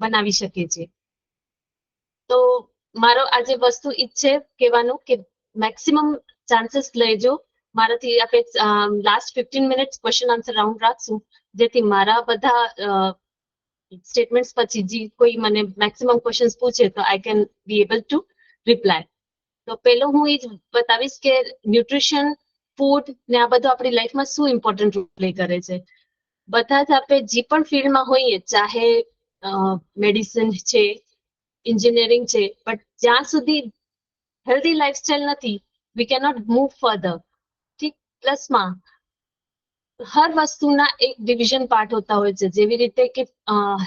બનાવી શકે છે. તો મારો આજે વસ્તુ ઈ છે કહેવાનું કે મેક્સિમમ ચાન્સીસ લેજો. મારાથી આપણે last 15 minutes question answer round રાખશું, જેથી મારા બધા સ્ટેટમેન્ટ્સ પછી જે કોઈ મને મેક્સિમમ ક્વેશ્ચન્સ પૂછે તો I can be able two reply. તો પેલો હું એ જ બતાવીશ કે ન્યુટ્રિશન, ફૂડ ને આ બધું આપણી લાઈફમાં શું ઇમ્પોર્ટન્ટ રોલ પ્લે કરે છે. બધા જ આપણે જે પણ ફિલ્ડમાં હોઈએ, ચાહે મેડિસિન છે, એન્જિનિયરિંગ છે, બટ જ્યાં સુધી હેલ્ધી લાઈફસ્ટાઈલ નથી, વી કેનોટ મૂવ ફર્ધર. ઠીક, પ્લસમાં હર વસ્તુના એક ડિવિઝન પાર્ટ હોતા હોય છે, જેવી રીતે કે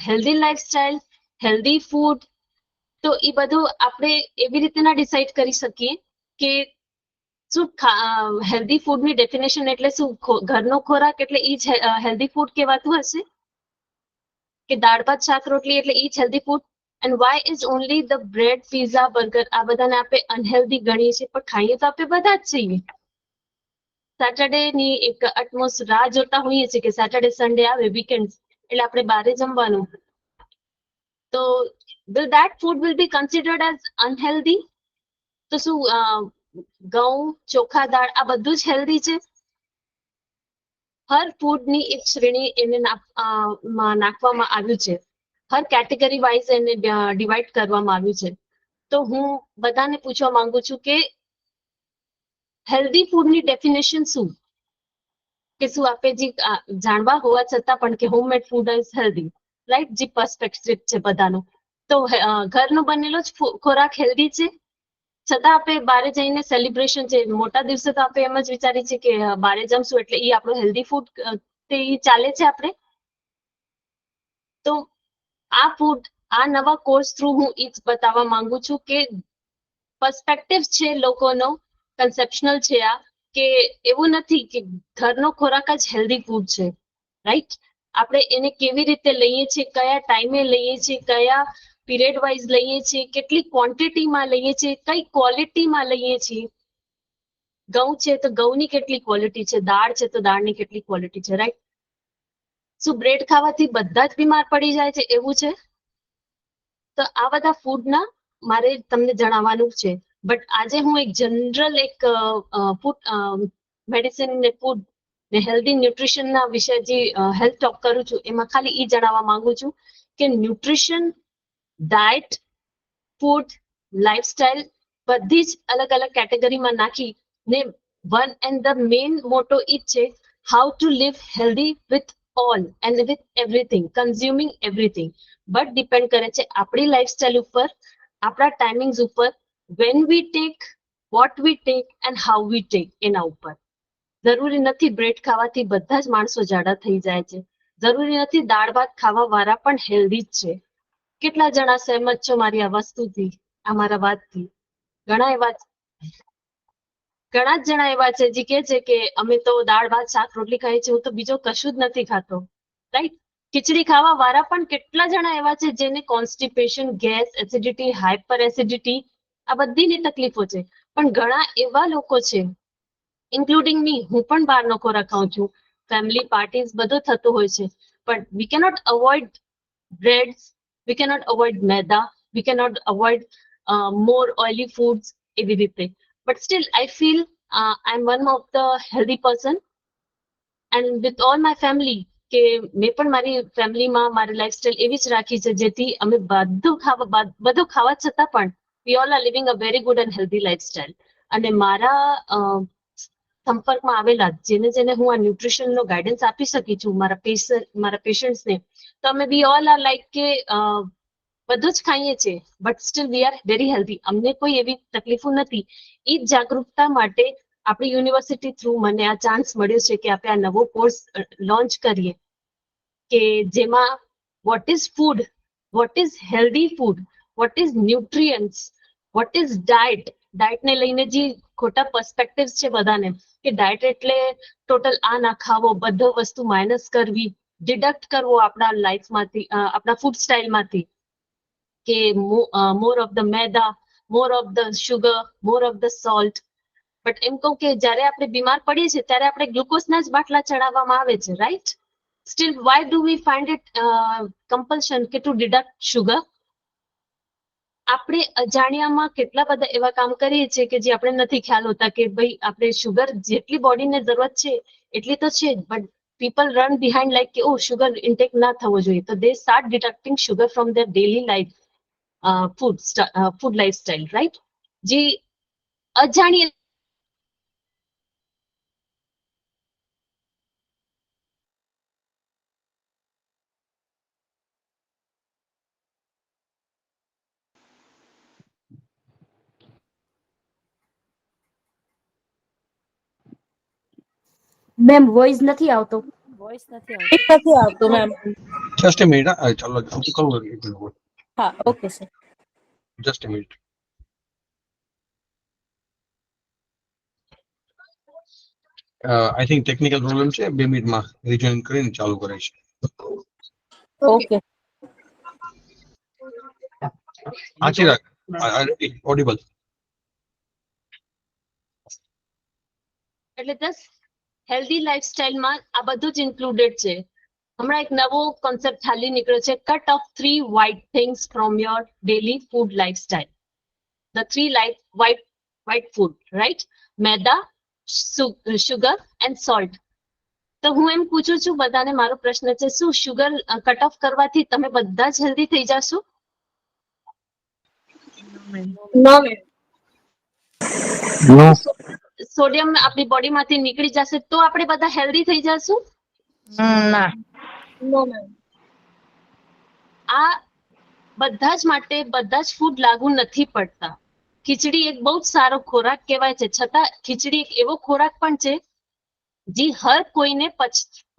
હેલ્ધી લાઈફસ્ટાઈલ, હેલ્ધી ફૂડ. તો એ બધું આપણે એવી રીતે ના ડિસાઈડ કરી શકીએ કે શું હેલ્ધી ફૂડની ડેફિનેશન એટલે શું, ઘરનો ખોરાક એટલે ઈ જ હેલ્ધી ફૂડ કહેવાતું હશે, કે દાળ ભાત શાક રોટલી એટલે ઈ જ healthy food. And why is only the bread, pizza, burger આ બધાને આપણે અનહેલ્ધી ગણીએ છીએ, પણ ખાઈએ તો આપણે બધા જ છીએ. સેટરડે ની એક એટમોસ્ટ રાહ જોતા હોઈએ છીએ કે સેટરડે સન્ડે આવે, વીકેન્ડ એટલે આપણે બહારે જમવાનું. તો will that food will be considered as unhealthy? તો શું ઘઉં, ચોખા, દાળ આ બધું જ હેલ્ધી છે? હર ફૂડની એક શ્રેણી એને નાખવામાં આવ્યું છે, હર કેટેગરી વાઇઝ એને ડિવાઈડ કરવામાં આવ્યું છે. તો હું બધાને પૂછવા માંગુ છું કે હેલ્ધી ફૂડની ડેફિનેશન શું, કે શું આપણે જે જાણવા હોવા છતાં પણ કે homemade food is healthy, right? જે પર્સપેક્ટિવ છે બધાનો. તો ઘરનો બનેલો જ ખોરાક હેલ્ધી છે, છતાં આપણે બહારે જઈને સેલિબ્રેશન છે, મોટા દિવસે તો આપણે એમ જ વિચારીએ છીએ કે બહારે જમશું એટલે એ આપણું હેલ્ધી ફૂડ તે ચાલે છે આપણે. તો આ ફૂડ, આ નવા કોર્સ થ્રુ હું એ જ બતાવવા માંગુ છું કે પર્સપેક્ટિવ છે લોકોનો, કન્સેપ્શનલ છે આ, કે એવું નથી કે ઘરનો ખોરાક જ હેલ્ધી ફૂડ છે, રાઈટ? આપણે એને કેવી રીતે લઈએ છીએ, કયા ટાઈમે લઈએ છીએ, કયા પીરિયડ વાઇઝ લઈએ છીએ, કેટલી ક્વોન્ટિટીમાં લઈએ છીએ, કઈ ક્વોલિટીમાં લઈએ છીએ. ઘઉં છે તો ઘઉંની કેટલી ક્વોલિટી છે, દાળ છે તો દાળની કેટલી ક્વોલિટી છે, રાઈટ? શું બ્રેડ ખાવાથી બધા જ બીમાર પડી જાય છે એવું છે? તો આ બધા ફૂડના મારે તમને જણાવવાનું છે. બટ આજે હું એક જનરલ એક ફૂડ મેડિસિન ને ફૂડ ને હેલ્ધી ન્યુટ્રિશનના વિશે જે હેલ્થ ટોક કરું છું, એમાં ખાલી એ જણાવવા માંગુ છું કે ન્યુટ્રિશન, ડાયટ, ફૂડ, લાઈફસ્ટાઈલ બધી જ અલગ અલગ કેટેગરીમાં નાખી ને વન એન્ડ ધ મેઇન મોટો ઈ જ છે, how to leave healthy with all and with everything, consuming everything. But depend કરે છે આપણી લાઈફસ્ટાઈલ ઉપર, આપણા ટાઈમિંગ્સ ઉપર, when we take, what we take and how we take, એના ઉપર. જરૂરી નથી બ્રેડ ખાવાથી બધા જ માણસો જાડા થઈ જાય છે, જરૂરી નથી દાળ ભાત ખાવા વાળા પણ હેલ્ધી જ છે. કેટલા જણા સહેમત છો મારી આ વસ્તુથી, આ મારા વાતથી? ઘણા જ જણા એવા છે જે કે છે કે અમે તો દાળ ભાત શાક રોટલી ખાઈએ છીએ, હું તો બીજો કશું જ નથી ખાતો, રાઈટ? ખીચડી ખાવા વાળા પણ કેટલા જણા એવા છે જેને constipation, gas, acidity, hyper acidity આ બધીની તકલીફો છે. પણ ઘણા એવા લોકો છે, ઇન્ક્લુડિંગ મી, હું પણ બહારનો ખોરાક ખાઉં છું, ફેમિલી પાર્ટીઝ બધું થતું હોય છે, પણ we cannot avoid breads, we cannot avoid maida, we cannot avoid more oily foods એવી રીતે. But still I feel I am one of the healthy person and with all my family, કે મેં પણ મારી ફેમિલીમાં મારી લાઈફસ્ટાઈલ એવી જ રાખી છે જેથી અમે બધું ખાવા છતાં પણ we all are living a very good and healthy lifestyle. અને મારા સંપર્કમાં આવેલા જેને હું આ ન્યુટ્રિશનનો ગાઈડન્સ આપી શકી છું, મારા પેશન્ટ્સને, તો અમે વી ઓલ આર લાઈક કે બધું જ ખાઈએ છીએ but still we are very healthy, અમને કોઈ એવી તકલીફો નથી. એ જ જાગૃતતા માટે આપણી યુનિવર્સિટી થ્રુ મને આ ચાન્સ મળ્યો છે કે આપણે આ નવો કોર્સ લોન્ચ કરીએ, કે જેમાં what is food, what is healthy food, what is nutrients, what is diet. ડાયટને લઈને જે ખોટા પર્સપેક્ટિવ્સ છે બધાને, કે ડાયટ એટલે ટોટલ આ ના ખાવો, બધો વસ્તુ માઇનસ કરવી, ડિડક્ટ કરવો આપણા લાઈફમાંથી, આપણા ફૂડ સ્ટાઇલમાંથી, કે more of the maida, more of the sugar, more of the salt. But એમ કહું કે જ્યારે આપણે બીમાર પડીએ છીએ ત્યારે આપણે ગ્લુકોઝના જ બાટલા ચડાવવામાં આવે છે, right? still why do we find it compulsion કે to deduct sugar? આપણે અજાણ્યામાં કેટલા બધા એવા કામ કરીએ છીએ કે જે આપણે નથી ખ્યાલ હોતા કે ભાઈ આપણે શુગર જેટલી બોડીને જરૂરત છે એટલી તો છે જ, but people run behind like oh sugar intake ના થવો જોઈએ, તો they start deducting sugar from their daily life food lifestyle, right? જે અજાણ્ય મેમ વોઇસ નથી આવતો. વોઇસ નથી આવતો મેમ. જસ્ટ અ મિનિટ, ચાલો હું કરું. હા okay sir. Just a minute. I think technical problem છે, 2 મિનિટમાં રિજોઇન કરીને ચાલુ કરીશ. ઓકે. હા ચિરાગ, ઓડિબલ. એટલે દસ હેલ્ધી લાઇફસ્ટાઇલમાં આ બધું જ ઇન્ક્લુડેડ છે. હમણાં એક નવો કોન્સેપ્ટ હાલી નીકળ્યો છે, cut off 3 white things from your daily food lifestyle. The 3 white food, right? Meda, sugar and salt. તો હું એમ પૂછું છું બધાને, મારો પ્રશ્ન છે, શું શુગર કટ ઓફ કરવાથી તમે બધા જ હેલ્ધી થઈ જશો? નો મેમ. નો. સોડિયમ આપણી બોડીમાંથી નીકળી જશે તો આપણે બધા હેલ્ધી થઈ જશું? ના. નો મેમ. આ બધા જ માટે બધા જ ફૂડ લાગુ નથી પડતા. ખીચડી એક બહુ જ સારો ખોરાક કહેવાય છે, છતાં ખીચડી એક એવો ખોરાક પણ છે જે હર કોઈને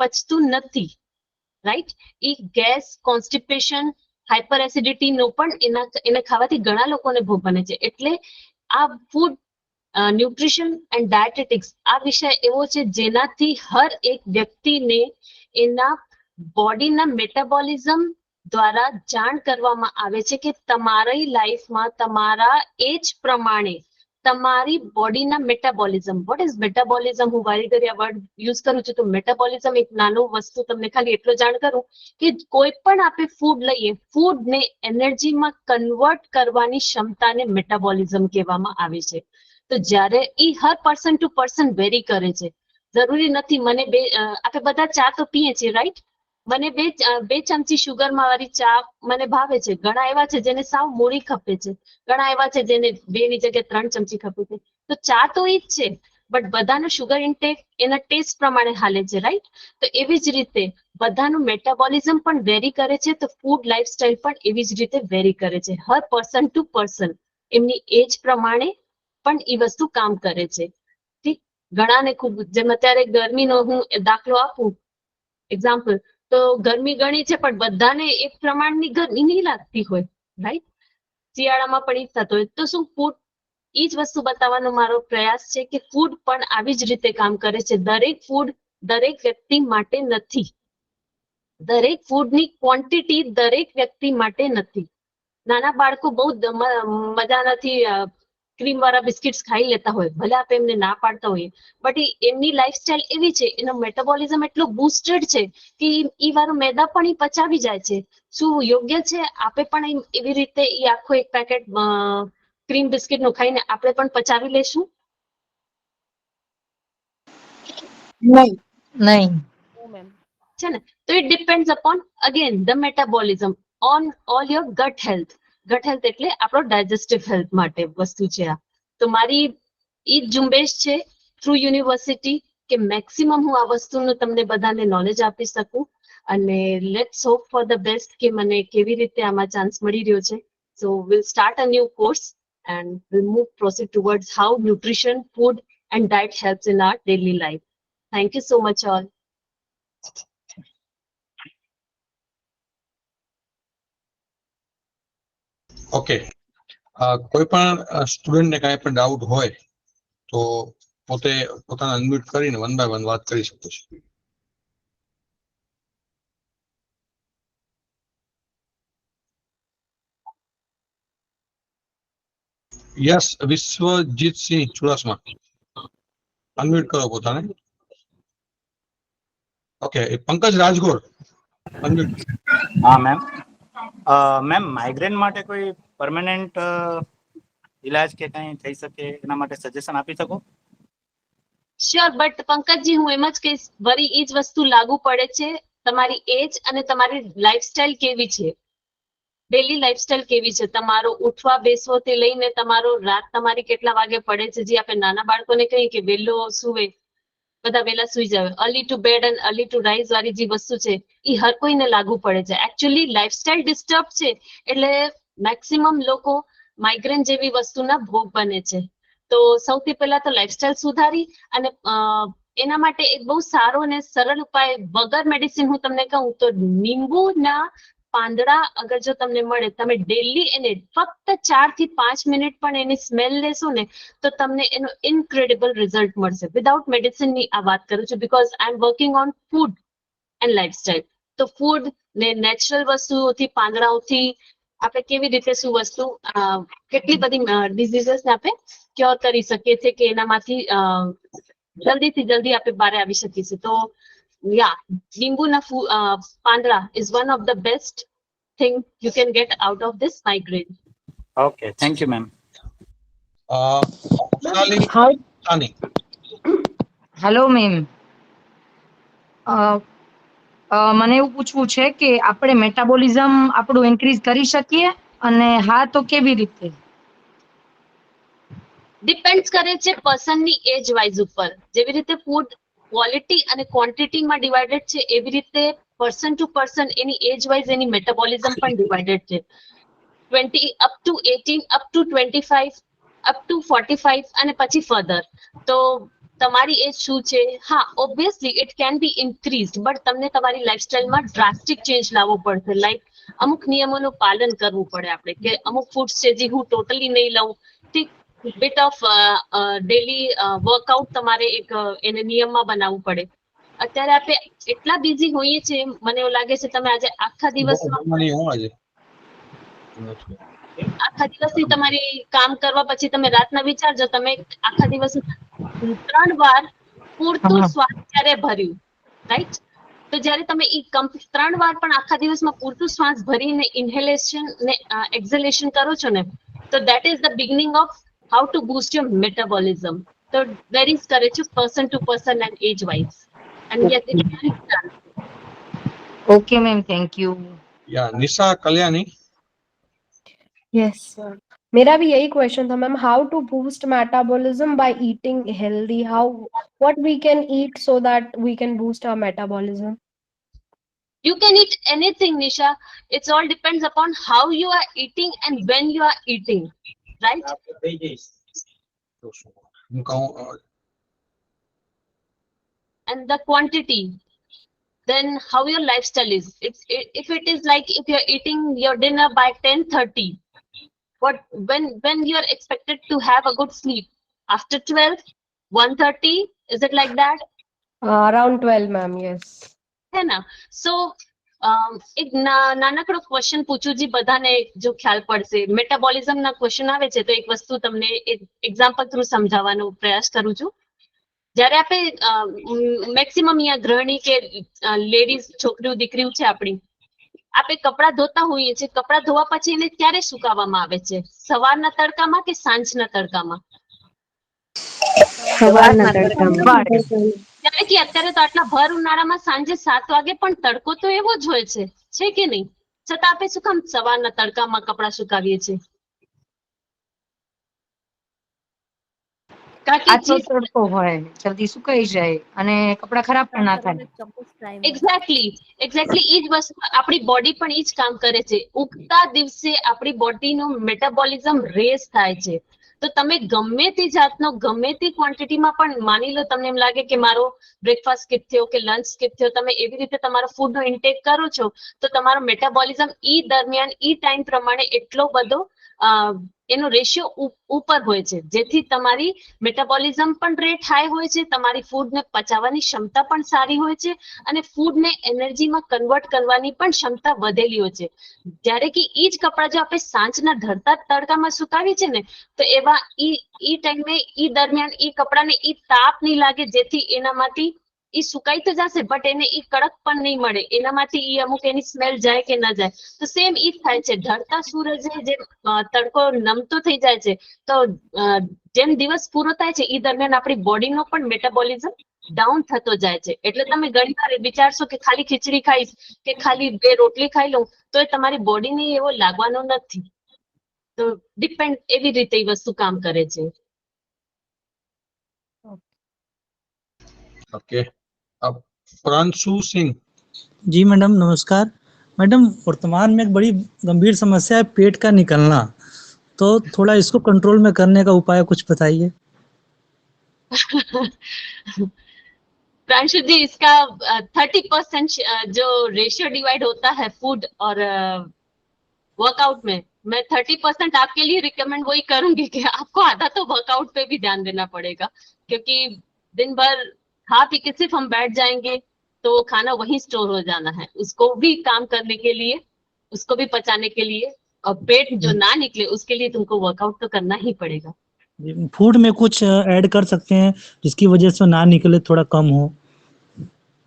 પચતું નથી, રાઈટ? એ ગેસ, કોન્સ્ટિપેશન, હાઇપર એસિડિટી નો પણ એને ખાવાથી ઘણા લોકોને ભોગ બને છે. એટલે આ ફૂડ ન્યુટ્રિશન એન્ડ ડાયટેટિક્સ આ વિષય એવો છે જેનાથી હર એક વ્યક્તિને એના બોડીના મેટાબોલિઝમ દ્વારા જાણ કરવામાં આવે છે કે તમારી લાઈફમાં તમારા એજ પ્રમાણે તમારી બોડીના મેટાબોલિઝમ, વોટ ઇઝ મેટાબોલિઝમ, હું વારી ઘડી આ વર્ડ યુઝ કરું છું, તો મેટાબોલિઝમ એક નાનું વસ્તુ તમને ખાલી એટલો જાણ કરું કે કોઈ પણ આપણે ફૂડ લઈએ, ફૂડને એનર્જીમાં કન્વર્ટ કરવાની ક્ષમતાને મેટાબોલિઝમ કહેવામાં આવે છે. તો જ્યારે એ હર પર્સન ટુ પર્સન વેરી કરે છે. જરૂરી નથી મને આપણે બધા ચા તો પીએ છીએ, રાઈટ? મને બે ચમચી શુગરમાં વાળી ચા મને ભાવે છે. ઘણા એવા છે જેને સાવ મોળી ખપે છે, ઘણા એવા છે જેને 2 ની જગ્યાએ 3 ચમચી ખપે છે. તો ચા તો ઈ જ છે, બટ બધાનું શુગર ઇન્ટેક એના ટેસ્ટ પ્રમાણે હાલે છે, રાઈટ? તો એવી જ રીતે બધાનું મેટાબોલિઝમ પણ વેરી કરે છે, તો ફૂડ લાઈફસ્ટાઈલ પણ એવી જ રીતે વેરી કરે છે. હર પર્સન ટુ પર્સન એમની એજ પ્રમાણે પણ એ વસ્તુ કામ કરે છે. ઠીક, ઘણાને ખૂબ, જેમ અત્યારે ગરમીનો હું દાખલો આપું, એક્ઝામ્પલ, તો ગરમી ઘણી છે પણ બધાને એક પ્રમાણની ગરમી નહીં લાગતી હોય, રાઈટ? શિયાળામાં પણ ઈ જ થતું હોય. તો શું ફૂડ, ઈ જ વસ્તુ બતાવવાનો મારો પ્રયાસ છે કે ફૂડ પણ આવી જ રીતે કામ કરે છે. દરેક ફૂડ દરેક વ્યક્તિ માટે નથી, દરેક ફૂડની ક્વોન્ટિટી દરેક વ્યક્તિ માટે નથી. નાના બાળકો બહુ મજાથી ક્રીમ વાળા બિસ્કિટ્સ ખાઈ લેતા હોય, ભલે આપણે એમને ના પાડતા હોઈએ, બટ એમની લાઈફસ્ટાઈલ એવી છે, એનો મેટાબોલિઝમ એટલો બૂસ્ટેડ છે કે ઈ વાળું મેદા પણ ઈ પચાવી જાય છે. શું યોગ્ય છે આપણે પણ એવી રીતે ઈ આખો એક પેકેટ ક્રીમ બિસ્કિટ નું ખાઈને આપણે પણ પચાવી લેશું? નહીં. નહીં. છે ને? તો it depends upon again the metabolism on all your gut health. Gut health એટલે આપણો ડાયજેસ્ટિવ હેલ્થ માટે વસ્તુ છે આ. તો મારી ઈ જ ઝુંબેશ છે થ્રુ યુનિવર્સિટી કે મેક્સિમમ હું આ વસ્તુનું તમને બધાને નોલેજ આપી શકું, અને let's hope for the best કે મને કેવી રીતે આમાં ચાન્સ મળી રહ્યો છે. So will start a new course and we'll move proceed towards how nutrition, food and diet helps in our daily life. Thank you so much all. Okay, કોઈ પણ સ્ટુડન્ટને કાંઈ પણ ડાઉટ હોય તો પોતે પોતાને અનમ્યુટ કરીને 1 by 1 વાત કરી શકે છે. યસ, વિશ્વજીતસિંહ ચુડાસમા, અનમ્યુટ કરો પોતાને. Okay, Pankaj Rajgor unmute. હા મેમ. મેમ માઇગ્રેન માટે કોઈ પરમેનન્ટ ઇલાજ કે કંઈ થઈ શકે એના માટે સજેશન આપી શકો? શ્યોર, બટ પંકજજી હું એમ જ કહીશ, વરી એ જ વસ્તુ લાગુ પડે છે તમારી એજ અને તમારી લાઈફસ્ટાઈલ કેવી છે, ડેલી લાઈફસ્ટાઈલ કેવી છે, તમારો ઉઠવા બેસવાથી લઈને તમારો રાત તમારી કેટલા વાગે પડે છે. જે આપણે નાના બાળકોને કહીએ કે વહેલો સુવે, બધા વહેલા સુઈ જાય, early to bed and early to rise વાળી જે વસ્તુ છે એ હર કોઈને લાગુ પડે છે. એકચ્યુઅલી લાઈફસ્ટાઈલ ડિસ્ટર્બ છે એટલે મેક્સિમમ લોકો માઇગ્રેન જેવી વસ્તુના ભોગ બને છે. તો સૌથી પહેલા તો લાઈફસ્ટાઈલ સુધારી અને એના માટે એક બહુ સારો અને સરળ ઉપાય વગર મેડિસિન હું તમને કહું તો લીંબુના પાંદડા અગર જો તમને મળે, તમે ડેલી એને ફક્ત 4 થી 5 મિનિટ પણ એની સ્મેલ લેશો ને તો તમને એનો ઇનક્રેડિબલ રિઝલ્ટ મળશે. વિધાઉટ મેડિસિનની આ વાત કરું છું, because I M working on food and lifestyle. તો ફૂડ ને નેચરલ વસ્તુઓથી, પાંદડાઓથી આપણે કેવી રીતે શું વસ્તુ કેટલી બધી ડિઝીઝીસને આપણે ક્યોર કરી શકીએ છીએ કે એનામાંથી જલ્દીથી જલ્દી આપણે બહાર આવી શકીએ છીએ. તો યા, લીંબુના પાંદડા is one of the best thing you can get out of this migraine. Okay, thank you ma'am. Sonali How? Sani. Hello ma'am, મને એવું પૂછવું છે કે આપણે મેટાબોલિઝમ આપણું ઇન્ક્રીઝ કરી શકીએ, અને હા તો કેવી રીતે? ડિપેન્ડ્સ કરે છે પર્સનની એજ વાઇઝ ઉપર. જેવી રીતે ફૂડ ક્વોલિટી અને ક્વોન્ટિટીમાં ડિવાઇડેડ છે, એવી રીતે પર્સન ટુ પર્સન એની એજ વાઇઝ એની મેટાબોલિઝમ પણ ડિવાઇડેડ છે. 20 up to 18, up to 25, up to 45 અને પછી ફર્ધર. તો તમારી એજ શું છે? હા, obviously it can be increased, but તમને તમારી લાઈફસ્ટાઈલમાં ડ્રાસ્ટિક ચેન્જ લાવવો પડશે. લાઈક અમુક નિયમોનું પાલન કરવું પડે આપણે, કે અમુક ફૂડ્સ છે જે હું ટોટલી નહીં લઉં, ઠીક, bit of daily workout તમારે એક એને નિયમમાં બનાવવું પડે. અત્યારે આપણે એટલા બિઝી હોઈએ છીએ, મને એવું લાગે છે તમે આજે આખા દિવસમાં જમવાની હું આજે તમારી કામ કરવા પછી તમે રાતના વિચારજો, તમે આખા દિવસ 3 વાર પૂરતું શ્વાસ ત્યારે ભર્યું, રાઈટ? તો જ્યારે તમે 3 વાર પણ આખા દિવસમાં પૂરતું શ્વાસ ભરીને ઇન્હેલેશન ને એક્ઝેલેશન કરો છો ને, તો that is the beginning of how to boost your metabolism. So varies કરે છે person to person and age wise. And yes, it can be done. Okay ma'am, thank you. Yeah Nisha Kalyani. Yes, sir. मेरा भी यही question था ma'am, how to boost metabolism by eating healthy, how what we can eat so that we can boost our metabolism? You can eat anything, Nisha. It's all depends upon how you are eating and when you are eating, right? હું કહું And the quantity. Then how your lifestyle is. If it is like if you're eating your dinner by 10:30, when you are expected to have a good sleep? After 12, 1:30, is it like that? Around 12, ma'am. Yes. है ना? So એક નાનકડો question પૂછું જી બધાને જો ખ્યાલ પડશે. Metabolism ના ક્વેશ્ચન આવે છે તો એક વસ્તુ તમને એક એક્ઝામ્પલ થ્રુ સમજાવવાનો પ્રયાસ કરું છું. જ્યારે આપણે મેક્સિમમ અહીંયા ગૃહિણી કે લેડીઝ છોકરીઓ દીકરીઓ છે આપણી, આપણે કપડાં ધોતા હોઈએ છીએ, કપડાં ધોવા પછી એને ક્યારે સુકાવવામાં આવે છે? સવારના તડકામાં કે સાંજના તડકામાં? સવારના તડકામાં. ત્યારે કે અત્યારે તો આટલા ભર ઉનાળામાં સાંજે 7 વાગે પણ તડકો તો એવો જ હોય છે કે નહીં? છતાં આપણે શું કામ સવારના તડકામાં કપડાં સુકાવીએ છીએ? આટલો તડકો હોય, જલ્દી સુકાઈ જાય અને કપડા ખરાબ પણ ના થાય. એક્ઝેક્ટલી ઈ જ વસ્તુ આપણી બોડી પણ ઈ જ કામ કરે છે. ઉગતા દિવસે આપણી બોડીનું મેટાબોલિઝમ રેસ થાય છે. તો તમે ગમે તે જાતનો ગમે તે ક્વોન્ટિટીમાં પણ માની લો તમને એમ લાગે કે મારો બ્રેકફાસ્ટ સ્કીપ થયો કે લંચ સ્કીપ થયો, તમે એવી રીતે તમારો ફૂડનો ઇન્ટેક કરો છો તો તમારો મેટાબોલિઝમ ઈ દરમિયાન ઈ ટાઈમ પ્રમાણે એટલો બધો એનો રેશિયો ઉપર હોય છે, જેથી તમારી મેટાબોલિઝમ પણ રેટ હાઈ હોય છે, તમારી ફૂડને પચાવવાની ક્ષમતા પણ સારી હોય છે અને ફૂડને એનર્જીમાં કન્વર્ટ કરવાની પણ ક્ષમતા વધેલી હોય છે. જ્યારે કે ઈ જ કપડાં જો આપણે સાંજના ઢળતા તડકામાં સુકાવી છે ને, તો એવા ઈ ટાઈમે ઈ દરમિયાન ઈ કપડાને ઈ તાપ નહીં લાગે, જેથી એનામાંથી એ સુકાઈ તો જશે બટ એને ઈ કડક પણ નહીં મળે, એનામાંથી ઈ અમુક એની સ્મેલ જાય કે ન જાય. તો સેમ ઈ જ થાય છે, ઢળતા સૂરજે જેમ તડકો નમતો થઈ જાય છે, તો જેમ દિવસ પૂરો થાય છે એ દરમિયાન આપણી બોડીનો પણ મેટાબોલિઝમ ડાઉન થતો જાય છે. એટલે તમે ઘણી વાર વિચારશો કે ખાલી ખીચડી ખાઈશ કે ખાલી 2 રોટલી ખાઈ લઉં તો એ તમારી બોડીને એવો લાગવાનો નથી. તો ડિપેન્ડ, એવી રીતે એ વસ્તુ કામ કરે છે. ओके, अब प्रांशु सिंह। जी मैडम नमस्कार। मैडम वर्तमान में एक बड़ी गंभीर समस्या है पेट का निकलना, तो थोड़ा इसको कंट्रोल में करने का उपाय कुछ बताइए। प्रांशु जी, इसका 30% जो रेशियो डिवाइड होता है फूड और वर्कआउट में, मैं 30% आपके लिए रिकमेंड वही करूंगी कि आपको आधा तो वर्कआउट पे भी ध्यान देना पड़ेगा, क्योंकि दिन भर खा पी के सिर्फ हम बैठ जाएंगे तो वो खाना वहीं स्टोर हो जाना है, उसको भी काम करने के लिए, उसको भी पचाने के लिए, और पेट जो ना निकले उसके लिए तुमको वर्कआउट तो करना ही पड़ेगा। फूड में कुछ ऐड कर सकते हैं जिसकी वजह से ना निकले, थोड़ा कम हो?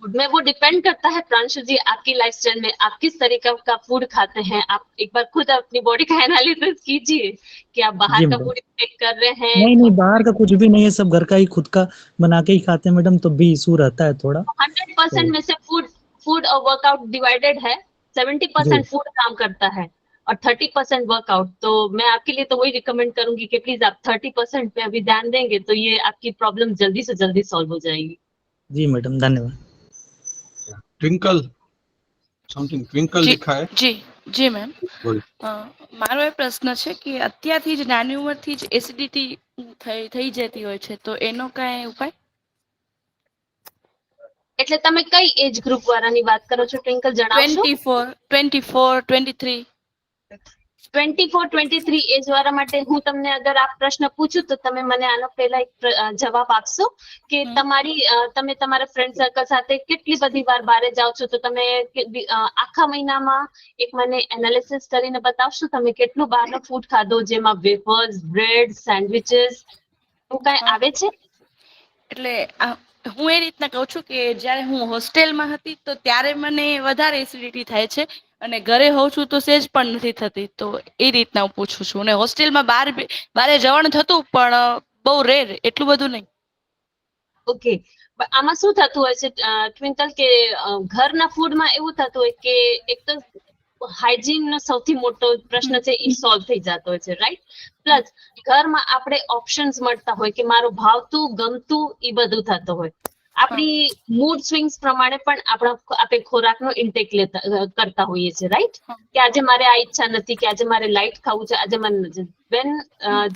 फूड में वो डिपेंड करता है प्रांशु जी, आपकी लाइफस्टाइल में आप किस तरीके का फूड खाते हैं। आप एक बार खुद अपनी बॉडी का एनालिसिस कीजिए कि आप बाहर का फूड इंटेक कर रहे हैं। नहीं, बाहर का कुछ भी नहीं है, सब घर का ही खुद का बना के ही खाते हैं मैडम, तो भी इशू रहता है थोड़ा। 100% में से फूड और वर्कआउट डिवाइडेड है। 70% फूड काम करता है और 30% वर्कआउट। तो मैं आपके लिए तो वही रिकमेंड करूंगी कि प्लीज आप 30% पे अभी ध्यान देंगे तो ये आपकी प्रॉब्लम जल्दी से जल्दी सॉल्व हो जाएगी। जी मैडम, धन्यवाद। ट्विंकल, समथिंग ट्विंकल लिखा है। જી મેમ, બોલો. મારો એ પ્રશ્ન છે કે અત્યારથી જ નાની ઉંમરથી જ એસિડિટી થઈ જતી હોય છે, તો એનો કાંઈ ઉપાય? એટલે તમે કઈ એજ ગ્રુપ વાળાની વાત કરો છો ટ્વિંકલ, જણાવશો? 24, 23. 24-23 એજ વાળા માટે હું તમને અગર આ પ્રશ્ન પૂછું તો તમે મને આનો પહેલા એક જવાબ આપશો કે તમે તમારા ફ્રેન્ડ સર્કલ સાથે કેટલી બધી વાર બહાર જાઓ છો, તો તમે આખા મહિનામાં એક મને એનાલિસિસ કરીને બતાવશો તમે કેટલું બહારનો ફૂડ ખાધો, જેમાં વેફર્સ, બ્રેડ, સેન્ડવિચીસ એવું કાંઈ આવે છે? એટલે હું એ રીતના કહું છું કે જ્યારે હું હોસ્ટેલમાં હતી તો ત્યારે મને વધારે એસિડિટી થાય છે અને ઘરે હોઉં છું તો સેજ પણ નથી થતી, તો એ રીતના હું પૂછું છું. અને હોસ્ટેલમાં બારે જવાનું થતું પણ બહુ રેર, એટલું બધું નહીં. ઓકે, આમાં શું થતું હોય છે ટ્વિંકલ કે ઘરના ફૂડમાં એવું થતું હોય કે એક તો હાઇજીન નો સૌથી મોટો પ્રશ્ન છે એ સોલ્વ થઈ જતો હોય છે, રાઈટ? પ્લસ ઘરમાં આપણે ઓપ્શન્સ મળતા હોય કે મારું ભાવતું ગમતું એ બધું થતું હોય. આપણી મૂડ સ્વિંગ્સ પ્રમાણે પણ આપણે ખોરાકનો ઇન્ટેક કરતા હોઈએ છીએ, રાઈટ? કે આજે મારે આ ઈચ્છા નથી, કે આજે મારે લાઇટ ખાવું છે, આજે મને નથી.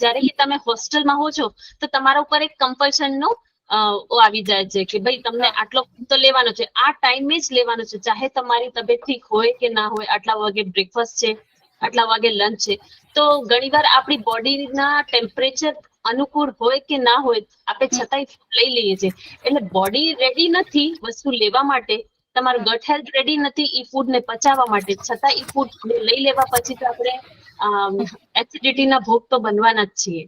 જ્યારે તમે હોસ્ટેલમાં હો છો તો તમારા ઉપર એક કમ્પલ્શનનો આવી જાય છે કે ભાઈ તમને આટલો તો લેવાનો છે, આ ટાઈમે જ લેવાનો છે, ચાહે તમારી તબિયત ઠીક હોય કે ના હોય. આટલા વાગે બ્રેકફાસ્ટ છે, આટલા વાગે લંચ છે. તો ઘણીવાર આપણી બોડીના ટેમ્પરેચર અનુકૂળ હોય કે ના હોય આપણે છતાંય લઈ લઈએ છીએ. એટલે બોડી રેડી નથી વસ્તુ લેવા માટે, તમારું ગટ હેલ્થ રેડી નથી એ ફૂડને પચાવવા માટે, છતાં એ ફૂડ લઈ લેવા પછી તો આપણે એસિડિટીના ભોગ તો બનવાના જ છીએ.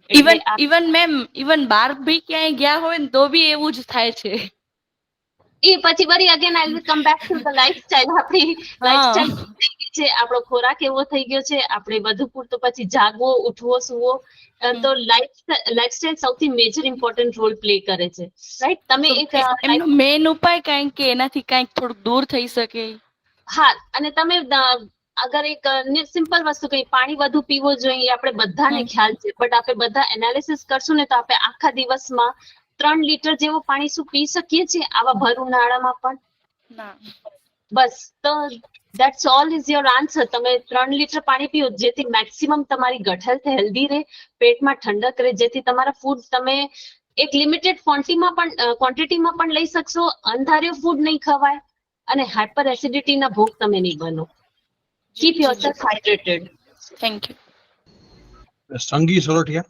ઇવન બહાર બી ક્યાંય ગયા હોય ને તો બી એવું જ થાય છે. એ પછી worry again I will come back to the lifestyle. આપણી લાઈફસ્ટાઈલ થઈ ગઈ છે, આપણો ખોરાક એવો થઈ ગયો છે, આપણે વધુ પૂરતો પછી જાગવો, ઉઠવો, સુવો. તો લાઈફસ્ટાઈલ સૌથી મેજર ઇમ્પોર્ટન્ટ રોલ પ્લે કરે છે, રાઈટ? તમે એક એનો મેઇન ઉપાય કાંઈક કે એનાથી કાંઈક થોડુંક દૂર થઈ શકે? હા, અને તમે અગર એક સિમ્પલ વસ્તુ કઈ પાણી વધુ પીવો જોઈએ, આપણે બધાને ખ્યાલ છે, બટ આપણે બધા એનાલિસિસ કરશું ને તો આપણે આખા દિવસમાં 3 લીટર જેવું પાણી શું પી શકીએ છીએ આવા ભર ઉનાળામાં પણ? બસ, તો that's all is your answer. તમે 3 લીટર પાણી પીઓ જેથી મેક્સિમમ તમારી ગટ હેલ્થ હેલ્ધી રહે, પેટમાં ઠંડક રહે, જેથી તમારા ફૂડ તમે એક લિમિટેડ ક્વોન્ટિટીમાં પણ લઈ શકશો, અંધાર્યો ફૂડ નહીં ખવાય અને હાઇપર એસિડિટીના ભોગ તમે નહીં બનો. Keep yourself hydrated. Thank you. Sangi Sorathiya.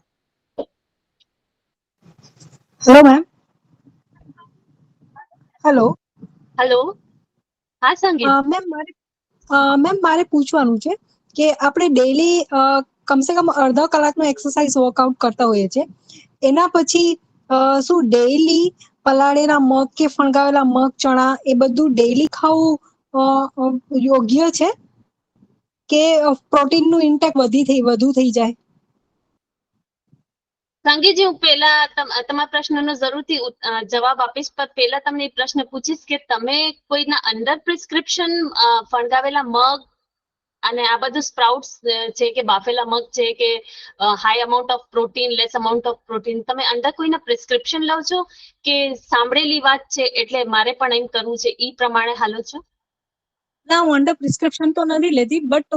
Hello ma'am. Hello. હા સંગીત. મેમ મારે પૂછવાનું છે કે આપણે ડેઈલી કમસે કમ અડધા કલાકનો એક્સરસાઇઝ વર્કઆઉટ કરતા હોઈએ છીએ, એના પછી શું ડેઈલી પલાળેલા મગ કે ફણગાવેલા મગ, ચણા એ બધું ડેઈલી ખાવું યોગ્ય છે કે પ્રોટીનનું ઇન્ટેક વધુ થઈ જાય? સંગીતજી, હું પહેલા તમારા પ્રશ્નનો જરૂરથી જવાબ આપીશ, પણ પહેલા તમને એ પ્રશ્ન પૂછીશ કે તમે કોઈના અંડર પ્રિસ્ક્રિપ્શન ફણગાવેલા મગ અને આ બધું સ્પ્રાઉટ્સ છે કે બાફેલા મગ છે કે high amount of protein, less amount of protein, તમે અંડર કોઈના પ્રિસ્ક્રિપ્શન લો છો કે સાંભળેલી વાત છે એટલે મારે પણ એમ કરવું છે ઈ પ્રમાણે હાલો છો? ના, હું અંડર પ્રિસ્ક્રિપ્શન તો નથી લેતી, બટ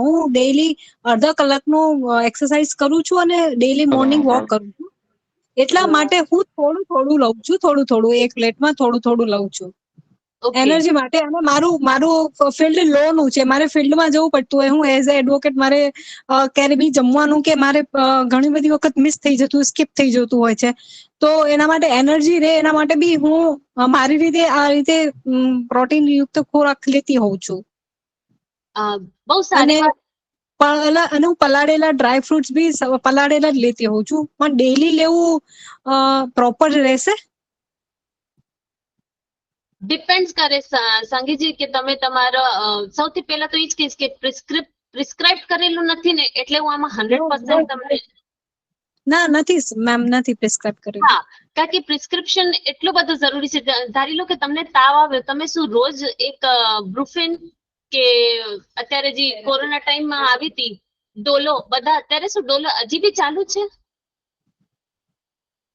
હું ડેઈલી અડધા કલાકનું એક્સરસાઇઝ કરું છું અને ડેઈલી મોર્નિંગ વોક કરું છું. એટલા માટે હું થોડું લઉં છું, એક પ્લેટમાં થોડું લઉં છું એનર્જી માટે. અને મારું ફિલ્ડ લો નું છે, મારે ફિલ્ડમાં જવું પડતું હોય. હું એઝ અ એડવોકેટ મારે ક્યારે બી જમવાનું કે મારે ઘણી બધી વખત મિસ થઈ જતું, સ્કીપ થઈ જતું હોય છે. તો એના માટે એનર્જી રહે એના માટે બી હું મારી રીતે આ રીતે પ્રોટીન યુક્ત ખોરાક લેતી હોઉં છું. બહુ સારી વાત. અને હું પલાળેલા ડ્રાય ફ્રૂટ્સ બી પલાળેલા જ લેતી હોઉં છું, પણ ડેઈલી લેવું પ્રોપર રહેશે? ડિપેન્ડ કરે સંગીતજી કે તમે તમારો સૌથી પહેલા તો એ જ કહીશ કે પ્રિસ્ક્રાઇબ કરેલું નથી ને, એટલે હું આમાં 100% તમને ના, નથી મેમ, નથી પ્રિસ્ક્રાઇબ કરેલું. હા, કારણ કે પ્રિસ્ક્રિપ્શન એટલું બધું જરૂરી છે. ધારી લો કે તમને તાવ આવ્યો, તમે શું રોજ એક બ્રુફેન કે અત્યારે જે કોરોના ટાઈમમાં આવી હતી ડોલો, બધા અત્યારે શું ડોલો હજી બી ચાલુ છે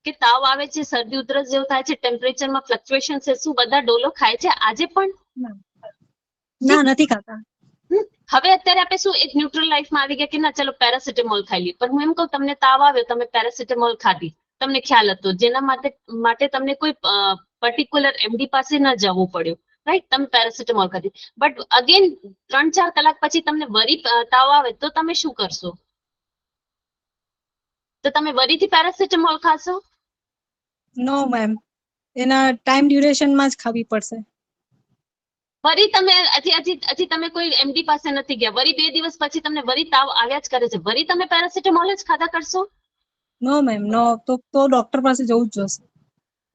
કે તાવ આવે છે, શરદી ઉધરસ જેવું થાય છે, ટેમ્પરેચરમાં ફ્લક્ચ્યુએશન છે, શું બધા ડોલો ખાય છે આજે પણ? ના, નથી ખાતા. હવે અત્યારે આપણે શું એક ન્યુટ્રલ લાઈફમાં આવી ગયા કે ના ચલો પેરાસિટામોલ ખાઈ લઈએ, પણ હું એમ કહું તમને તાવ આવ્યો, તમે પેરાસિટામોલ ખાધી, તમને ખ્યાલ હતો, જેના માટે તમને કોઈ પર્ટિક્યુલર એમડી પાસે ન જવું પડ્યું, રાઈટ? તમે પેરાસિટામોલ ખાધી, બટ અગેન 3-4 કલાક પછી તમને વરી તાવ આવે તો તમે શું કરશો? તો તમે વરીથી પેરાસિટામોલ ખાશો? નો મેમ, એના ટાઈમ ડ્યુરેશનમાં જ ખાવી પડશે. વરી તમે હજી તમે કોઈ એમડી પાસે નથી ગયા, વરી 2 દિવસ પછી તમને વરી તાવ આવ્યા જ કરે છે, વરી તમે પેરાસિટામોલ જ ખાધા કરશો? નો મેમ, નો. તો ડોક્ટર પાસે જવું જ જોશે.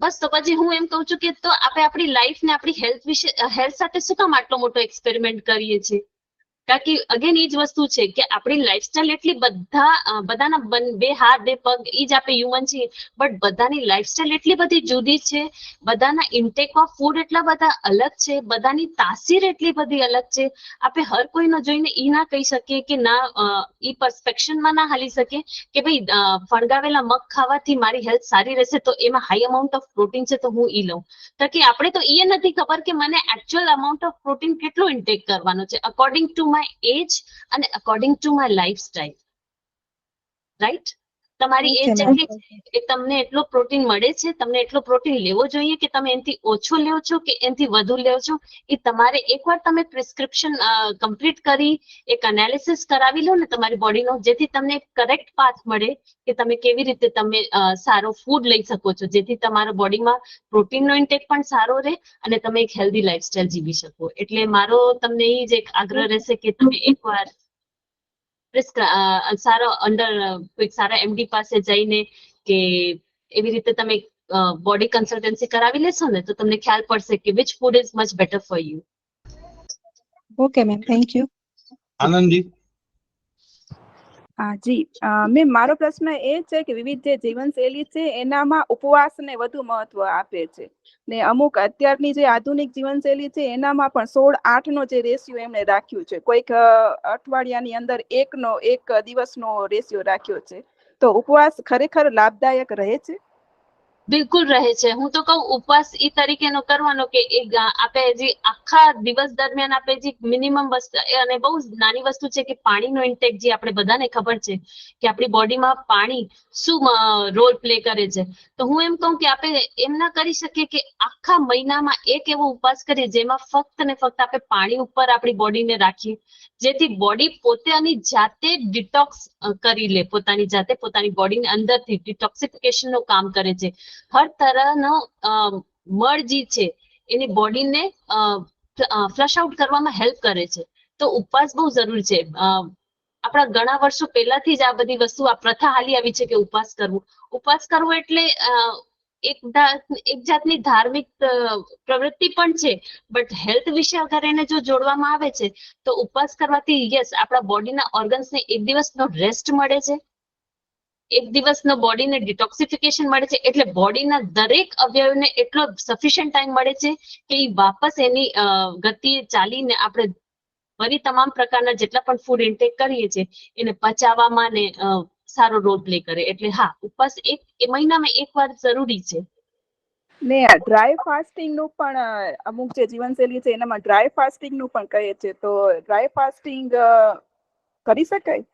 બસ, તો પછી હું એમ કહું છું કે તો આપણે આપણી લાઈફ ને આપણી હેલ્થ સાથે શું કામ આટલો મોટો એક્સપેરિમેન્ટ કરીએ છીએ? કારણ કે અગેન એ જ વસ્તુ છે કે આપણી લાઈફસ્ટાઈલ એટલી બધાના 2 હાથ 2 પગ એ જ આપણે હ્યુમન છીએ, બટ બધાની લાઈફસ્ટાઈલ એટલી બધી જુદી છે, બધાના ઇન્ટેક ઓફ ફૂડ એટલા બધા અલગ છે, બધાની તાસીર એટલી બધી અલગ છે. આપણે હર કોઈને જોઈને ઈ ના કહી શકીએ કે ના ઈ પરસ્પેક્શનમાં ના હાલી શકીએ કે ભાઈ ફણગાવેલા મગ ખાવાથી મારી હેલ્થ સારી રહેશે તો એમાં હાઈ અમાઉન્ટ ઓફ પ્રોટીન છે તો હું ઈ લઉં. તો કે આપણે તો એ નથી ખબર કે મને એકચ્યુઅલ અમાઉન્ટ ઓફ પ્રોટીન કેટલું ઇન્ટેક કરવાનો છે અકોર્ડિંગ ટુ માય એજ અને according to my lifestyle, right? તમારી એજ જેટલી એ તમને એટલો પ્રોટીન મળે છે, તમને એટલો પ્રોટીન લેવો જોઈએ કે તમે એનાથી ઓછો લેવો છો કે એનાથી વધુ લેવો છો, એ તમારે એકવાર તમે પ્રિસ્ક્રિપ્શન કમ્પ્લીટ કરી એક એનાલિસિસ કરાવી લો ને તમારી બોડીનો, જેથી તમને કરેક્ટ પાથ મળે કે તમે કેવી રીતે તમે સારો ફૂડ લઈ શકો છો, જેથી તમારા બોડીમાં પ્રોટીનનો ઇન્ટેક પણ સારો રહે અને તમે એક હેલ્ધી લાઈફસ્ટાઈલ જીવી શકો. એટલે મારો તમને એ જ એક આગ્રહ રહેશે કે તમે એકવાર સારો કોઈક સારા એમડી પાસે જઈને કે એવી રીતે તમે બોડી કન્સલ્ટન્સી કરાવી લેશો ને તો તમને ખ્યાલ પડશે કે which food is much better for you. Okay ma'am, thank you. આનંદજી. હા જી, મેમ મારો પ્રશ્ન એ છે કે વિવિધ જે જીવનશૈલી છે એનામાં ઉપવાસને વધુ મહત્વ આપે છે ને અમુક અત્યારની જે આધુનિક જીવનશૈલી છે એનામાં પણ 16:8 નો જે રેશિયો એમણે રાખ્યું છે, કોઈક અઠવાડિયાની અંદર એક દિવસનો રેશિયો રાખ્યો છે, તો ઉપવાસ ખરેખર લાભદાયક રહે છે? બિલકુલ રહે છે. હું તો કહું ઉપવાસ ઈ તરીકેનો કરવાનો કે આપણે જે આખા દિવસ દરમિયાન આપણે જે મિનિમમ વસ્તુ, અને બહુ નાની વસ્તુ છે કે પાણીનો ઇન્ટેક, જે આપણે બધાને ખબર છે કે આપણી બોડીમાં પાણી શું રોલ પ્લે કરે છે, તો હું એમ કહું કે આપણે એમ ના કરી શકીએ કે આખા મહિનામાં એક એવો ઉપવાસ કરીએ જેમાં ફક્ત ને ફક્ત આપણે પાણી ઉપર આપણી બોડીને રાખીએ, જેથી બોડી પોતે આની જાતે ડિટોક્સ કરી લે, પોતાની જાતે પોતાની બોડીની અંદરથી ડિટોક્સિફિકેશનનું કામ કરે છે. હર તરહનો મળ જે છે એની બોડીને ફ્લશ આઉટ કરવામાં હેલ્પ કરે છે. તો ઉપવાસ બહુ જરૂરી છે. આપણા ઘણા વર્ષો પહેલાથી જ આ બધી વસ્તુ, આ પ્રથા હાલી આવી છે કે ઉપવાસ કરવું એટલે એક જાતની ધાર્મિક પ્રવૃત્તિ પણ છે, બટ હેલ્થ વિશે અગર એને જો જોડવામાં આવે છે તો ઉપવાસ કરવાથી યસ આપણા બોડીના ઓર્ગન્સને એક દિવસનો રેસ્ટ મળે છે, એક દિવસનો બોડીને ડિટોક્સિફિકેશન મળે છે, એટલે બોડીના દરેક અવયવને એટલો સફિશિયન્ટ ટાઈમ મળે છે કે એ વાપસ એની ગતિએ ચાલીને આપણે ફરી તમામ પ્રકારના જેટલા પણ ફૂડ ઇન્ટેક કરીએ છીએ એને પચાવવામાં ને સારો રોલ પ્લે કરે. એટલે હા, ઉપવાસ મહિનામાં એક વાર જરૂરી છે. ને ડ્રાય ફાસ્ટિંગ નું પણ અમુક જે જીવનશૈલી છે એનામાં ડ્રાય ફાસ્ટિંગ નું પણ કહે છે, તો ડ્રાય ફાસ્ટિંગ કરી શકાય?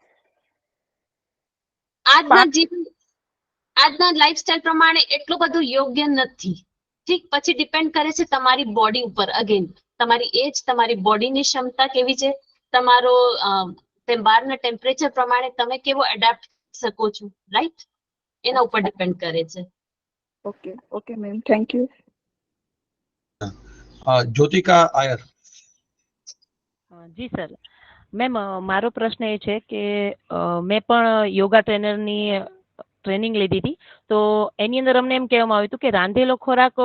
આજના લાઈફસ્ટાઈલ પ્રમાણે એટલું બધું યોગ્ય નથી. ઠીક, પછી ડિપેન્ડ કરે છે તમારી બોડી ઉપર. અગેન તમારી એજ, તમારી બોડીની ક્ષમતા કેવી છે, તમારો બહારના ટેમ્પરેચર પ્રમાણે તમે કેવો એડેપ્ટ શકો છો, રાઈટ? એના ઉપર ડિપેન્ડ કરે છે. Okay okay ma'am, thank you. Jyotika Iyer. જી સર. મેમ, મારો પ્રશ્ન એ છે કે મેં પણ યોગા ટ્રેનરની ટ્રેનિંગ લીધી હતી, તો એની અંદર અમને એમ કહેવામાં આવ્યું હતું કે રાંધેલો ખોરાક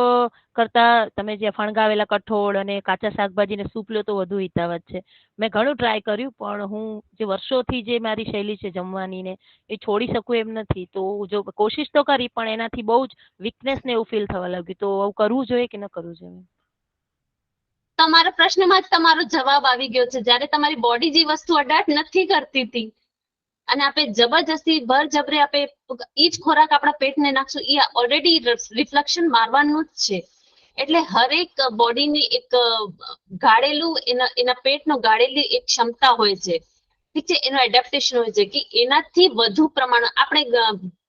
કરતા તમે જે ફણગાવેલા કઠોળ અને કાચા શાકભાજીને સૂપ લો તો વધુ હિતાવત છે. મેં ઘણું ટ્રાય કર્યું, પણ હું જે વર્ષોથી જે મારી શૈલી છે જમવાની ને એ છોડી શકું એમ નથી. તો જો કોશિશ તો કરી, પણ એનાથી બહુ જ વીકનેસ ને એવું ફીલ થવા લાગ્યું. તો આવું કરવું જોઈએ કે ન કરવું જોઈએ? તમારા પ્રશ્નમાં જ તમારો જવાબ આવી ગયો છે. જ્યારે તમારી બોડી જે વસ્તુ અડેપ્ટ નથી કરતી હતી અને આપણે જબરજસ્તી બળજબરે આપણે ઈ જ ખોરાક આપણા પેટને નાખશું, એ ઓલરેડી રિફ્લેક્શન મારવાનું જ છે. એટલે હરેક બોડીની એક ગાળેલું એના પેટનું ગાળેલી એક ક્ષમતા હોય છે, ઠીક છે, એનું એડેપ્ટેશન હોય છે કે એનાથી વધુ પ્રમાણ આપણે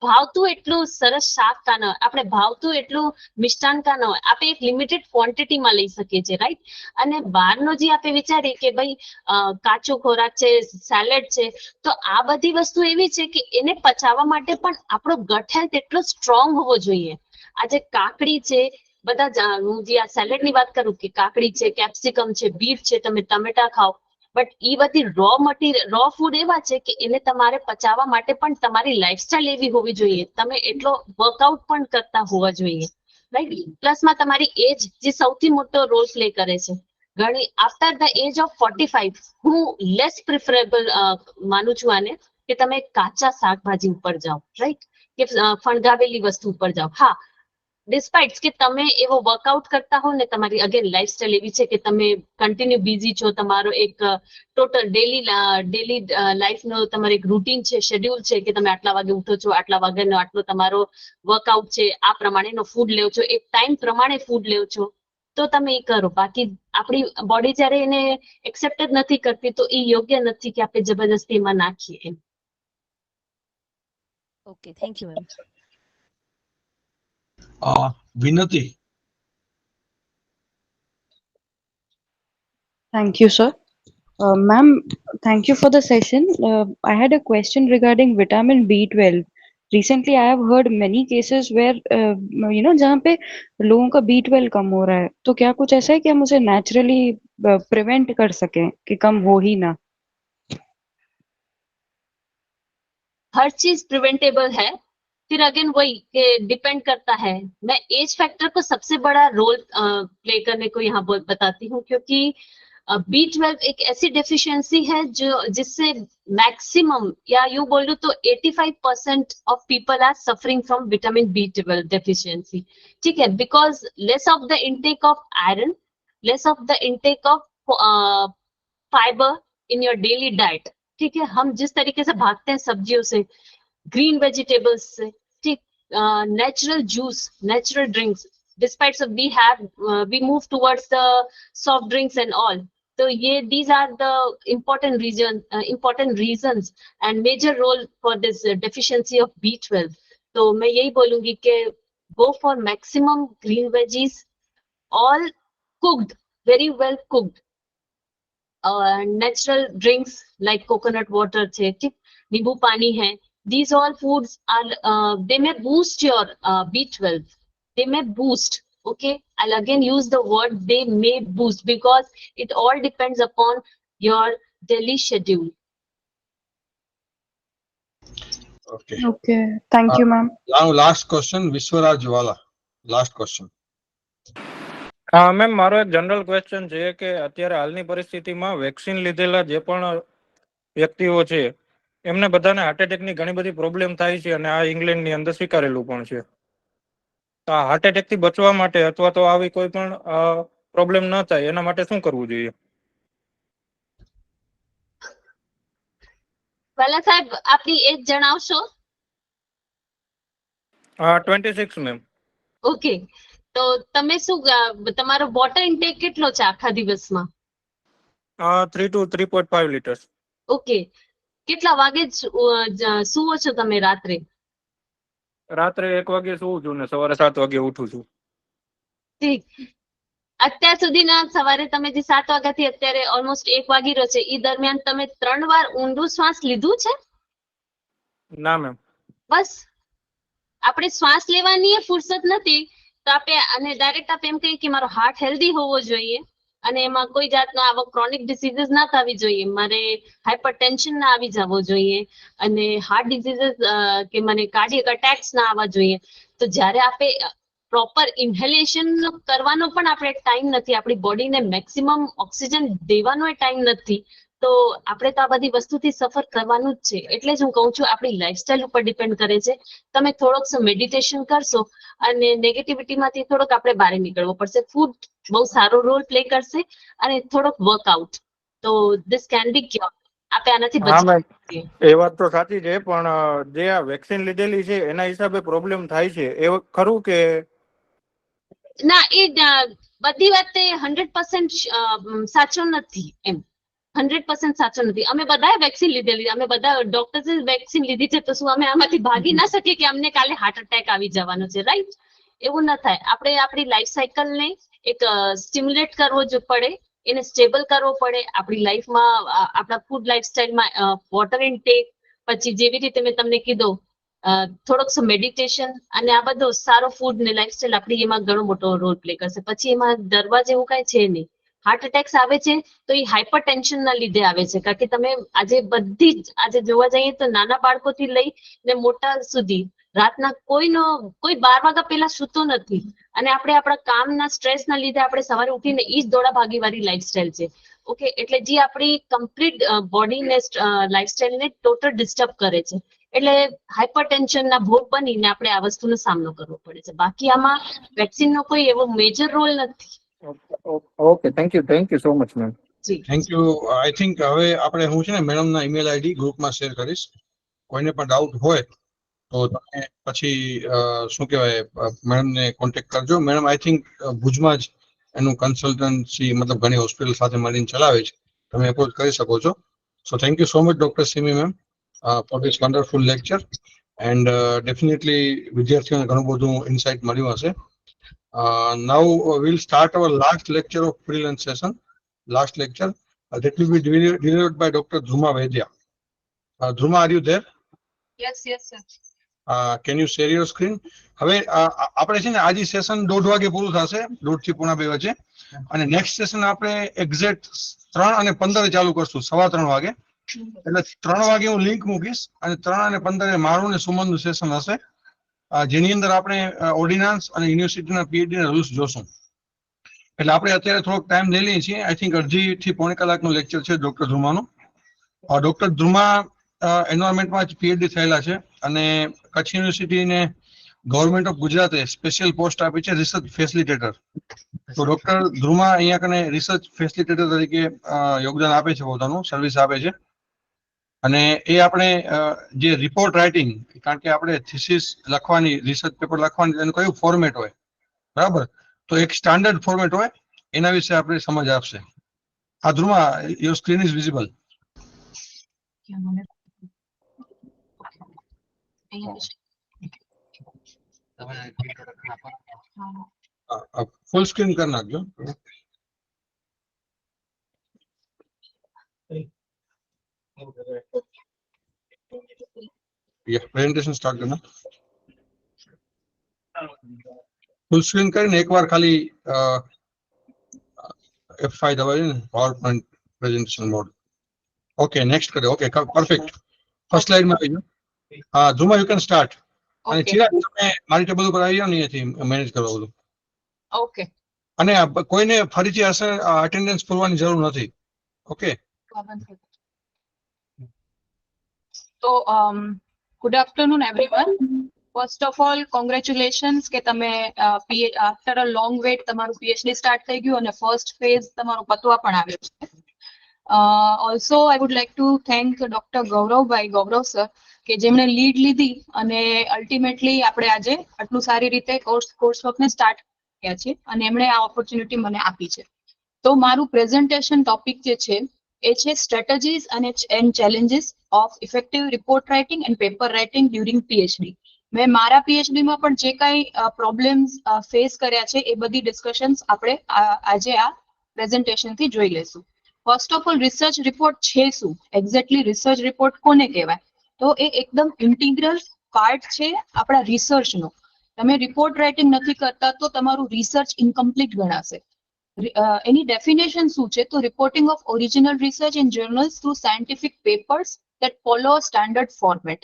ભાવતું એટલું સરસ શાક કા ન હોય, આપણે ભાવતું એટલું મિષ્ટાન કા ન હોય, આપણે એક લિમિટેડ ક્વોન્ટિટીમાં લઈ શકીએ છીએ, રાઈટ? અને બહારનો જે આપણે વિચારીએ કે ભાઈ કાચો ખોરાક છે, સેલેડ છે, તો આ બધી વસ્તુ એવી છે કે એને પચાવવા માટે પણ આપણો ગટ હેલ્થ એટલો સ્ટ્રોંગ હોવો જોઈએ. આજે કાકડી છે, બધા હું જે આ સેલેડ ની વાત કરું કે કાકડી છે, કેપ્સિકમ છે, બીટ છે, તમે ટમેટા ખાઓ, બટ એ બધી રો ફૂડ એવા છે કે એને તમારે પચાવવા માટે પણ તમારી લાઈફસ્ટાઈલ એવી હોવી જોઈએ, તમે એટલો વર્કઆઉટ પણ કરતા હોવા જોઈએ, રાઈટ? પ્લસમાં તમારી એજ જે સૌથી મોટો રોલ પ્લે કરે છે. ઘણી આફ્ટર ધ એજ ઓફ 45 હું લેસ પ્રિફરેબલ માનું છું આને કે તમે કાચા શાકભાજી ઉપર જાઓ, રાઈટ? કે ફણગાવેલી વસ્તુ ઉપર જાઓ. હા, ડિસ્પાઇટ કે તમે એવો વર્કઆઉટ કરતા હો ને, તમારી અગેન લાઈફસ્ટાઈલ એવી છે કે તમે કન્ટિન્યુ બિઝી છો, તમારો એક ટોટલ ડેલી લાઈફનો તમારો એક રૂટીન છે, શેડ્યુલ છે કે તમે આટલા વાગે ઉઠો છો, આટલા વાગ્યાનો આટલો તમારો વર્કઆઉટ છે, આ પ્રમાણેનો ફૂડ લેવો છો, એક ટાઈમ પ્રમાણે ફૂડ લેવો છો, તો તમે એ કરો. બાકી આપણી બોડી જ્યારે એને એક્સેપ્ટ જ નથી કરતી તો એ યોગ્ય નથી કે આપણે જબરદસ્તી એમાં નાખીએ. Okay, thank you ma'am. Vinati. Thank you, sir. Ma'am, thank you for the session. I had a question regarding vitamin B12. Recently, I have heard many cases where, जहाँ पे लोगों का B12 कम हो रहा है, तो क्या कुछ ऐसा है कि हम उसे naturally prevent कर सकें कि कम हो ही ना? हर चीज प्रिवेंटेबल है, फिर अगेन वही कि डिपेंड करता है. मैं एज फैक्टर को सबसे बड़ा रोल प्ले करने को यहाँ बताती हूँ, क्योंकि B12 एक ऐसी डेफिशिएंसी है जो जिससे मैक्सिमम या यूं बोलूं तो 85% of people are suffering from vitamin B12 deficiency. ठीक है, because less of the intake of iron, less of the intake of fibre in your daily diet. ठीक है, हम जिस तरीके से भागते हैं सब्जियों से, ग्रीन वेजिटेबल्स से, ठीक, natural juice, natural drinks, despite so we move towards the soft drinks and all. So these are the important reasons and major role for this deficiency of B12. तो मैं यही बोलूंगी कि go for maximum green veggies, all cooked, very well cooked. Natural drinks like coconut water છે, ठीक, नींबू पानी है. These all foods are they may boost your B12. They may boost. Okay, I'll again use the word they may boost because it all depends upon your daily schedule. Okay. Okay, thank you, ma'am. Now last question, Vishwaraj Wala. Last question. Ma'am મારો એક general question છે કે અત્યારે હાલની પરિસ્થિતિમાં vaccine લીધેલા જે પણ વ્યક્તિઓ છે એમને બધાને હાર્ટ એટેકની ઘણી બધી પ્રોબ્લેમ થાય છે અને આ ઇંગ્લેન્ડની અંદર સ્વીકારેલું પણ છે. તો આ હાર્ટ એટેકથી બચવા માટે અથવા તો આવી કોઈ પણ પ્રોબ્લેમ ન થાય એના માટે શું કરવું જોઈએ? વાલા સાહેબ આપની એજ જણાવશો? 26 મેમ. ઓકે, તો તમે શું તમારો વોટર ઇન્ટેક કેટલો છે આખા દિવસમાં? 3 to 3.5 લીટર્સ. ઓકે, કેટલા વાગે સુવો છો તમે રાત્રે? રાત્રે 1 વાગે સુવું છું ને સવારે 7 વાગે ઉઠું છું. ઠીક. અત્યાર સુધીના સવારે તમે જે 7 વાગ્યાથી અત્યારે ઓલમોસ્ટ 1 વાગી રહ્યો છે એ દરમિયાન તમે 3 વાર ઊંડું શ્વાસ લીધું છે? ના મેમ. બસ આપણે શ્વાસ લેવાની ફુરસત નથી તો આપણે અને ડાયરેક્ટ આપણે એમ કહીએ કે મારો હાર્ટ હેલ્ધી હોવો જોઈએ અને એમાં કોઈ જાતનો આવો ક્રોનિક ડિસીઝીસ ના થવી જોઈએ, મારે હાઇપરટેન્શન ના આવી જવો જોઈએ અને હાર્ટ ડિસીઝીસ કે મને કાર્ડિયક અટેક્સ ના આવવા જોઈએ. તો જ્યારે આપણે પ્રોપર ઇન્હેલેશન કરવાનો પણ આપણે ટાઈમ નથી, આપણી બોડીને મેક્સિમમ ઓક્સિજન દેવાનો ટાઈમ નથી, તો આપણે તો આ બધી વસ્તુથી સફર કરવાનું જ છે. એટલે જ હું કહું છું આપણી લાઈફસ્ટાઈલ ઉપર ડિપેન્ડ કરે છે. તમે થોડોક મેડિટેશન કરશો અને નેગેટિવિટીમાંથી થોડોક આપણે બહાર નીકળવું પડશે. ફૂડ બહુ સારો રોલ પ્લે કરશે અને થોડોક વર્કઆઉટ, તો ધીસ કેન બી ક્યોર. આપણે આનાથી હા મેમ, બચી એ વાત તો સાચી છે પણ જે આ વેક્સિન લીધેલી છે એના હિસાબે પ્રોબ્લેમ થાય છે એ ખરું કે? ના, એ બધી વાતે 100% સાચો નથી. એમ 100% સાચો નથી. અમે બધાએ વેક્સિન લીધેલી, અમે બધા ડોક્ટર્સે વેક્સિન લીધી છે, તો શું અમે આમાંથી ભાગી ના શકીએ કે અમને કાલે હાર્ટ એટેક આવી જવાનો છે? રાઈટ? એવું ના થાય. આપણે આપણી લાઈફ સાયકલને એક સ્ટિમ્યુલેટ કરવો જ પડે, એને સ્ટેબલ કરવો પડે. આપણી લાઈફમાં આપણા ફૂડ લાઈફસ્ટાઈલમાં વોટર ઇન્ટેક, પછી જેવી રીતે મેં તમને કીધું થોડોક મેડિટેશન અને આ બધો સારો ફૂડ ને લાઈફસ્ટાઈલ આપણી એમાં ઘણો મોટો રોલ પ્લે કરશે. પછી એમાં ડરવા જેવું કાંઈ છે નહીં. હાર્ટ એટેક્સ આવે છે તો એ હાઇપર ટેન્શનના લીધે આવે છે, કારણ કે તમે આજે બધી જ આજે જોવા જઈએ તો નાના બાળકોથી લઈ ને મોટા સુધી રાતના કોઈ 12 વાગ્યા પહેલા સૂતો નથી અને આપણે આપણા કામના સ્ટ્રેસના લીધે આપણે સવારે ઉઠીને ઈ જ દોડા ભાગી વાળી લાઈફસ્ટાઈલ છે. ઓકે, એટલે જે આપણી કમ્પ્લીટ બોડીને લાઈફસ્ટાઈલને ટોટલ ડિસ્ટર્બ કરે છે. એટલે હાઇપર ટેન્શનના ભોગ બનીને આપણે આ વસ્તુનો સામનો કરવો પડે છે. બાકી આમાં વેક્સિનનો કોઈ એવો મેજર રોલ નથી. Okay, thank you so much ma'am. Thank you. I think હવે આપણે હું છે ને મેડમના ઈમેલ આઈડી ગ્રુપમાં શેર કરીશ. કોઈને પણ ડાઉટ હોય તો તમે પછી શું કહેવાય મેડમને કોન્ટેક્ટ કરજો. મેડમ આઈ થિંક ભુજમાં જ એનું કન્સલ્ટન્સી મતલબ ઘણી હોસ્પિટલ સાથે મળીને ચલાવે છે, તમે એપ્રોચ કરી શકો છો. So thank you so much doctor semi ma'am for this wonderful lecture and definitely વિદ્યાર્થીઓને ઘણું બધું ઇન્સાઇટ મળ્યું હશે. Now we'll start our last lecture of freelance session. Last lecture that will be delivered by Dr. Dhruma Vaidya. Dhruma, are you there? Yes, sir. Can you share your screen? હવે આપણે છે ને આજે session 1:30 વાગે પૂરું થશે, 1:30 થી 1:45 વચ્ચે, અને નેક્સ્ટ સેશન આપણે એક્ઝેક્ટ 3:15 ચાલુ કરશું, 3:15 વાગે. એટલે 3 વાગે હું લિંક મૂકીશ અને 3:15 મારું ને સુમનનું સેશન હશે, જેની અંદર આપણે ઓર્ડિનાન્સ અને યુનિવર્સિટીના પીએચડી ના રૂલ્સ જોશું. એટલે આપણે અત્યારે થોડોક ટાઈમ લઈ લઈએ છીએ. આઈ થિંક 1.5 થી 1.25 કલાકનું લેક્ચર છે ડોક્ટર ધ્રુમાનું. ડોક્ટર ધ્રુમા એન્વાયરમેન્ટમાં જ પીએચડી થયેલા છે અને કચ્છ યુનિવર્સિટીને ગવર્મેન્ટ ઓફ ગુજરાતે સ્પેશિયલ પોસ્ટ આપી છે રિસર્ચ ફેસિલિટેટર. તો ડોક્ટર ધ્રુમા અહીંયા કને રિસર્ચ ફેસિલિટેટર તરીકે યોગદાન આપે છે, પોતાનું સર્વિસ આપે છે. અને એ આપણે જે રિપોર્ટ રાઇટિંગ, કારણ કે આપણે થીસીસ લખવાની, રિસર્ચ પેપર લખવાની, એનું કયું ફોર્મેટ હોય, બરાબર, તો એક સ્ટાન્ડર્ડ ફોર્મેટ હોય, એના વિશે આપણે સમજ આપશે. હા Dhruma, your screen is visible. Full screen કરી નાખજો. પ્રેઝન્ટેશન સ્ટાર્ટ કરना. ફૂલ સ્ક્રીન કરીને એકવાર ખાલી F5 દબાવીને PowerPoint presentation mode. Okay, next કરો. Okay, perfect. ફર્સ્ટ સ્લાઇડ માં આવી જાઓ. હા ધ્રુમા, યુ કેન સ્ટાર્ટ. અને ઓકે ચિરાગ તમે મારી ટેબલ ઉપર આવી જાઓ ને અહીંયાથી મેનેજ કરવા બધું. ઓકે અને કોઈને ફરીથી અટેન્ડન્સ પૂરવાની જરૂર નથી. ઓકે. તો good afternoon everyone. First of all congratulations કે તમે આફ્ટર અ લોંગ વેટ તમારું પીએચડી સ્ટાર્ટ થઈ ગયું અને ફર્સ્ટ ફેઝ તમારો પતવા પણ આવ્યો છે. Also I would like to thank doctor Gaurav sir કે જેમણે લીડ લીધી અને અલ્ટિમેટલી આપણે આજે આટલું સારી રીતે કોર્સ વર્કને સ્ટાર્ટ કર્યા છે અને એમણે આ ઓપોર્ચ્યુનિટી મને આપી છે. તો મારું પ્રેઝન્ટેશન ટોપિક જે છે એ છે strategies and challenges of effective report writing and paper writing during PhD. મેં મારા પીએચડી માં પણ જે કાંઈ પ્રોબ્લેમ્સ ફેસ કર્યા છે એ બધી ડિસ્કશન્સ આપણે આજે આ પ્રેઝન્ટેશન થી જોઈ લેશું. First of all research report છે શું? એક્ઝેક્ટલી રિસર્ચ રિપોર્ટ કોને કહેવાય? તો એ એકદમ ઇન્ટિગ્રલ પાર્ટ છે આપણા રિસર્ચનો. તમે રિપોર્ટ રાઇટિંગ નથી કરતા તો તમારું રિસર્ચ ઇનકમ્પ્લીટ ગણાશે. એની ડેફિનેશન શું છે? તો reporting of original research in journals through scientific papers that follow a standard format.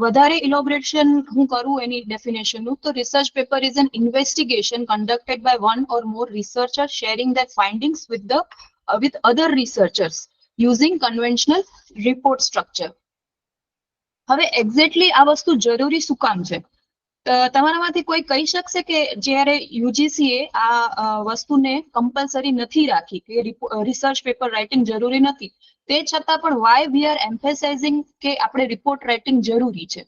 વધારે ઇલોબરેશન હું કરું એની ડેફિનેશનનું તો research paper is an investigation conducted by one or more researcher sharing their findings with other researchers using conventional report structure. હવે exactly આ વસ્તુ જરૂરી શું કામ છે? તમારામાંથી કોઈ કહી શકશે કે જ્યારે યુજીસીએ આ વસ્તુને કમ્પલસરી નથી રાખી કે રિસર્ચ પેપર રાઇટિંગ જરૂરી નથી, તે છતાં પણ વાય વી આર એમ્ફેસાઇઝિંગ કે આપણે રિપોર્ટ રાઇટિંગ જરૂરી છે?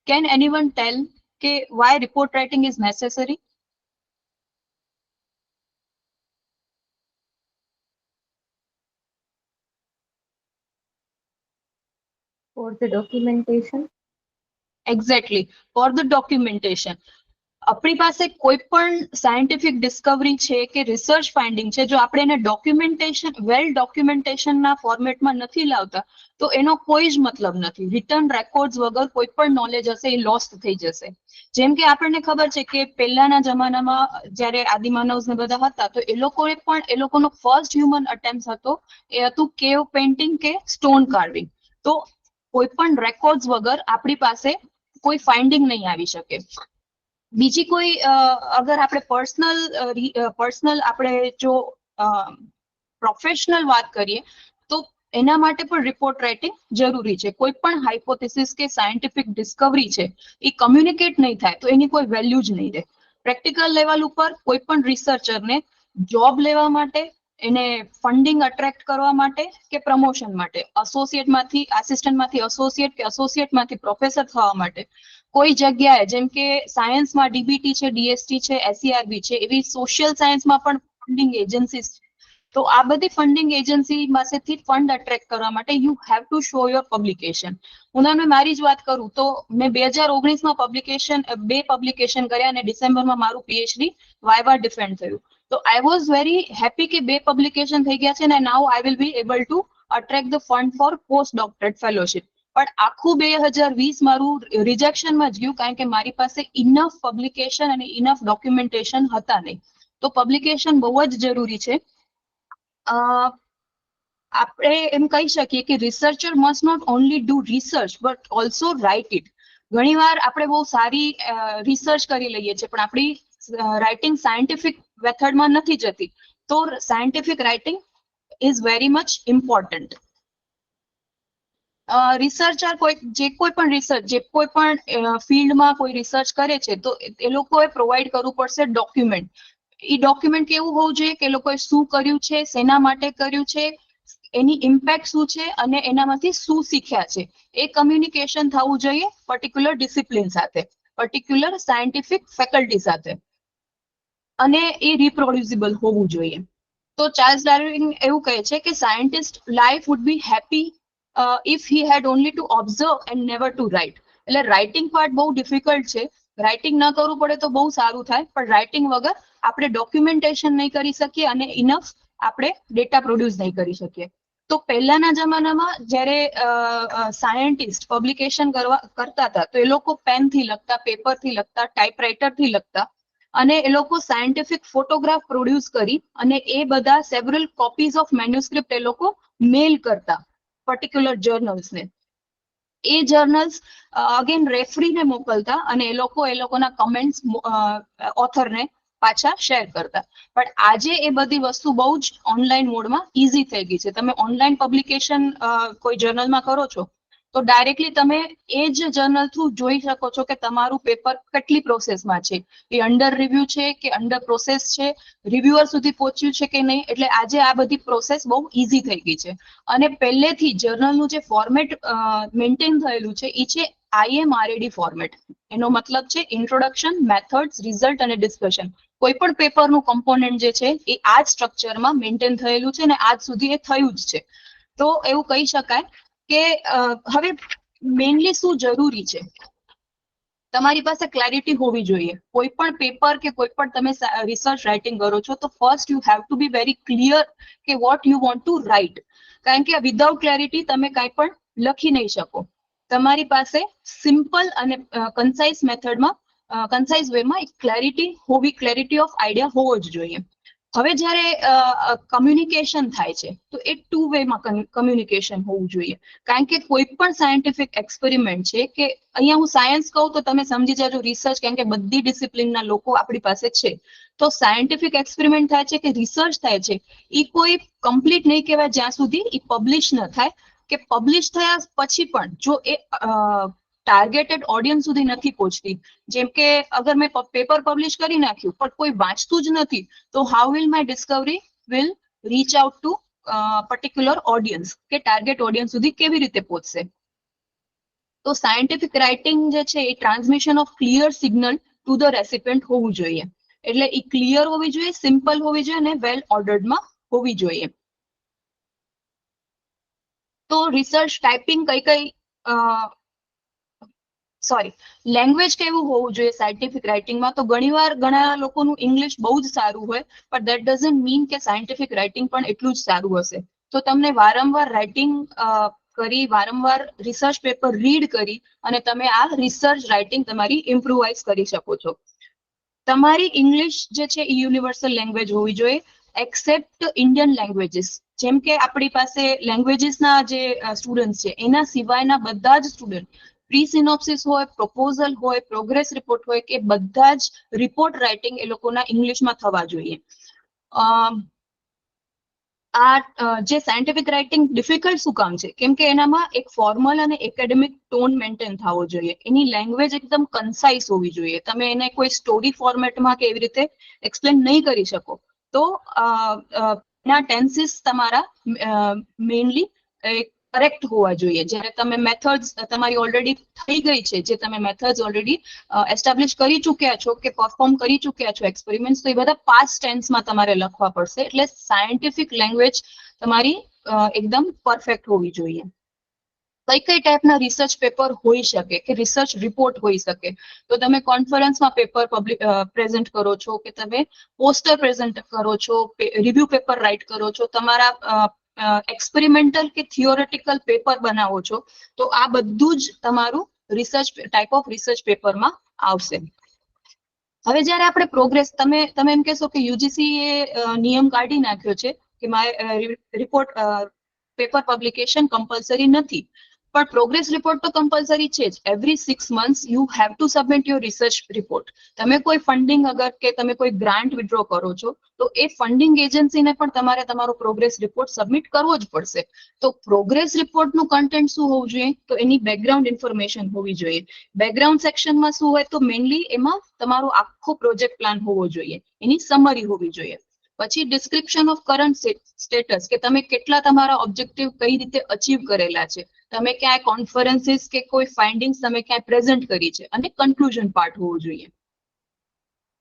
કેન એનીવન ટેલ કે why report writing is necessary? For the documentation. Exactly, for the documentation. આપણી પાસે કોઈ પણ સાયન્ટિફિક ડિસ્કવરી છે કે રિસર્ચ ફાઇન્ડિંગ છે, જો આપણે એને ડોક્યુમેન્ટેશનના ફોર્મેટમાં નથી લાવતા તો એનો કોઈ જ મતલબ નથી. રિટર્ન રેકોર્ડ્સ વગર કોઈ પણ નોલેજ હશે એ લોસ્ટ થઈ જશે. જેમ કે આપણને ખબર છે કે પહેલાના જમાનામાં જ્યારે આદિમાનવ્સ ને બધા હતા તો એ લોકોએ પણ એ લોકોનો ફર્સ્ટ હ્યુમન અટેમ્પ્ટ હતો એ હતું કેવ પેઇન્ટિંગ કે સ્ટોન કાર્વિંગ. તો કોઈ પણ રેકોર્ડ્સ વગર આપણી પાસે કોઈ ફાઇન્ડિંગ નહીં આવી શકે. બીજી કોઈ અગર આપણે પર્સનલ આપણે જો પ્રોફેશનલ વાત કરીએ તો એના માટે પણ રિપોર્ટ રાઇટિંગ જરૂરી છે. કોઈ પણ હાઇપોથેસિસ કે સાયન્ટિફિક ડિસ્કવરી છે એ કમ્યુનિકેટ નહીં થાય તો એની કોઈ વેલ્યુ જ નહીં રહે. પ્રેક્ટિકલ લેવલ ઉપર કોઈ પણ રિસર્ચરને જોબ લેવા માટે, એને ફંડિંગ અટ્રેક્ટ કરવા માટે કે પ્રમોશન માટે, આસિસ્ટન્ટમાંથી એસોસિએટ કે એસોસિએટમાંથી પ્રોફેસર થવા માટે કોઈ જગ્યાએ, જેમ કે સાયન્સમાં ડીબીટી છે, ડીએસટી છે, એસસીઆરબી છે, એવી સોશિયલ સાયન્સમાં પણ ફંડિંગ એજન્સીસ છે. તો આ બધી ફંડિંગ એજન્સી પાસેથી ફંડ અટ્રેક્ટ કરવા માટે you have to show your publication. હું મારી જ વાત કરું તો મેં 2019માં બે પબ્લિકેશન કર્યા અને ડિસેમ્બરમાં મારું પીએચડી વાયવા ડિફેન્ડ થયું. તો આઈ વોઝ વેરી હેપી કે બે પબ્લિકેશન થઈ ગયા છે અને now I will be able to attract the fund for post doctorate fellowship. પણ આખું 2020 મારું રિજેક્શનમાં જ ગયું કારણ કે મારી પાસે ઇનફ પબ્લિકેશન અને ઇનફ ડોક્યુમેન્ટેશન હતા નહીં. તો પબ્લિકેશન બહુ જ જરૂરી છે. આપણે એમ કહી શકીએ કે researcher must not only do research but also write it. ઘણીવાર આપણે બહુ સારી રિસર્ચ કરી લઈએ છીએ પણ આપણી રાઇટિંગ સાયન્ટિફિક મેથડમાં નથી જતી. તો scientific writing is very much important. Researcher જે કોઈ પણ ફિલ્ડમાં કોઈ રિસર્ચ કરે છે તો એ લોકોએ પ્રોવાઈડ કરવું પડશે ડોક્યુમેન્ટ. એ ડોક્યુમેન્ટ કેવું હોવું જોઈએ કે લોકોએ શું કર્યું છે, શેના માટે કર્યું છે, એની ઇમ્પેક્ટ શું છે અને એનામાંથી શું શીખ્યા છે. એ કમ્યુનિકેશન થવું જોઈએ પર્ટિક્યુલર ડિસિપ્લિન સાથે, પર્ટિક્યુલર સાયન્ટિફિક ફેકલ્ટી સાથે, અને એ રિપ્રોડ્યુસિબલ હોવું જોઈએ. તો ચાર્લ્સ ડાર્વિન એવું કહે છે કે scientist life would be happy if he had only to observe and never to write. એટલે રાઇટિંગ પાર્ટ બહુ ડિફિકલ્ટ છે. રાઇટિંગ ન કરવું પડે તો બહુ સારું થાય, પણ રાઇટિંગ વગર આપણે ડોક્યુમેન્ટેશન નહીં કરી શકીએ અને ઇનફ આપણે ડેટા પ્રોડ્યુસ નહીં કરી શકીએ. તો પહેલાના જમાનામાં જ્યારે સાયન્ટિસ્ટ પબ્લિકેશન કરતા હતા તો એ લોકો પેનથી લખતા, પેપરથી લખતા, ટાઈપરાઇટરથી લખતા અને એ લોકો સાયન્ટિફિક ફોટોગ્રાફ પ્રોડ્યુસ કરી અને એ બધા સેવરલ કોપીઝ ઓફ મેન્યુસ્ક્રિપ્ટ એ લોકો મેલ કરતા પર્ટિક્યુલર જર્નલ્સને. એ જર્નલ્સ અગેન રેફરીને મોકલતા અને એ લોકોના કમેન્ટ્સ ઓથરને પાછા શેર કરતા. પણ આજે એ બધી વસ્તુ બહુ જ ઓનલાઈન મોડમાં ઇઝી થઈ ગઈ છે. તમે ઓનલાઈન પબ્લિકેશન કોઈ જર્નલમાં કરો છો તો ડાયરેક્ટલી તમે એ જ જર્નલ થ્રુ જોઈ શકો છો કે તમારું પેપર કેટલી પ્રોસેસમાં છે, એ અંડર રિવ્યુ છે કે અંડર પ્રોસેસ છે, રિવ્યુઅર સુધી પહોંચ્યું છે કે નહીં. એટલે આજે આ બધી પ્રોસેસ બહુ ઇઝી થઈ ગઈ છે. અને પહેલેથી જર્નલનું જે ફોર્મેટ મેન્ટેન થયેલું છે એ છે IMRAD ફોર્મેટ. એનો મતલબ છે ઇન્ટ્રોડક્શન, મેથડ્સ, રિઝલ્ટ અને ડિસ્કશન. કોઈ પણ પેપરનું કમ્પોનન્ટ જે છે એ આ જ સ્ટ્રક્ચરમાં મેન્ટેન થયેલું છે અને આજ સુધી એ થયું જ છે. તો એવું કહી શકાય કે હવે મેઇનલી શું જરૂરી છે, તમારી પાસે ક્લેરિટી હોવી જોઈએ. કોઈ પણ પેપર કે કોઈ પણ તમે રિસર્ચ રાઇટિંગ કરો છો તો first you have to be very clear કે what you want to write. કારણ કે વિધાઉટ ક્લેરિટી તમે કાંઈ પણ લખી નહીં શકો. તમારી પાસે સિમ્પલ અને કન્સાઇઝ મેથડમાં કન્સાઇઝ વેમાં એક ક્લેરિટી ઓફ આઈડિયા હોવો જ જોઈએ. હવે જ્યારે કમ્યુનિકેશન થાય છે તો એ 2 વેમાં કમ્યુનિકેશન હોવું જોઈએ. કારણ કે કોઈ પણ સાયન્ટિફિક એક્સપેરિમેન્ટ છે કે અહીંયા હું સાયન્સ કહું તો તમે સમજી જજો રિસર્ચ, કારણ કે બધી ડિસિપ્લિનના લોકો આપણી પાસે છે. તો સાયન્ટિફિક એક્સપેરિમેન્ટ થાય છે કે રિસર્ચ થાય છે એ કોઈ કમ્પ્લીટ નહીં કહેવાય જ્યાં સુધી એ પબ્લિશ ન થાય, કે પબ્લિશ થયા પછી પણ જો એ ટાર્ગેટેડ ઓડિયન્સ સુધી નથી પહોંચતી. જેમ કે અગર મેં પેપર પબ્લિશ કરી નાખ્યું પણ કોઈ વાંચતું જ નથી તો how will my discovery will reach out to particular audience, કે ટાર્ગેટ ઓડિયન્સ સુધી કેવી રીતે પહોંચશે. તો સાયન્ટિફિક રાઇટિંગ જે છે એ transmission of clear signal to the recipient હોવું જોઈએ. એટલે એ ક્લિયર હોવી જોઈએ, સિમ્પલ હોવી જોઈએ અને વેલ ઓર્ડર્ડમાં હોવી જોઈએ. તો રિસર્ચ ટાઈપિંગ લેંગ્વેજ કેવું હોવું જોઈએ સાયન્ટિફિક રાઇટિંગમાં. તો ઘણા લોકોનું ઇંગ્લિશ બહુ જ સારું હોય પણ દેટ ડઝન્ટ મીન કે સાયન્ટિફિક રાઇટિંગ પણ એટલું જ સારું હશે. તો તમને વારંવાર રાઇટિંગ કરી, વારંવાર રિસર્ચ પેપર રીડ કરી અને તમે આ રિસર્ચ રાઇટિંગ તમારી ઇમ્પ્રુવાઇઝ કરી શકો છો. તમારી ઇંગ્લિશ જે છે એ યુનિવર્સલ લેંગ્વેજ હોવી જોઈએ એક્સેપ્ટ ઇન્ડિયન લેંગ્વેજીસ. જેમ કે આપણી પાસે લેંગ્વેજીસના જે સ્ટુડન્ટ છે એના સિવાયના બધા જ સ્ટુડન્ટ પ્રી સિનોપ્સિસ હોય, પ્રપોઝલ હોય, પ્રોગ્રેસ રિપોર્ટ હોય કે બધા જ રિપોર્ટ રાઇટિંગ એ લોકોના ઇંગ્લિશમાં થવા જોઈએ. જે સાયન્ટિફિક રાઇટિંગ ડિફિકલ્ટ શું કામ છે? કેમ કે એનામાં એક ફોર્મલ અને એકેડેમિક ટોન મેન્ટેન થવો જોઈએ. એની લેંગ્વેજ એકદમ કન્સાઇઝ હોવી જોઈએ. તમે એને કોઈ સ્ટોરી ફોર્મેટમાં કે એવી રીતે એક્સપ્લેન નહીં કરી શકો. તો એના ટેન્સીસ તમારા મેઇનલી કરેક્ટ હોવા જોઈએ. જ્યારે તમે મેથડ્સ તમારી ઓલરેડી થઈ ગઈ છે, જે તમે મેથડ્સ ઓલરેડી એસ્ટાબ્લિશ કરી ચૂક્યા છો કે પરફોર્મ કરી ચૂક્યા છો એક્સપેરિમેન્ટ્સ, તો એ બધા પાસ્ટ ટેન્સમાં તમારે લખવા પડશે. એટલે સાયન્ટિફિક લેંગ્વેજ તમારી એકદમ પરફેક્ટ હોવી જોઈએ. કઈ ટાઈપના રિસર્ચ પેપર હોઈ શકે કે રિસર્ચ રિપોર્ટ હોઈ શકે? તો તમે કોન્ફરન્સમાં પેપર પ્રેઝન્ટ કરો છો કે તમે પોસ્ટર પ્રેઝન્ટ કરો છો, રિવ્યુ પેપર રાઇટ કરો છો, તમારા એક્સપેરિમેન્ટલ કે થિયોરેટિકલ પેપર બનાવો છો, તો આ બધું જ તમારું રિસર્ચ ટાઈપ ઓફ રિસર્ચ પેપરમાં આવશે. હવે જ્યારે આપણે પ્રોગ્રેસ, તમે એમ કહેશો કે યુજીસી એ નિયમ કાઢી નાખ્યો છે કે રિપોર્ટ પેપર પબ્લિકેશન કમ્પલસરી નથી, પણ પ્રોગ્રેસ રિપોર્ટ તો કમ્પલસરી છે જ. Every 6 months you have to submit your research report. તમે કોઈ ફંડિંગ અગર કે તમે કોઈ ગ્રાન્ટ વિડ્રો કરો છો તો એ ફંડિંગ એજન્સીને પણ તમારે તમારો પ્રોગ્રેસ રિપોર્ટ સબમિટ કરવો જ પડશે. તો પ્રોગ્રેસ રિપોર્ટનું કન્ટેન્ટ શું હોવું જોઈએ? તો એની બેકગ્રાઉન્ડ ઇન્ફોર્મેશન હોવી જોઈએ. બેકગ્રાઉન્ડ સેક્શનમાં શું હોય? તો મેઇનલી એમાં તમારો આખો પ્રોજેક્ટ પ્લાન હોવો જોઈએ, એની સમરી હોવી જોઈએ. પછી ડિસ્ક્રિપ્શન ઓફ કરંટ સ્ટેટસ, કે તમે કેટલા તમારા ઓબ્જેક્ટિવ કઈ રીતે અચીવ કરેલા છે, તમે ક્યાંય કોન્ફરન્સીસ કે કોઈ ફાઇન્ડિંગ્સ તમે ક્યાંય પ્રેઝન્ટ કરી છે, અને કન્ક્લુઝન પાર્ટ હોવું જોઈએ.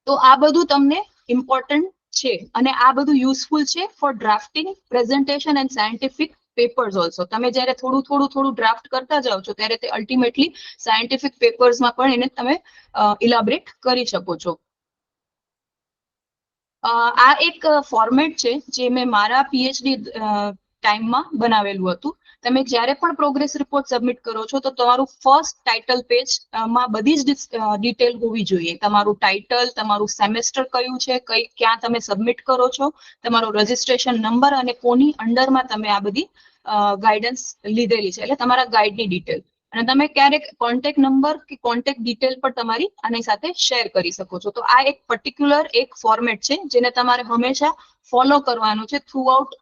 તો આ બધું તમને ઇમ્પોર્ટન્ટ છે અને આ બધું યુઝફુલ છે for drafting, presentation and scientific papers also. તમે જ્યારે થોડું ડ્રાફ્ટ કરતા જાઓ છો ત્યારે તે અલ્ટિમેટલી સાયન્ટિફિક પેપર્સમાં પણ એને તમે ઇલાબરેટ કરી શકો છો. આ એક ફોર્મેટ છે જે મેં મારા પીએચડી ટાઈમમાં બનાવેલું હતું. તમે જ્યારે પણ પ્રોગ્રેસ રિપોર્ટ સબમિટ કરો છો તો તમારું ફર્સ્ટ ટાઇટલ પેજ માં બધી જ ડિટેલ હોવી જોઈએ. તમારું ટાઇટલ, તમારું સેમેસ્ટર કયું છે, ક્યાં તમે સબમિટ કરો છો, તમારો રજિસ્ટ્રેશન નંબર અને કોની અંડરમાં તમે આ બધી ગાઈડન્સ લીધેલી છે, એટલે તમારા ગાઈડની ડિટેલ. અને તમે ક્યારેક કોન્ટેક્ટ નંબર કે કોન્ટેક્ટ ડિટેલ પણ તમારી આની સાથે શેર કરી શકો છો. તો આ એક પર્ટિક્યુલર એક ફોર્મેટ છે જેને તમારે હંમેશા ફોલો કરવાનું છે થ્રુ આઉટ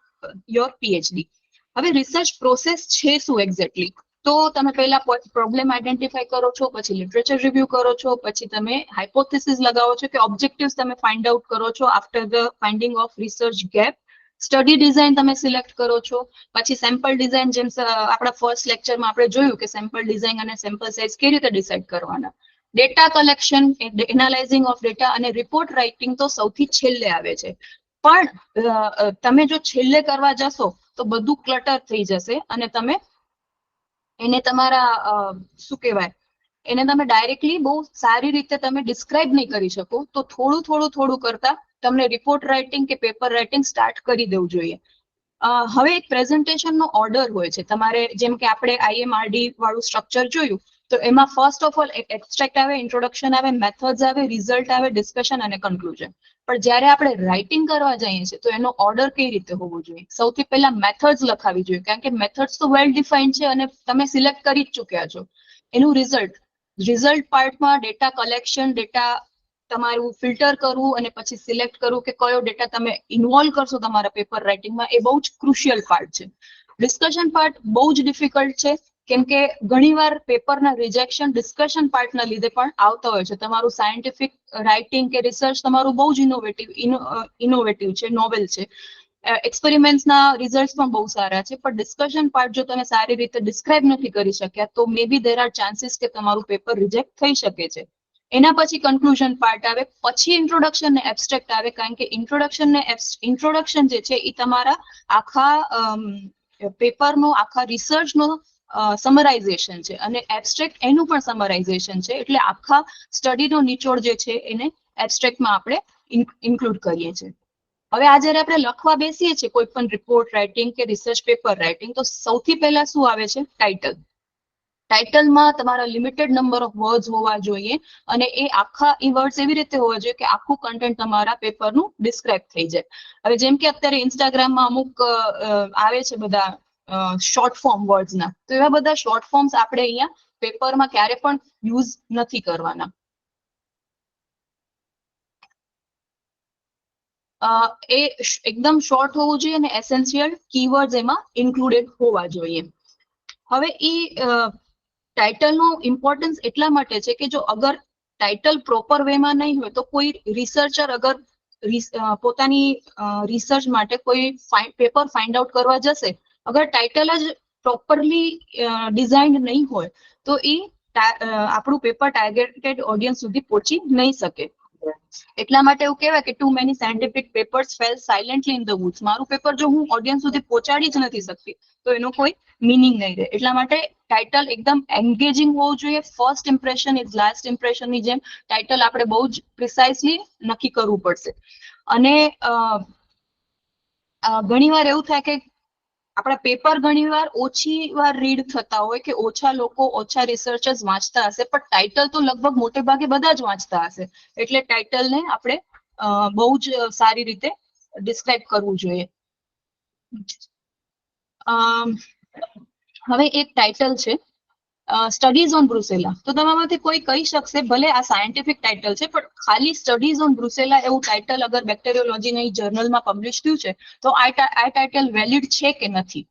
યોર પીએચડી. હવે રિસર્ચ પ્રોસેસ છે શું એક્ઝેક્ટલી? તો તમે પહેલા પ્રોબ્લેમ આઈડેન્ટિફાઈ કરો છો, પછી લિટરેચર રિવ્યુ કરો છો, પછી તમે હાઇપોથેસિસ લગાવો છો કે ઓબ્જેક્ટિવ્સ તમે ફાઇન્ડ આઉટ કરો છો after the finding of research gap. Study design તમે સિલેક્ટ કરો છો, પછી સેમ્પલ ડિઝાઇન, જેમ આપણા ફર્સ્ટ લેક્ચરમાં આપણે જોયું કે સેમ્પલ ડિઝાઇન અને સેમ્પલ સાઇઝ કેવી રીતે ડિસાઇડ કરવાના. Data collection, analysing of data અને રિપોર્ટ રાઇટિંગ તો સૌથી છેલ્લે આવે છે. પણ તમે જો છેલ્લે કરવા જશો તો બધું ક્લટર થઈ જશે અને તમે એને તમારા શું કહેવાય, એને તમે ડાયરેક્ટલી બહુ સારી રીતે તમે ડિસ્ક્રાઇબ નહીં કરી શકો. તો થોડું કરતા તમને રિપોર્ટ રાઇટિંગ કે પેપર રાઇટિંગ સ્ટાર્ટ કરી દેવું જોઈએ. હવે એક પ્રેઝન્ટેશનનો ઓર્ડર હોય છે તમારે, જેમ કે આપણે IMRD વાળું સ્ટ્રક્ચર જોયું તો એમાં ફર્સ્ટ ઓફ ઓલ એબ્સ્ટ્રેક્ટ આવે, ઇન્ટ્રોડક્શન આવે, મેથડ્સ આવે, રિઝલ્ટ આવે, ડિસ્કશન અને કન્ક્લુઝન. પણ જ્યારે આપણે રાઇટિંગ કરવા જઈએ છીએ તો એનો ઓર્ડર કઈ રીતે હોવો જોઈએ? સૌથી પહેલા મેથડ્સ લખાવી જોઈએ, કારણ કે મેથડ્સ તો વેલ ડિફાઇન્ડ છે અને તમે સિલેક્ટ કરી જ ચૂક્યા છો. એનું રિઝલ્ટ પાર્ટમાં ડેટા કલેક્શન, ડેટા તમારું ફિલ્ટર કરવું અને પછી સિલેક્ટ કરવું કે કયો ડેટા તમે ઇન્વોલ્વ કરશો તમારા પેપર રાઇટિંગમાં, એ બહુ જ ક્રુશિયલ પાર્ટ છે. ડિસ્કશન પાર્ટ બહુ જ ડિફિકલ્ટ છે, કેમ કે ઘણીવાર પેપરના રિજેક્શન ડિસ્કશન પાર્ટના લીધે પણ આવતા હોય છે. તમારું સાયન્ટિફિક રાઇટિંગ કે રિસર્ચ તમારું બહુ જ ઇનોવેટિવ છે, નોવેલ છે. એક્સપેરિમેન્ટ્સના રિઝલ્ટ પણ બહુ સારા છે, પણ ડિસ્કશન પાર્ટ જો તમે સારી રીતે ડિસ્ક્રાઇબ નથી કરી શક્યા તો મે બી દેર આર ચાન્સીસ કે તમારું પેપર રિજેક્ટ થઈ શકે છે. એના પછી કન્ક્લુઝન પાર્ટ આવે, પછી ઇન્ટ્રોડક્શન ને એબ્સ્ટ્રેક્ટ આવે, કારણ કે ઇન્ટ્રોડક્શન જે છે એ તમારા આખા પેપરનો, આખા રિસર્ચનો સમરાઇઝેશન છે અને એબ્સ્ટ્રેક્ટ એનું પણ સમરાઇઝેશન છે. એટલે આખા સ્ટડીનો નિચોડ જે છે એને એબ્સ્ટ્રેક્ટમાં આપણે ઇન્ક્લુડ કરીએ છીએ. હવે આ જ્યારે આપણે લખવા બેસીએ છીએ કોઈ પણ રિપોર્ટ રાઇટિંગ કે રિસર્ચ પેપર રાઇટિંગ, તો સૌથી પહેલા શું આવે છે? ટાઇટલ. ટાઇટલમાં તમારા લિમિટેડ નંબર ઓફ વર્ડ્સ હોવા જોઈએ અને એ આખા એ વર્ડ્સ એવી રીતે હોવા જોઈએ કે આખું કન્ટેન્ટ તમારા પેપરનું ડિસ્ક્રાઇબ થઈ જાય. હવે જેમ કે અત્યારે ઇન્સ્ટાગ્રામમાં અમુક આવે છે બધા શોર્ટ ફોર્મ વર્ડ્સના, તો એવા બધા શોર્ટ ફોર્મ્સ આપણે અહીંયા પેપરમાં ક્યારે પણ યુઝ નથી કરવાના. એ એકદમ શોર્ટ હોવું જોઈએ અને એસેન્શિયલ કીવર્ડ્સ એમાં ઇન્ક્લુડેડ હોવા જોઈએ. હવે ટાઇટલનો ઇમ્પોર્ટન્સ એટલા માટે છે કે જો અગર ટાઇટલ પ્રોપર વેમાં નહીં હોય તો કોઈ રિસર્ચર અગર પોતાની રિસર્ચ માટે કોઈ પેપર ફાઇન્ડ આઉટ કરવા જશે, અગર ટાઇટલ જ પ્રોપરલી ડિઝાઇન્ડ નહીં હોય તો એ આપણું પેપર ટાર્ગેટેડ ઓડિયન્સ સુધી પહોંચી નહીં શકે. એટલા માટે એવું કહેવાય કે too many scientific papers fail silently in the woods. મારું પેપર જો હું ઓડિયન્સ સુધી પહોંચાડી જ નથી શકતી તો એનો કોઈ મિનિંગ નહીં રહે. એટલા માટે ટાઇટલ એકદમ એન્ગેજિંગ હોવું જોઈએ. ફર્સ્ટ ઇમ્પ્રેશન ઇઝ લાસ્ટ ઇમ્પ્રેશનની જેમ ટાઇટલ આપણે બહુ જ પ્રિસાઇઝલી નક્કી કરવું પડશે. અને ઘણીવાર એવું થાય કે આપણા પેપર ઘણીવાર ઓછી વાર રીડ થતા હોય કે ઓછા લોકો, ઓછા રિસર્ચર્સ વાંચતા હશે, પણ ટાઇટલ તો લગભગ મોટે ભાગે બધા જ વાંચતા હશે. એટલે ટાઇટલને આપણે બહુ જ સારી રીતે ડિસ્ક્રાઇબ કરવું જોઈએ. હવે એક ટાઇટલ છે સ્ટડીઝ ઓન બ્રુસેલા. તો તમારામાંથી કોઈ કહી શકશે, ભલે આ સાયન્ટિફિક ટાઇટલ છે પણ ખાલી સ્ટડીઝ ઓન બ્રુસેલા એવું ટાઇટલ અગર બેક્ટેરિયોલોજીની જર્નલમાં પબ્લિશ થયું છે તો આ ટાઇટલ વેલિડ છે કે નથી?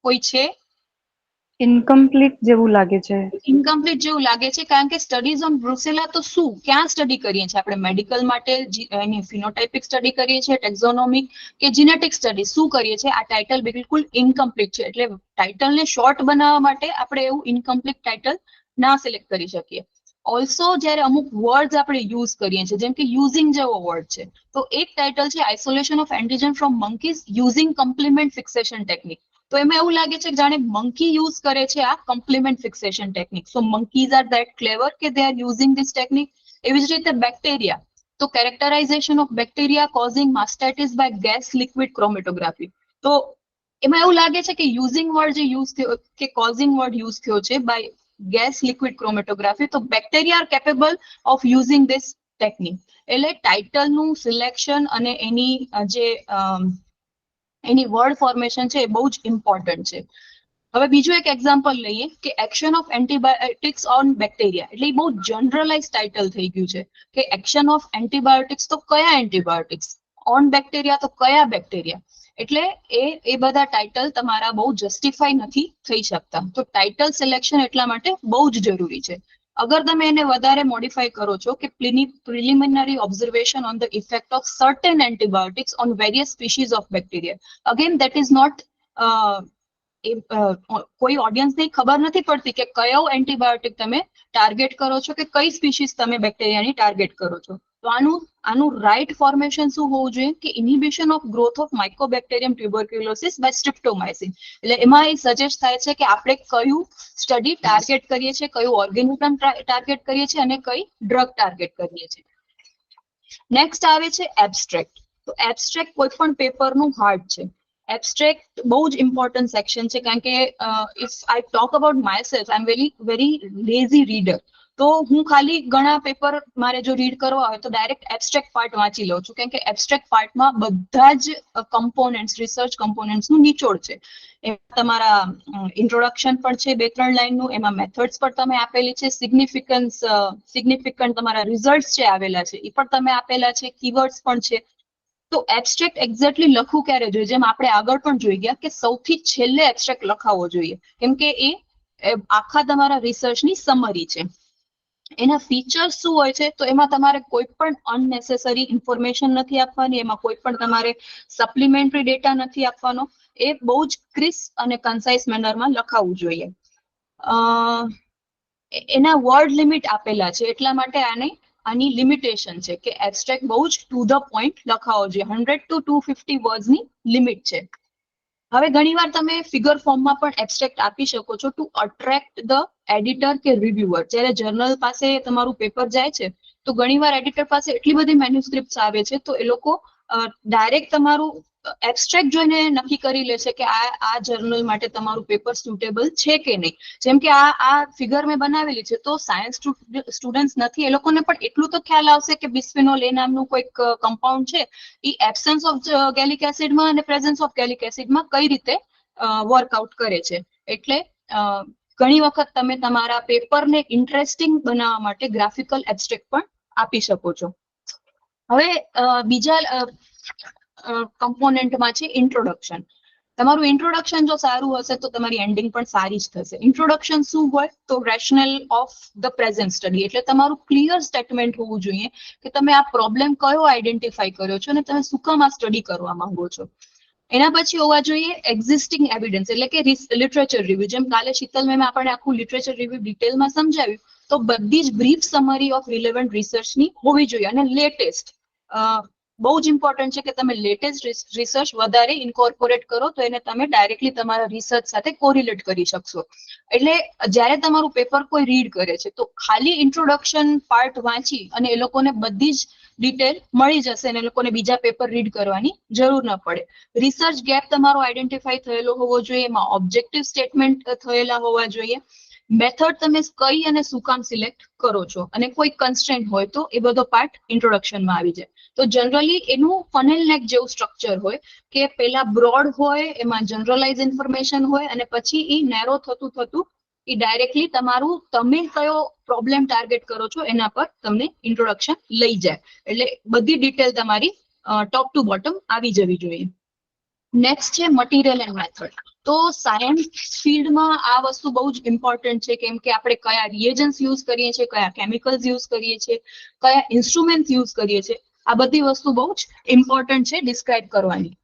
કોઈ છે? ઇનકમ્પ્લીટ જેવું લાગે છે. ઇનકમ્પ્લીટ જેવું લાગે છે કારણ કે સ્ટડીઝ ઓન બ્રુસેલા તો શું, ક્યાં સ્ટડી કરીએ છીએ આપણે? મેડિકલ માટે એની ફિનોટાઇપિક સ્ટડી કરીએ છીએ, ટેક્ઝોનોમિક કે જીનેટિક સ્ટડી શું કરીએ છીએ? આ ટાઇટલ બિલકુલ ઇનકમ્પ્લીટ છે. એટલે ટાઇટલને શોર્ટ બનાવવા માટે આપણે એવું ઇનકમ્પ્લીટ ટાઇટલ ના સિલેક્ટ કરી શકીએ. ઓલ્સો જ્યારે અમુક વર્ડ્સ આપણે યુઝ કરીએ છીએ, જેમ કે યુઝિંગ જેવો વર્ડ છે, તો એક ટાઇટલ છે isolation of antigen from monkeys using complement fixation technique. તો એમાં એવું લાગે છે કે જાણે મંકી યુઝ કરે છે આ complement fixation technique. So monkeys are that clever કે they are using this technique. એવી જ રીતે બેક્ટેરિયા, તો characterization of bacteria causing mastitis by gas liquid chromatography. તો એમાં એવું લાગે છે કે યુઝિંગ વર્ડ જે યુઝ થયો કે કોઝિંગ વર્ડ યુઝ થયો છે બાય ગેસ લિક્વિડ ક્રોમેટોગ્રાફી. તો bacteria R capable of using this technique. એટલે ટાઇટલનું સિલેક્શન અને એની એની વર્ડ ફોર્મેશન છે એ બહુ જ ઇમ્પોર્ટન્ટ છે. હવે બીજું એક એક્ઝામ્પલ લઈએ કે action of antibiotics on bacteria. એટલે એ બહુ જનરલાઇઝ ટાઇટલ થઈ ગયું છે કે એક્શન ઓફ એન્ટીબાયોટિક્સ તો કયા એન્ટીબાયોટિક્સ, ઓન બેક્ટેરિયા તો કયા બેક્ટેરિયા. એટલે એ બધા ટાઇટલ તમારા બહુ જસ્ટિફાઈ નથી થઈ શકતા. તો ટાઇટલ સિલેક્શન એટલા માટે બહુ જ જરૂરી છે. અગર તમે એને વધારે મોડિફાઈ કરો છો કે preliminary observation on the effect of certain antibiotics on various species of bacteria, again that is not, કોઈ ઓડિયન્સને ખબર નથી પડતી કે કયો એન્ટીબાયોટિક તમે ટાર્ગેટ કરો છો કે કઈ સ્પીસીઝ તમે બેક્ટેરિયાની ટાર્ગેટ કરો છો. તો આનું રાઇટ ફોર્મેશન શું હોવું જોઈએ કે inhibition of growth of mycobacterium tuberculosis by streptomycin. એટલે એમાં એ સજેસ્ટ થાય છે કે આપણે કયું સ્ટડી ટાર્ગેટ કરીએ છીએ, કયું ઓર્ગેનિઝમ ટાર્ગેટ કરીએ છીએ અને કઈ ડ્રગ ટાર્ગેટ કરીએ છીએ. નેક્સ્ટ આવે છે એબ્સ્ટ્રેક્ટ. તો એબ્સ્ટ્રેક્ટ કોઈ પણ પેપરનું હાર્ટ છે. એબ્સ્ટ્રેક્ટ બહુ જ ઇમ્પોર્ટન્ટ સેક્શન છે કારણ કે if I talk about my self, I am very lazy reader. તો હું ખાલી ઘણા પેપર મારે જો રીડ કરવા હોય તો ડાયરેક્ટ એબ્સ્ટ્રેક્ટ પાર્ટ વાંચી લઉં છું કેમ કે એબ્સ્ટ્રેક્ટ પાર્ટમાં બધા જ કમ્પોનેન્ટ્સ, રિસર્ચ કમ્પોનેન્ટ્સનું નિચોડ છે. એમાં તમારા ઇન્ટ્રોડક્શન પણ છે 2-3 લાઇનનું, એમાં મેથડ્સ પણ તમે આપેલી છે, સિગ્નિફિકન્ટ તમારા રિઝલ્ટ્સ જે આવેલા છે એ પણ તમે આપેલા છે, કીવર્ડ્સ પણ છે. તો એબ્સ્ટ્રેક્ટ એક્ઝેક્ટલી લખવું ક્યારે જોઈએ, જેમ આપણે આગળ પણ જોઈ ગયા કે સૌથી છેલ્લે એબ્સ્ટ્રેક્ટ લખાવવો જોઈએ કેમ કે એ આખા તમારા રિસર્ચની સમરી છે. એના ફીચર્સ શું હોય છે તો એમાં તમારે કોઈ પણ અનનેસેસરી ઇન્ફોર્મેશન નથી આપવાની, એમાં કોઈ પણ તમારે સપ્લિમેન્ટરી ડેટા નથી આપવાનો. એ બહુ જ ક્રિસ્પ અને કન્સાઇઝ મેનરમાં લખાવવું જોઈએ. એના વર્ડ લિમિટ આપેલા છે એટલા માટે આની લિમિટેશન છે કે એબ્સ્ટ્રેક્ટ બહુ જ ટુ ધ પોઈન્ટ લખાવો જોઈએ. 100 to 250 વર્ડ્સની લિમિટ છે. હવે ઘણીવાર તમે ફિગર ફોર્મમાં પણ એબ્સ્ટ્રેક્ટ આપી શકો છો ટુ અટ્રેક્ટ ધ એડિટર કે રિવ્યુઅર. જ્યારે જર્નલ પાસે તમારું પેપર જાય છે તો ઘણીવાર એડિટર પાસે એટલી બધી મેન્યુસ્ક્રિપ્ટ્સ આવે છે તો એ લોકો ડાયરેક્ટ તમારું એબ્સ્ટ્રેક્ટ જોઈને નક્કી કરી લે છે કે આ જર્નલ માટે તમારું પેપર સુટેબલ છે કે નહીં. જેમ કે આ ફિગર મેં બનાવેલી છે તો સાયન્સ સ્ટુડન્ટ્સ નથી, એ લોકોને પણ એટલું તો ખ્યાલ આવશે કે બિસ્ફેનોલ એ નામનું કોઈક કમ્પાઉન્ડ છે એ એબ્સન્સ ઓફ ગેલિક એસિડમાં અને પ્રેઝન્સ ઓફ ગેલિક એસિડમાં કઈ રીતે વર્કઆઉટ કરે છે. એટલે ઘણી વખત તમે તમારા પેપરને ઇન્ટરેસ્ટિંગ બનાવવા માટે ગ્રાફિકલ એબ્સ્ટ્રેક્ટ પણ આપી શકો છો. હવે બીજા કમ્પોનેન્ટમાં છે ઇન્ટ્રોડક્શન. તમારું ઇન્ટ્રોડક્શન જો સારું હશે તો તમારી એન્ડિંગ પણ સારી જ થશે. ઇન્ટ્રોડક્શન શું હોય તો rational of the present study, એટલે તમારું ક્લિયર સ્ટેટમેન્ટ હોવું જોઈએ કે તમે આ પ્રોબ્લેમ કયો આઈડેન્ટિફાઈ કર્યો છો અને તમે શું કામ આ સ્ટડી કરવા માંગો છો. એના પછી હોવા જોઈએ એક્ઝિસ્ટિંગ એવિડન્સ એટલે કે લિટરેચર રિવ્યુ. જેમ કાલે શીતલ મેમ આપણે આખું લિટરેચર રિવ્યુ ડિટેલમાં સમજાવ્યું તો બધી જ બ્રીફ સમરી ઓફ રિલેવન્ટ રિસર્ચની હોવી જોઈએ. અને લેટેસ્ટ બહુ જ ઇમ્પોર્ટન્ટ છે કે તમે લેટેસ્ટ રિસર્ચ વધારે ઇન્કોર્પોરેટ કરો તો એને તમે ડાયરેક્ટલી તમારા રિસર્ચ સાથે કોરિલેટ કરી શકશો. એટલે જ્યારે તમારું પેપર કોઈ રીડ કરે છે તો ખાલી ઇન્ટ્રોડક્શન પાર્ટ વાંચી અને એ લોકોને બધી જ ડિટેલ મળી જશે અને એ લોકોને બીજા પેપર રીડ કરવાની જરૂર ન પડે. રિસર્ચ ગેપ તમારો આઈડેન્ટિફાઈ થયેલો હોવો જોઈએ, એમાં ઓબ્જેક્ટિવ સ્ટેટમેન્ટ થયેલા હોવા જોઈએ, મેથડ તમે કઈ અને શું કામ સિલેક્ટ કરો છો અને કોઈ કન્સ્ટ્રેન્ટ હોય તો એ બધો પાર્ટ ઇન્ટ્રોડક્શનમાં આવી જાય. તો જનરલી એનું ફનેલ નેક જેવું સ્ટ્રક્ચર હોય કે પેલા બ્રોડ હોય, એમાં જનરલાઇઝ ઇન્ફોર્મેશન હોય અને પછી એ નેરો થતું એ ડાયરેક્ટલી તમે કયો પ્રોબ્લેમ ટાર્ગેટ કરો છો એના પર તમને ઇન્ટ્રોડક્શન લઈ જાય. એટલે બધી ડિટેલ તમારી ટોપ ટુ બોટમ આવી જવી જોઈએ. નેક્સ્ટ છે મટીરિયલ એન્ડ મેથડ. તો સાયન્સ ફિલ્ડમાં આ વસ્તુ બહુ જ ઇમ્પોર્ટન્ટ છે કેમ કે આપણે કયા રિએજન્સ યુઝ કરીએ છીએ, કયા કેમિકલ્સ યુઝ કરીએ છીએ, કયા ઇન્સ્ટ્રુમેન્ટ યુઝ કરીએ છીએ, આ બધી વસ્તુ બહુ જ ઇમ્પોર્ટન્ટ છે ડિસ્ક્રાઇબ કરવાની.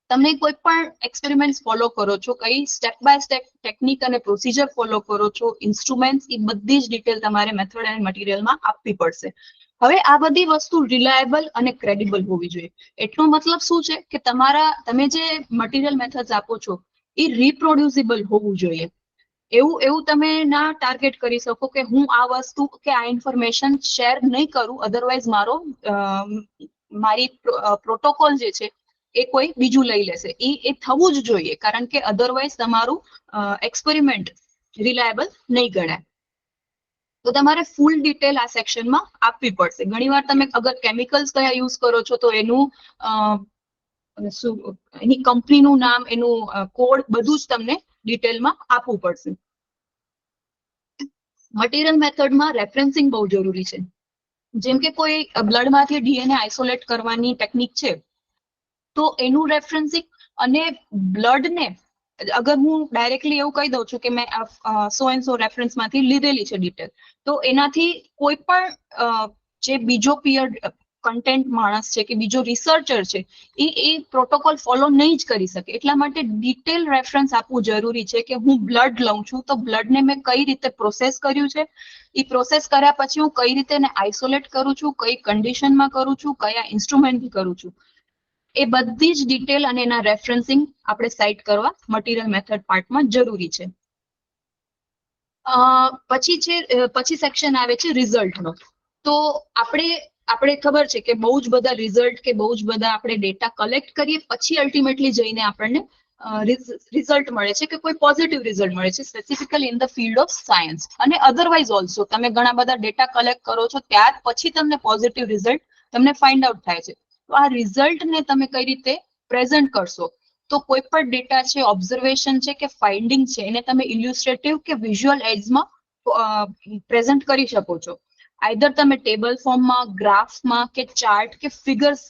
તમે કોઈ પણ એક્સપેરિમેન્ટ ફોલો કરો છો, કઈ સ્ટેપ બાય સ્ટેપ ટેકનિક અને પ્રોસિજર ફોલો કરો છો, ઇન્સ્ટ્રુમેન્ટ્સ, એ બધી જ ડિટેલ તમારે મેથડ એન્ડ મટીરિયલમાં આપવી પડશે. હવે આ બધી વસ્તુ રિલાયેબલ અને ક્રેડિબલ હોવી જોઈએ. એટલો મતલબ શું છે કે તમે જે મટીરિયલ મેથડ્સ આપો છો એ રિપ્રોડ્યુસિબલ હોવું જોઈએ. એવું તમે ના ટાર્ગેટ કરી શકો કે હું આ વસ્તુ કે આ ઇન્ફોર્મેશન શેર નહીં કરું, અધરવાઇઝ મારી પ્રોટોકોલ જે છે એ કોઈ બીજું લઈ લેશે. એ થવું જ જોઈએ કારણ કે અધરવાઇઝ તમારું એક્સપેરિમેન્ટ રિલાયેબલ નહીં ગણાય. તો તમારે ફૂલ ડિટેલ આ સેક્શનમાં આપવી પડશે. ઘણીવાર તમે અગર કેમિકલ્સ કયા યુઝ કરો છો તો એનું એની કંપનીનું નામ, એનું કોડ બધું જ તમને ડિટેલમાં આપવું પડશે. મટીરિયલ મેથડમાં રેફરન્સિંગ બહુ જરૂરી છે. જેમ કે કોઈ બ્લડમાંથી ડીએનએ આઇસોલેટ કરવાની ટેકનિક છે તો એનું રેફરન્સિંગ અને બ્લડને અગર હું ડાયરેક્ટલી એવું કહી દઉં છું કે મેં સો એન્ડ સો રેફરન્સમાંથી લીધેલી છે ડિટેલ, તો એનાથી કોઈ પણ જે બીજો પીયર કન્ટેન્ટ માણસ છે કે બીજો રિસર્ચર છે એ પ્રોટોકોલ ફોલો નહીં જ કરી શકે. એટલા માટે ડિટેલ રેફરન્સ આપવું જરૂરી છે કે હું બ્લડ લઉં છું તો બ્લડને મેં કઈ રીતે પ્રોસેસ કર્યું છે, એ પ્રોસેસ કર્યા પછી હું કઈ રીતે એને આઇસોલેટ કરું છું, કઈ કન્ડિશનમાં કરું છું, કયા ઇન્સ્ટ્રુમેન્ટથી કરું છું, એ બધી જ ડિટેલ અને એના રેફરન્સિંગ આપણે સાઇટ કરવા મટીરિયલ મેથડ પાર્ટમાં જરૂરી છે. પછી સેક્શન આવે છે રિઝલ્ટનો. તો આપણે ખબર છે કે બહુ જ બધા રિઝલ્ટ કે બહુ જ બધા આપણે ડેટા કલેક્ટ કરીએ પછી અલ્ટિમેટલી જઈને આપણને રિઝલ્ટ મળે છે કે કોઈ પોઝિટિવ રિઝલ્ટ મળે છે, specifically in the field of science. અને અધરવાઇઝ ઓલ્સો તમે ઘણા બધા ડેટા કલેક્ટ કરો છો ત્યાર પછી તમને પોઝિટિવ રિઝલ્ટ તમને ફાઇન્ડ આઉટ થાય છે. તો આ રિઝલ્ટને તમે કઈ રીતે પ્રેઝન્ટ કરશો, તો કોઈ પણ ડેટા છે, ઓબ્ઝર્વેશન છે કે ફાઇન્ડિંગ છે, એને તમે ઇલ્યુસ્ટ્રેટિવ કે વિઝ્યુઅલ એડ્સમાં પ્રેઝન્ટ કરી શકો છો. આઈધર તમે ટેબલ ફોર્મમાં, ગ્રાફમાં કે ચાર્ટ કે ફિગર્સ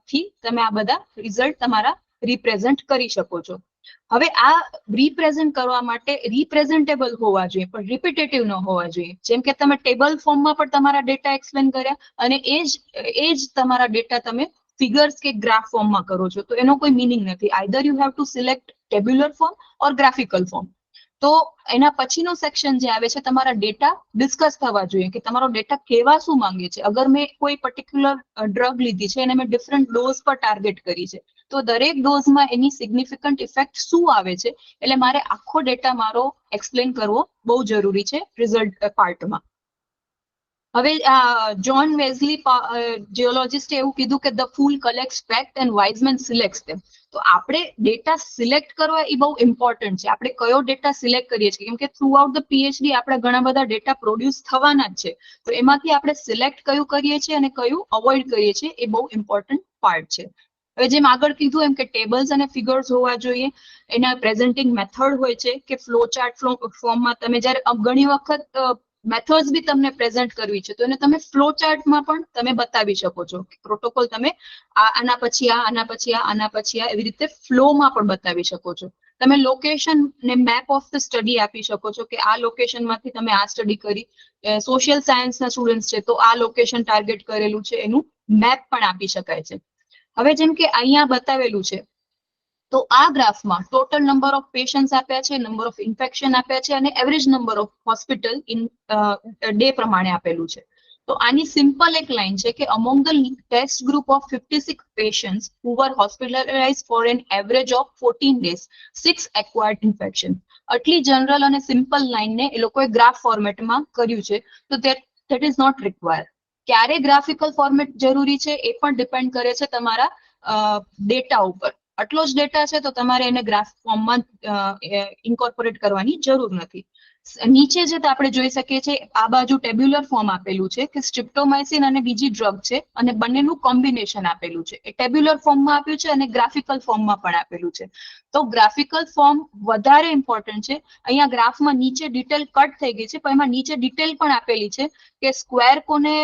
થી તમે આ બધા રિઝલ્ટ તમારા રિપ્રેઝન્ટ કરી શકો છો. હવે આ રિપ્રેઝન્ટ કરવા માટે રિપ્રેઝેન્ટેબલ હોવા જોઈએ પણ રિપીટેટિવ ન હોવા જોઈએ. જેમ કે તમે ટેબલ ફોર્મમાં પણ તમારા ડેટા એક્સપ્લેન કર્યા અને એ જ તમારા ડેટા તમે ફિગર્સ કે ગ્રાફ ફોર્મમાં કરો છો તો એનો કોઈ મિનિંગ નથી. Either you have two select tabular form or graphical form. તો એના પછીનો સેક્શન જે આવે છે તમારા ડેટા ડિસ્કસ થવા જોઈએ કે તમારો ડેટા કેવા શું માંગે છે. અગર મેં કોઈ પર્ટિક્યુલર ડ્રગ લીધી છે અને મેં ડિફરન્ટ ડોઝ પર ટાર્ગેટ કરી છે તો દરેક ડોઝમાં એની સિગ્નિફિકન્ટ ઇફેક્ટ શું આવે છે, એટલે મારે આખો ડેટા મારો એક્સપ્લેન કરવો બહુ જરૂરી છે રિઝલ્ટ પાર્ટમાં. હવે જ્હોન વેઝલી જીઓલોજિસ્ટે એવું કીધું કે the fool collects fact and wise man selects them. તો આપણે ડેટા સિલેક્ટ કરવા એ બહુ ઇમ્પોર્ટન્ટ છે. આપણે કયો ડેટા સિલેક્ટ કરીએ છીએ કેમ કે થ્રુ આઉટ ધ પીએચડી આપણે ઘણા બધા ડેટા પ્રોડ્યુસ થવાના જ છે, તો એમાંથી આપણે સિલેક્ટ કયું કરીએ છીએ અને કયું અવોઇડ કરીએ છીએ એ બહુ ઇમ્પોર્ટન્ટ પાર્ટ છે. હવે જેમ આગળ કીધું એમ કે ટેબલ્સ અને ફિગર્સ હોવા જોઈએ, એના પ્રેઝન્ટિંગ મેથડ હોય છે કે ફ્લો ચાર્ટ ફોર્મમાં તમે જ્યારે ઘણી વખત મેથડ્સ બી તમને પ્રેઝન્ટ કરવી છે તો એને તમે ફ્લો ચાર્ટમાં પણ તમે બતાવી શકો છો. પ્રોટોકોલ તમે આના પછી આના પછી આના પછી એવી રીતે ફ્લોમાં પણ બતાવી શકો છો. તમે લોકેશન ને મેપ ઓફ ધ સ્ટડી આપી શકો છો કે આ લોકેશનમાંથી તમે આ સ્ટડી કરી. સોશિયલ સાયન્સના સ્ટુડન્ટ છે તો આ લોકેશન ટાર્ગેટ કરેલું છે એનું મેપ પણ આપી શકાય છે. હવે જેમ કે અહીંયા બતાવેલું છે તો આ ગ્રાફમાં ટોટલ નંબર ઓફ પેશન્ટ્સ આપ્યા છે, નંબર ઓફ ઇન્ફેક્શન આપ્યા છે અને average number of hospital in day પ્રમાણે આપેલું છે. તો આની સિમ્પલ એક લાઈન છે કે among the test group of 56 patients who were hospitalized for an average of 14 days, 6 acquired infection. આટલી જનરલ અને સિમ્પલ લાઈનને એ લોકોએ ગ્રાફ ફોર્મેટમાં કર્યું છે તો that is not required. ક્યારે ગ્રાફિકલ ફોર્મેટ જરૂરી છે એ પણ ડિપેન્ડ કરે છે તમારા ડેટા ઉપર. આટલો જ ડેટા છે તો તમારે એને ગ્રાફ ફોર્મમાં ઇન્કોર્પોરેટ કરવાની જરૂર નથી. નીચે જે આપણે જોઈ શકીએ છીએ આ બાજુ ટેબ્યુલર ફોર્મ આપેલું છે કે સ્ટ્રિપ્ટોમાઇસિન અને બીજી ડ્રગ છે અને બંનેનું કોમ્બિનેશન આપેલું છે. એ ટેબ્યુલર ફોર્મમાં આપ્યું છે અને ગ્રાફિકલ ફોર્મમાં પણ આપેલું છે. તો ગ્રાફિકલ ફોર્મ વધારે ઇમ્પોર્ટન્ટ છે. અહીંયા ગ્રાફમાં નીચે ડિટેલ કટ થઈ ગઈ છે પણ એમાં નીચે ડિટેલ પણ આપેલી છે કે સ્ક્વેર કોને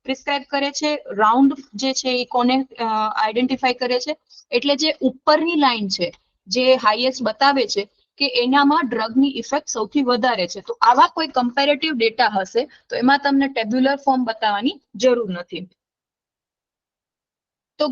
પ્રિસ્ક્રાઇબ કરે છે, રાઉન્ડ જે છે એ કોને આઈડેન્ટિફાઈ કરે છે. એટલે જે ઉપરની લાઈન છે જે હાઈએસ્ટ બતાવે છે કે એનામાં ડ્રગની ઇફેક્ટ સૌથી વધારે છે. તો આવા કોઈ કમ્પેરેટિવ ડેટા હશે તો એમાં તમને ટેબ્યુલર ફોર્મ બતાવવાની જરૂર નથી. તો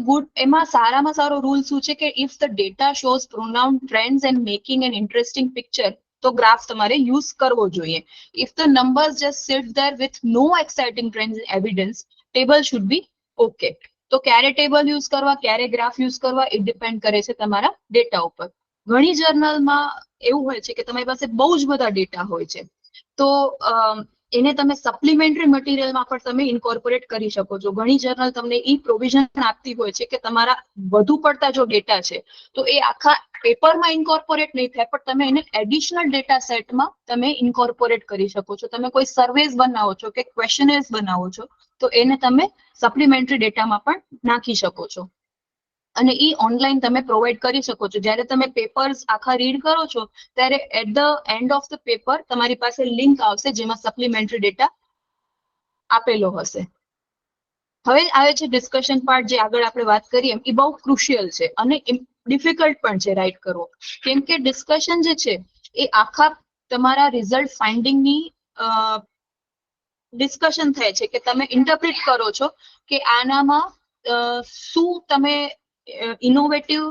એમાં સારામાં સારો રૂલ શું છે કે if the data shows pronounced trends and making an interesting picture તો ગ્રાફ તમારે યુઝ કરવો જોઈએ. If the numbers just sit there with no exciting trends and evidence, table should be okay. તો ક્યારે ટેબલ યુઝ કરવા, ક્યારે graph use કરવા એ depend કરે છે તમારા ડેટા ઉપર. ઘણી જર્નલમાં એવું હોય છે કે તમારી પાસે બહુ જ બધા ડેટા હોય છે તો એને તમે સપ્લિમેન્ટરી મટીરિયલમાં પણ તમે ઇન્કોર્પોરેટ કરી શકો છો. ઘણી જર્નલ તમને ઈ પ્રોવિઝન આપતી હોય છે કે તમારા વધુ પડતા જો ડેટા છે તો એ આખા પેપરમાં ઇન્કોર્પોરેટ નહીં થાય, પણ તમે એને એડિશનલ ડેટા સેટમાં તમે ઇન્કોર્પોરેટ કરી શકો છો. તમે કોઈ સર્વેસ બનાવો છો કે ક્વેશ્ચનર્સ બનાવો છો તો એને તમે સપ્લિમેન્ટરી ડેટામાં પણ નાખી શકો છો અને ઈ ઓનલાઈન તમે પ્રોવાઈડ કરી શકો છો. જ્યારે તમે પેપર્સ આખા રીડ કરો છો ત્યારે at the end of the paper તમારી પાસે લિંક આવશે જેમાં સપ્લિમેન્ટરી ડેટા આપેલો હશે. હવે આવે છે ડિસ્કશન પાર્ટ, જે આગળ આપણે વાત કરીએ એમ એ બહુ ક્રુશિયલ છે અને ડિફિકલ્ટ પણ છે રાઇટ કરવો, કેમ કે ડિસ્કશન જે છે એ આખા તમારા રિઝલ્ટ ફાઇન્ડિંગની ડિસ્કશન થાય છે કે તમે ઇન્ટરપ્રિટ કરો છો કે આનામાં શું તમે ઇનોવેટિવ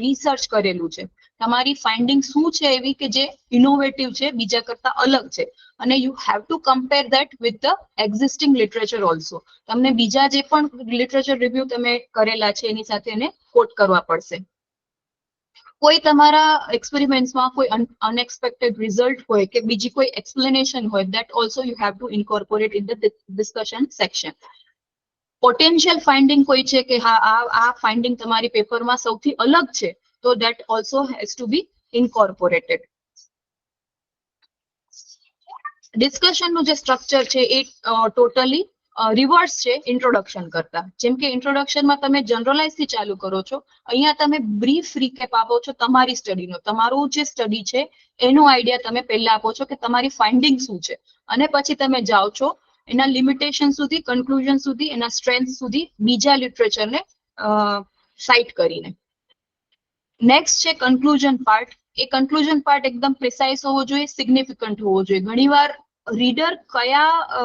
રિસર્ચ કરેલું છે, તમારી ફાઇન્ડિંગ શું છે એવી કે જે ઇનોવેટિવ છે, બીજા કરતા અલગ છે, અને you have two compare that with the existing literature also. તમને બીજા જે પણ લિટરેચર રિવ્યુ તમે કરેલા છે એની સાથે એને કોટ કરવા પડશે. કોઈ તમારા એક્સપેરિમેન્ટ્સમાં કોઈ અનએક્સપેક્ટેડ રિઝલ્ટ હોય કે બીજી કોઈ એક્સપ્લેનેશન હોય, that also you have two incorporate in the discussion section. Potential finding કોઈ છે કે હા આ ફાઇન્ડિંગ તમારી પેપરમાં સૌથી અલગ છે તો that also has to be incorporated. ડિસ્કશનનું જે સ્ટ્રક્ચર છે એ ટોટલી રિવર્સ છે ઇન્ટ્રોડક્શન કરતા. જેમ કે ઇન્ટ્રોડક્શનમાં તમે જનરલાઇઝ થી ચાલુ કરો છો, અહીંયા તમે બ્રીફ રીકેપ આપો છો તમારી સ્ટડીનો, તમારું જે સ્ટડી છે એનો આઈડિયા તમે પહેલા આપો છો કે તમારી ફાઇન્ડિંગ શું છે, અને પછી તમે જાઓ છો એના લિમિટેશન સુધી, કન્ક્લુઝન સુધી, એના સ્ટ્રેન્થ સુધી બીજા લિટરેચરને સાઇટ કરીને. નેક્સ્ટ છે કન્ક્લુઝન પાર્ટ. એ કન્ક્લુઝન પાર્ટ એકદમ પ્રિસાઇઝ હોવો જોઈએ, સિગ્નિફિકન્ટ હોવો જોઈએ. ઘણીવાર રીડર કયા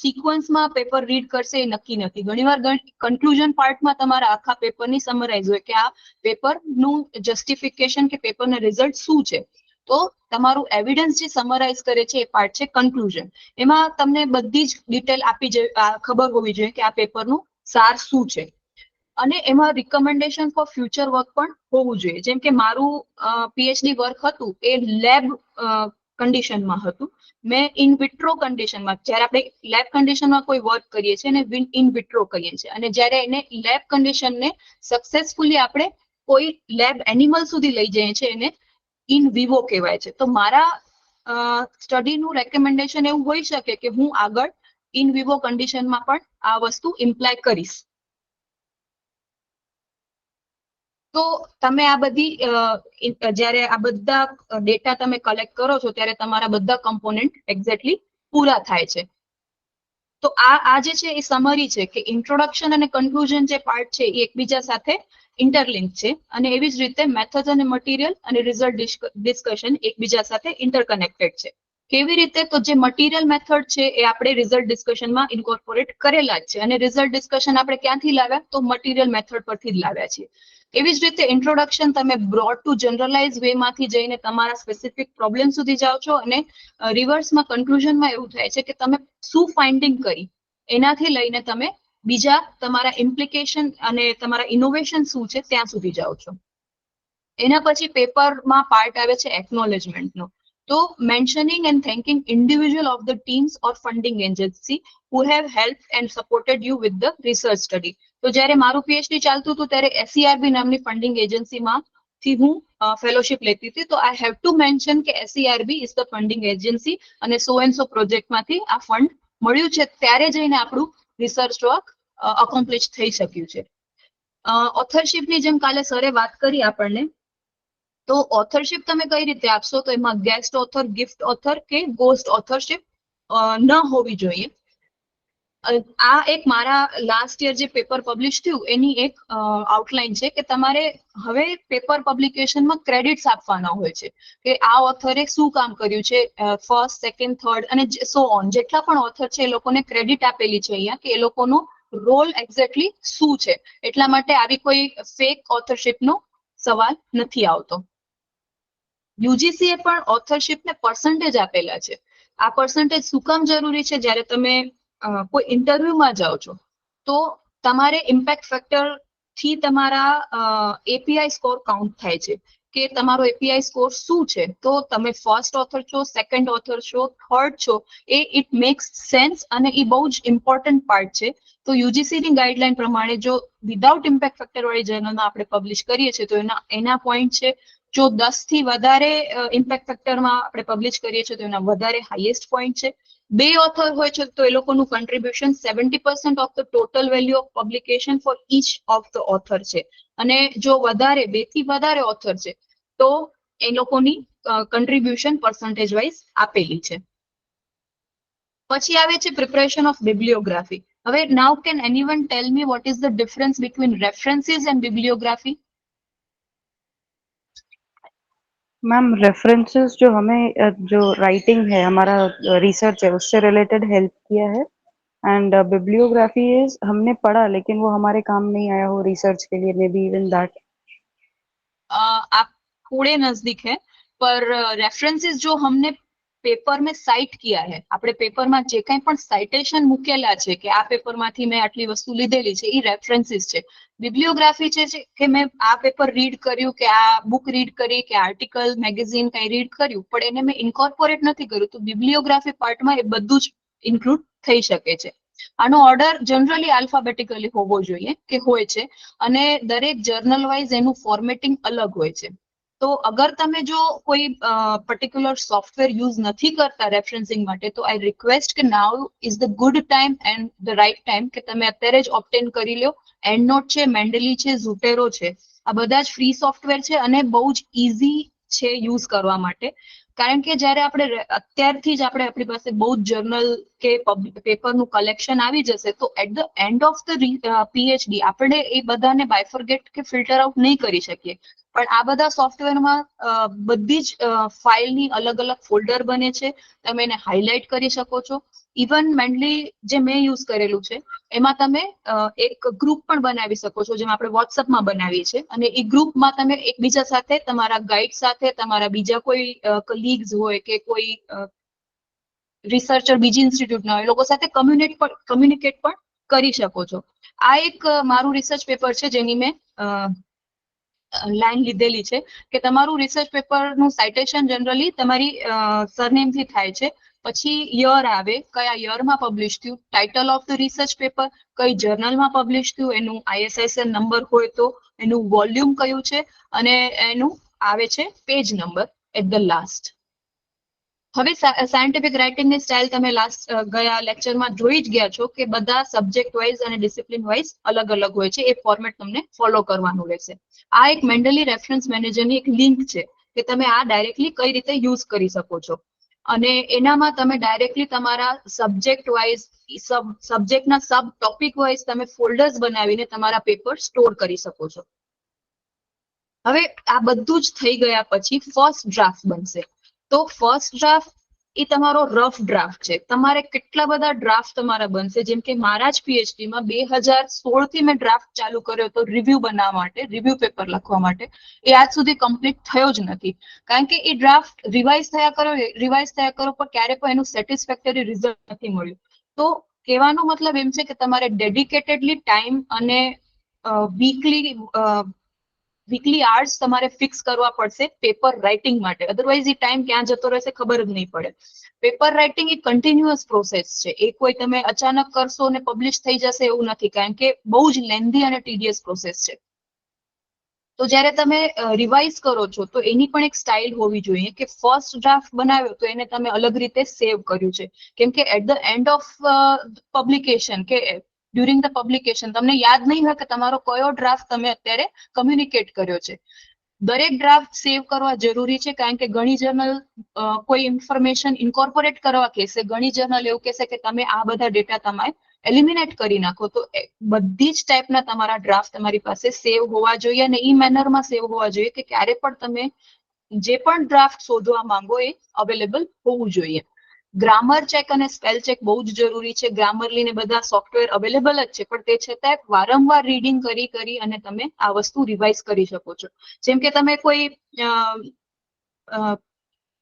સિક્વન્સમાં પેપર રીડ કરશે એ નક્કી નથી. ઘણીવાર કન્ક્લુઝન પાર્ટમાં તમારા આખા પેપરની સમરાઇઝ હોય કે આ પેપરનું જસ્ટિફિકેશન કે પેપરના રિઝલ્ટ શું છે, તો તમારું એવિડન્સ જે સમરાઇઝ કરે છે એ પાર્ટ છે કન્ક્લુઝન. એમાં તમને બધી જ ડિટેલ ખબર હોવી જોઈએ કે આ પેપરનું સાર શું છે, અને એમાં રિકમેન્ડેશન ફોર ફ્યુચર વર્ક પણ હોવું જોઈએ. જેમ કે મારું પીએચડી વર્ક હતું એ લેબ કન્ડિશનમાં હતું. મેં ઇન વિટ્રો કન્ડિશનમાં, જ્યારે આપણે લેબ કન્ડિશનમાં કોઈ વર્ક કરીએ છીએ અને ઇન વિટ્રો કરીએ છીએ, અને જ્યારે એને લેબ કન્ડિશનને સક્સેસફુલી આપણે કોઈ લેબ એનિમલ સુધી લઈ જઈએ છીએ એને ઇન વિવો કહેવાય છે. તો મારા સ્ટડીનું રેકમેન્ડેશન એવું હોઈ શકે કે હું આગળ ઇન વિવો કન્ડિશનમાં પણ આ વસ્તુ ઇમ્પ્લાય કરીશ. તો તમે આ બધી જ્યારે આ બધા ડેટા તમે કલેક્ટ કરો છો ત્યારે તમારા બધા કમ્પોનેન્ટ એક્ઝેક્ટલી પૂરા થાય છે. તો આ જે છે એ સમરી છે કે ઇન્ટ્રોડક્શન અને કન્ક્લુઝન જે પાર્ટ છે એ એકબીજા સાથે ઇન્ટરલિંક છે, અને એવી જ રીતે મેથડ અને મટીરિયલ અને રિઝલ્ટ ડિસ્કશન એકબીજા સાથે ઇન્ટરકનેક્ટેડ છે. કેવી રીતે? તો જે મટીરિયલ મેથડ છે એ આપણે રિઝલ્ટ ડિસ્કશનમાં ઇન્કોર્પોરેટ કરેલા જ છે, અને રિઝલ્ટ ડિસ્કશન આપણે ક્યાંથી લાવ્યા? તો મટીરિયલ મેથડ પરથી જ લાવ્યા છીએ. એવી જ રીતે ઇન્ટ્રોડક્શન તમે બ્રોડ ટુ જનરલાઇઝ વેમાંથી જઈને તમારા સ્પેસિફિક પ્રોબ્લેમ સુધી જાઓ છો, અને રિવર્સમાં કન્ક્લુઝનમાં એવું થાય છે કે તમે શું ફાઇન્ડિંગ કરી એનાથી લઈને તમે બીજા તમારા ઇમ્પ્લિકેશન અને તમારા ઇનોવેશન શું છે ત્યાં સુધી જાઓ છો. એના પછી પેપરમાં પાર્ટ આવે છે એકનોલેજમેન્ટનો. તો mentioning and thanking individual of the teams or funding agency who have helped and supported you with the research study. તો જ્યારે મારું પીએચડી ચાલતું હતું ત્યારે SERB નામની ફંડિંગ એજન્સીમાંથી હું ફેલોશિપ લેતી હતી. તો આઈ હેવ ટુ મેન્શન કે SERB is the funding agency, અને સો એન્ડ સો પ્રોજેક્ટમાંથી આ ફંડ મળ્યું છે, ત્યારે જઈને આપણું રિસર્ચ વર્ક અકોમ્પ્લિશ થઈ શક્યું છે. ઓથરશિપની જેમ કાલે સરે વાત કરી આપણને, તો ઓથરશિપ તમે કઈ રીતે આપશો? તો એમાં ગેસ્ટ ઓથર, ગિફ્ટ ઓથર કે ગોસ્ટ ઓથરશિપ ન હોવી જોઈએ. આ એક મારા લાસ્ટ યર જે પેપર પબ્લિશ થયું એની એક આઉટલાઇન છે કે તમારે હવે પેપર પબ્લિકેશનમાં ક્રેડિટ્સ આપવાના હોય છે કે આ ઓથરે શું કામ કર્યું છે, ફર્સ્ટ, સેકન્ડ, થર્ડ અને સો ઓન. જેટલા પણ ઓથર છે એ લોકોને ક્રેડિટ આપેલી છે અહીંયા કે એ લોકોનો રોલ એક્ઝેક્ટલી શું છે. એટલા માટે આવી કોઈ ફેક ઓથરશિપનો સવાલ નથી આવતો. યુજીસીએ પણ ઓથરશિપને પર્સન્ટેજ આપેલા છે. આ પર્સન્ટેજ શું કામ જરૂરી છે? જ્યારે તમે કોઈ ઇન્ટરવ્યુમાં જાઓ છો તો તમારે ઇમ્પેક્ટ ફેક્ટર થી તમારા API સ્કોર કાઉન્ટ થાય છે. કે તમારો એપીઆઈ સ્કોર શું છે. તો તમે ફર્સ્ટ ઓથર છો, સેકન્ડ ઓથર છો, થર્ડ છો, ઇટ મેક્સ સેન્સ અને એ બહુ જ ઇમ્પોર્ટન્ટ પાર્ટ છે. તો યુજીસીની ગાઈડલાઈન પ્રમાણે જો વિધાઉટ ઇમ્પેક્ટ ફેક્ટર વાળી જર્નલમાં આપણે પબ્લિશ કરીએ છીએ તો એના પોઈન્ટ છે. જો 10 થી વધારે ઇમ્પેક્ટ ફેક્ટરમાં આપણે પબ્લિશ કરીએ છીએ તો એના વધારે હાઈએસ્ટ પોઈન્ટ છે. 2 ઓથર હોય છે તો એ લોકોનું contribution 70% of the total value of publication for each of the author છે. અને જો વધારે 2 થી વધારે ઓથર છે તો એ લોકોની કન્ટ્રીબ્યુશન પર્સન્ટેજ વાઇઝ આપેલી છે. પછી આવે છે પ્રિપરેશન ઓફ બિબ્લિયોગ્રાફી. હવે now can anyone tell me what is the difference between references and bibliography? Ma'am references जो हमें जो राइटिंग है हमारा रिसर्च है उससे रिलेटेड हेल्प किया है एंड बिब्लियोग्राफी इज हमने पढ़ा लेकिन वो हमारे काम नहीं आया हो रिसर्च के लिए मे बी इवन दैट. आप थोड़े नजदीक है पर रेफरेंसेस जो हमने पेपर में साइट किया है, આપણે પેપરમાં જે કંઈ પણ સાઇટેશન મૂકેલા છે કે આ પેપરમાંથી મેં આટલી વસ્તુ લીધેલી છે એ રેફરન્સીસ છે. બિબ્લિયોગ્રાફી છે કે મેં આ પેપર રીડ કર્યું કે આ બુક રીડ કરી કે આર્ટિકલ મેગેઝિન કંઈ રીડ કર્યું પણ એને મેં ઇન્કોર્પોરેટ નથી કર્યું તો બિબ્લિયોગ્રાફી પાર્ટમાં એ બધું જ ઇન્ક્લુડ થઈ શકે છે. આનો ઓર્ડર જનરલી આલ્ફાબેટિકલી હોવો જોઈએ કે હોય છે અને દરેક જર્નલ વાઇઝ એનું ફોર્મેટિંગ અલગ હોય છે. તો અગર તમે જો કોઈ પર્ટિક્યુલર સોફ્ટવેર યુઝ નથી કરતા રેફરન્સિંગ માટે તો આઈ રિક્વેસ્ટ કે now is the good time and the right time કે તમે અત્યારે જ ઓપ્ટેન કરી લો. એન્ડનોટ છે, મેન્ડલી છે, ઝુટેરો છે, આ બધા જ ફ્રી સોફ્ટવેર છે અને બહુ જ ઇઝી છે યુઝ કરવા માટે. કારણ કે જ્યારે આપણે અત્યારથી જ આપણી પાસે બહુ જ જર્નલ કે પેપરનું કલેક્શન આવી જશે તો at the end of the PhD આપણે એ બધાને બાયફર્ગેટ કે ફિલ્ટર આઉટ નહીં કરી શકીએ. પણ આ બધા સોફ્ટવેરમાં બધી જ ફાઇલની અલગ અલગ ફોલ્ડર બને છે. તમે એને હાઇલાઇટ કરી શકો છો. ઇવન મેન્ડલી જે મેં યુઝ કરેલું છે એમાં તમે એક ગ્રુપ પણ બનાવી શકો છો જેમ આપણે વોટ્સઅપમાં બનાવીએ છીએ અને એ ગ્રુપમાં તમે એકબીજા સાથે તમારા ગાઈડ સાથે તમારા બીજા કોઈ કલીગ્સ હોય કે કોઈ રિસર્ચર બીજી ઇન્સ્ટિટ્યૂટના હોય એ લોકો સાથે કમ્યુનિકેટ પણ કરી શકો છો. આ એક મારું રિસર્ચ પેપર છે જેની મેં લાઈન લીધેલી છે કે તમારું રિસર્ચ પેપરનું સાઇટેશન જનરલી તમારી સરનેમથી થાય છે. પછી યર આવે, કયા યરમાં પબ્લિશ થયું, title of the research paper, કઈ જર્નલમાં પબ્લિશ થયું, એનું ISSN નંબર હોય તો એનું વોલ્યુમ કયું છે અને એનું આવે છે page number eight the last. હવે સાયન્ટિફિક રાઇટિંગની સ્ટાઇલ તમે ગયા લેક્ચરમાં જોઈ જ ગયા છો કે બધા સબ્જેક્ટ વાઇઝ અને ડિસિપ્લિન વાઇઝ અલગ અલગ હોય છે. એ ફોર્મેટ તમને ફોલો કરવાનું રહેશે. આ એક મેન્ડલી રેફરન્સ મેનેજરની એક લિંક છે કે તમે આ ડાયરેક્ટલી કઈ રીતે યુઝ કરી શકો છો અને એનામાં તમે ડાયરેક્ટલી તમારા સબ્જેક્ટ વાઇઝ સબ્જેક્ટના સબ ટોપિક વાઇઝ તમે ફોલ્ડર્સ બનાવીને તમારા પેપર સ્ટોર કરી શકો છો. હવે આ બધું જ થઈ ગયા પછી ફર્સ્ટ ડ્રાફ્ટ બનશે. તો ફર્સ્ટ ડ્રાફ્ટ એ તમારો રફ ડ્રાફ્ટ છે. તમારે કેટલા બધા ડ્રાફ્ટ તમારા બનશે જેમ કે મારા જ પીએચડીમાં 2016 થી મેં ડ્રાફ્ટ ચાલુ કર્યો હતો રિવ્યુ બનાવવા માટે, રિવ્યુ પેપર લખવા માટે. એ આજ સુધી કમ્પ્લીટ થયો જ નથી કારણ કે એ ડ્રાફ્ટ રિવાઇઝ થયા કરો પણ ક્યારે પણ એનું સેટિસ્ફેક્ટરી રિઝલ્ટ નથી મળ્યું. તો કહેવાનો મતલબ એમ છે કે તમારે ડેડિકેટેડલી ટાઈમ અને વીકલી આર્સ તમારે ફિક્સ કરવા પડશે પેપર રાઇટિંગ માટે. અધરવાઇઝ એ ટાઈમ ક્યાં જતો રહેશે ખબર જ નહીં પડે. પેપર રાઇટિંગ એ કન્ટિન્યુઅસ પ્રોસેસ છે. એ કોઈ તમે અચાનક કરશો અને પબ્લિશ થઈ જશે એવું નથી કારણ કે બહુ જ લેન્ધી અને ટીડિયસ પ્રોસેસ છે. તો જ્યારે તમે રિવાઇઝ કરો છો તો એની પણ એક સ્ટાઇલ હોવી જોઈએ કે ફર્સ્ટ ડ્રાફ્ટ બનાવ્યો તો એને તમે અલગ રીતે સેવ કર્યું છે કેમ કે at the end of publication કે ડ્યુરિંગ ધ પબ્લિકેશન તમને યાદ નહીં હોય કે તમારો કયો ડ્રાફ્ટ તમે અત્યારે કમ્યુનિકેટ કર્યો છે. દરેક ડ્રાફ્ટ સેવ કરવા જરૂરી છે કારણ કે ઘણી જર્નલ કોઈ ઇન્ફોર્મેશન ઇન્કોર્પોરેટ કરવા કહેશે, ઘણી જર્નલ એવું કહેશે કે તમે આ બધા ડેટા તમારે એલિમિનેટ કરી નાખો. તો બધી જ ટાઈપના તમારા ડ્રાફ્ટ તમારી પાસે સેવ હોવા જોઈએ અને એ મેનરમાં સેવ હોવા જોઈએ કે ક્યારે પણ તમે જે પણ ડ્રાફ્ટ શોધવા માંગો એ અવેલેબલ હોવું જોઈએ. ગ્રામર ચેક અને સ્પેલ ચેક બહુ જ જરૂરી છે. ગ્રામરલી ને બધા સોફ્ટવેર અવેલેબલ જ છે પણ તે છતાંય વારંવાર રીડિંગ કરી અને તમે આ વસ્તુ રિવાઇઝ કરી શકો છો. જેમ કે તમે કોઈ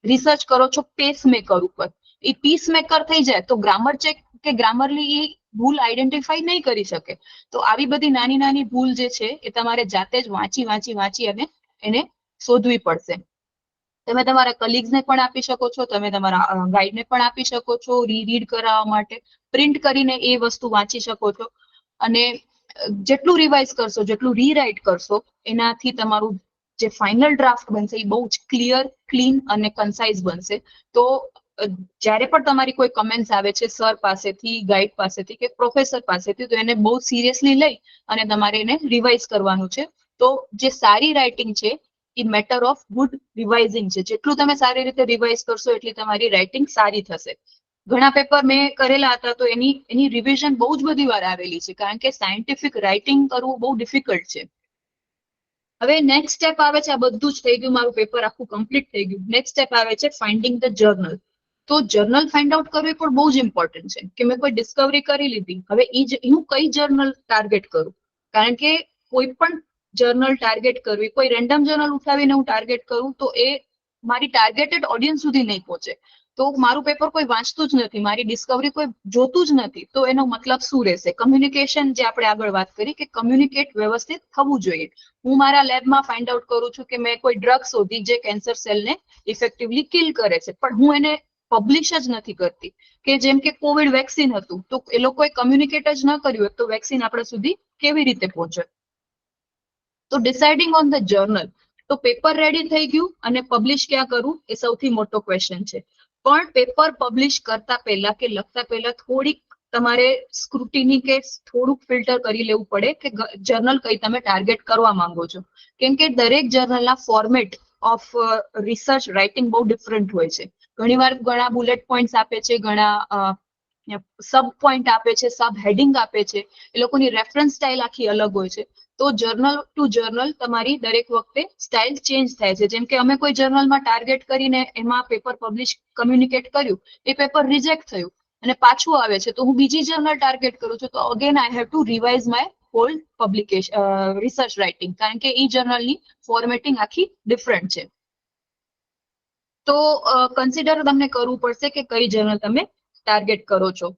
રિસર્ચ કરો છો પેસમેકર ઉપર, એ પીસમેકર થઈ જાય તો ગ્રામર ચેક કે ગ્રામરલી એ ભૂલ આઈડેન્ટિફાઈ નહીં કરી શકે. તો આવી બધી નાની નાની ભૂલ જે છે એ તમારે જાતે જ વાંચી અને એને શોધવી પડશે. તમે તમારા કલીગ્સને પણ આપી શકો છો, તમે તમારા ગાઈડને પણ આપી શકો છો રીડ કરાવવા માટે, પ્રિન્ટ કરીને એ વસ્તુ વાંચી શકો છો. અને જેટલું રિવાઇઝ કરશો, જેટલું રીરાઇટ કરશો, એનાથી તમારું જે ફાઇનલ ડ્રાફ્ટ બનશે એ બહુ જ ક્લિયર, ક્લીન અને કન્સાઇઝ બનશે. તો જ્યારે પણ તમારી કોઈ કમેન્ટ્સ આવે છે સર પાસેથી, ગાઈડ પાસેથી કે પ્રોફેસર પાસેથી, તો એને બહુ સિરિયસલી લઈ અને તમારે એને રિવાઇઝ કરવાનું છે. તો જે સારી રાઇટિંગ છે એ મેટર ઓફ ગુડ રિવાઇઝિંગ છે. જેટલું તમે સારી રીતે રિવાઇઝ કરશો એટલી તમારી રાઇટિંગ સારી થશે. ઘણા પેપર મેં કરેલા હતા તો એની રિવિઝન બહુ જ બધી વાર આવેલી છે, કારણ કે સાયન્ટિફિક રાઇટિંગ કરવું બહુ ડિફિકલ્ટ છે. હવે નેક્સ્ટ સ્ટેપ આવે છે, આ બધું જ થઈ ગયું, મારું પેપર આખું કમ્પ્લીટ થઈ ગયું. નેક્સ્ટ સ્ટેપ આવે છે ફાઇન્ડિંગ ધ જર્નલ. તો જર્નલ ફાઇન્ડ આઉટ કરવી પણ બહુ જ ઇમ્પોર્ટન્ટ છે કે મેં કોઈ ડિસ્કવરી કરી લીધી, હવે હું કઈ જર્નલ ટાર્ગેટ કરું. કારણ કે કોઈ પણ જર્નલ ટાર્ગેટ કરવી, કોઈ રેન્ડમ જર્નલ ઉઠાવીને હું ટાર્ગેટ કરું તો એ મારી ટાર્ગેટેડ ઓડિયન્સ સુધી નહીં પહોંચે. તો મારું પેપર કોઈ વાંચતું જ નથી, મારી ડિસ્કવરી કોઈ જોતું જ નથી, તો એનો મતલબ શું રહેશે? કમ્યુનિકેશન, જે આપણે આગળ વાત કરી કે કમ્યુનિકેટ વ્યવસ્થિત થવું જોઈએ. હું મારા લેબમાં ફાઇન્ડ આઉટ કરું છું કે મેં કોઈ ડ્રગ શોધી જે કેન્સર સેલને ઇફેક્ટિવલી કિલ કરે છે, પણ હું એને પબ્લિશ જ નથી કરતી. કે જેમ કે કોવિડ વેક્સિન હતું, તો એ લોકોએ કમ્યુનિકેટ જ ન કર્યું તો વેક્સિન આપણા સુધી કેવી રીતે પહોંચે? તો ડિસાઇડિંગ ઓન ધ જર્નલ. તો પેપર રેડી થઈ ગયું અને પબ્લિશ ક્યાં કરું એ સૌથી મોટો ક્વેશ્ચન છે. પણ પેપર પબ્લિશ કરતા પહેલા કે લખતા પહેલા થોડીક તમારે સ્ક્રુટિની કે થોડુંક ફિલ્ટર કરી લેવું પડે કે જર્નલ કઈ તમે ટાર્ગેટ કરવા માંગો છો. કેમ કે દરેક જર્નલના ફોર્મેટ ઓફ રિસર્ચ રાઇટિંગ બહુ ડિફરન્ટ હોય છે. ઘણીવાર ઘણા બુલેટ પોઈન્ટ્સ આપે છે, ઘણા સબ પોઈન્ટ આપે છે, સબ હેડિંગ આપે છે, એ લોકોની રેફરન્સ સ્ટાઇલ આખી અલગ હોય છે. તો જર્નલ ટુ જર્નલ તમારી દરેક વખતે સ્ટાઇલ ચેન્જ થાય છે. જેમ કે અમે કોઈ જર્નલમાં ટાર્ગેટ કરીને એમાં પેપર પબ્લિશ કમ્યુનિકેટ કર્યું, એ પેપર રિજેક્ટ થયું અને પાછું આવે છે, તો હું બીજી જર્નલ ટાર્ગેટ કરું છું, તો again I have to revise my whole publication research writing, કારણ કે એ જર્નલની ફોર્મેટિંગ આખી ડિફરન્ટ છે. તો કન્સિડર તમને કરવું પડશે કે કઈ જર્નલ તમે ટાર્ગેટ કરો છો.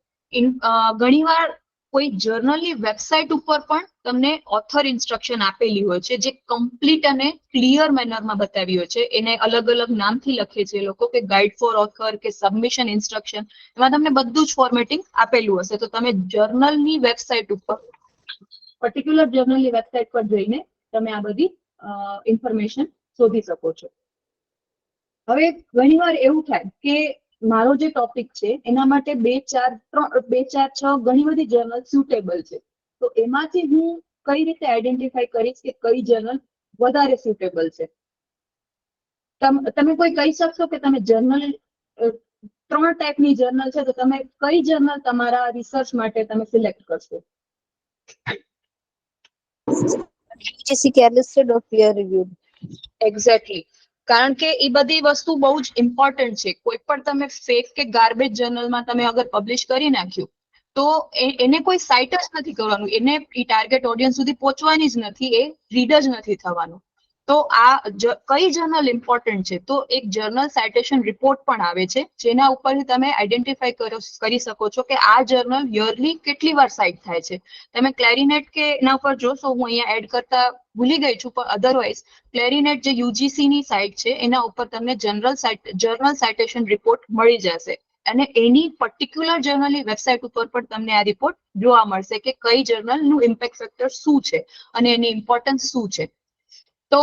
ઘણીવાર કોઈ જર્નલની વેબસાઇટ ઉપર પણ તમને ઓથર ઇન્સ્ટ્રક્શન આપેલી હોય છે, જે કમ્પ્લીટ અને ક્લિયર મેનરમાં બતાવી હોય છે. એને અલગ અલગ નામથી લખે છે એ લોકો, કે ગાઈડ ફોર ઓથર કે સબમિશન ઇન્સ્ટ્રક્શન. એમાં તમને બધું જ ફોર્મેટિંગ આપેલું હશે. તો તમે જર્નલની વેબસાઇટ ઉપર, પર્ટિક્યુલર જર્નલની વેબસાઇટ પર જઈને તમે આ બધી ઇન્ફોર્મેશન શોધી શકો છો. હવે ઘણીવાર એવું થાય કે મારો જે ટોપિક છે એના માટે 2-4-6 ઘણી બધી જર્નલ સુટેબલ છે. તો એમાંથી હું કઈ રીતે આઈડેન્ટિફાઈ કરીશ કે કઈ જર્નલ વધારે સુટેબલ છે? તમે કોઈ કહી શકશો કે તમે જર્નલ, 3 ટાઈપની જર્નલ છે, તો તમે કઈ જર્નલ તમારા રિસર્ચ માટે તમે સિલેક્ટ કરશો? UGC listed or peer reviewed. Exactly. કારણ કે એ બધી વસ્તુ બહુ જ ઇમ્પોર્ટન્ટ છે. કોઈ પણ તમે ફેક કે ગાર્બેજ જર્નલમાં તમે અગર પબ્લિશ કરી નાખ્યું તો એને કોઈ સાઇટ જ નથી કરવાનું, એને એ ટાર્ગેટ ઓડિયન્સ સુધી પહોંચવાની જ નથી, એ રીડ જ નથી થવાનું. તો આ કઈ જર્નલ ઇમ્પોર્ટન્ટ છે? તો એક જર્નલ સાઇટેશન રિપોર્ટ પણ આવે છે, જેના ઉપરથી તમે આઈડેન્ટિફાઈ કરી શકો છો કે આ જર્નલ યરલી કેટલી વાર સાઇટ થાય છે. તમે ક્લેરિનેટ કે એના ઉપર જોશો, હું અહીંયા એડ કરતા ભૂલી ગઈ છું, પણ અધરવાઇઝ ક્લેરિનેટ જે યુજીસી ની સાઇટ છે એના ઉપર તમને જર્નલ સાઇટેશન રિપોર્ટ મળી જશે. અને એની પર્ટિક્યુલર જર્નલની વેબસાઇટ ઉપર પણ તમને આ રિપોર્ટ જોવા મળશે કે કઈ જર્નલનું ઇમ્પેક્ટ ફેક્ટર શું છે અને એની ઇમ્પોર્ટન્સ શું છે. તો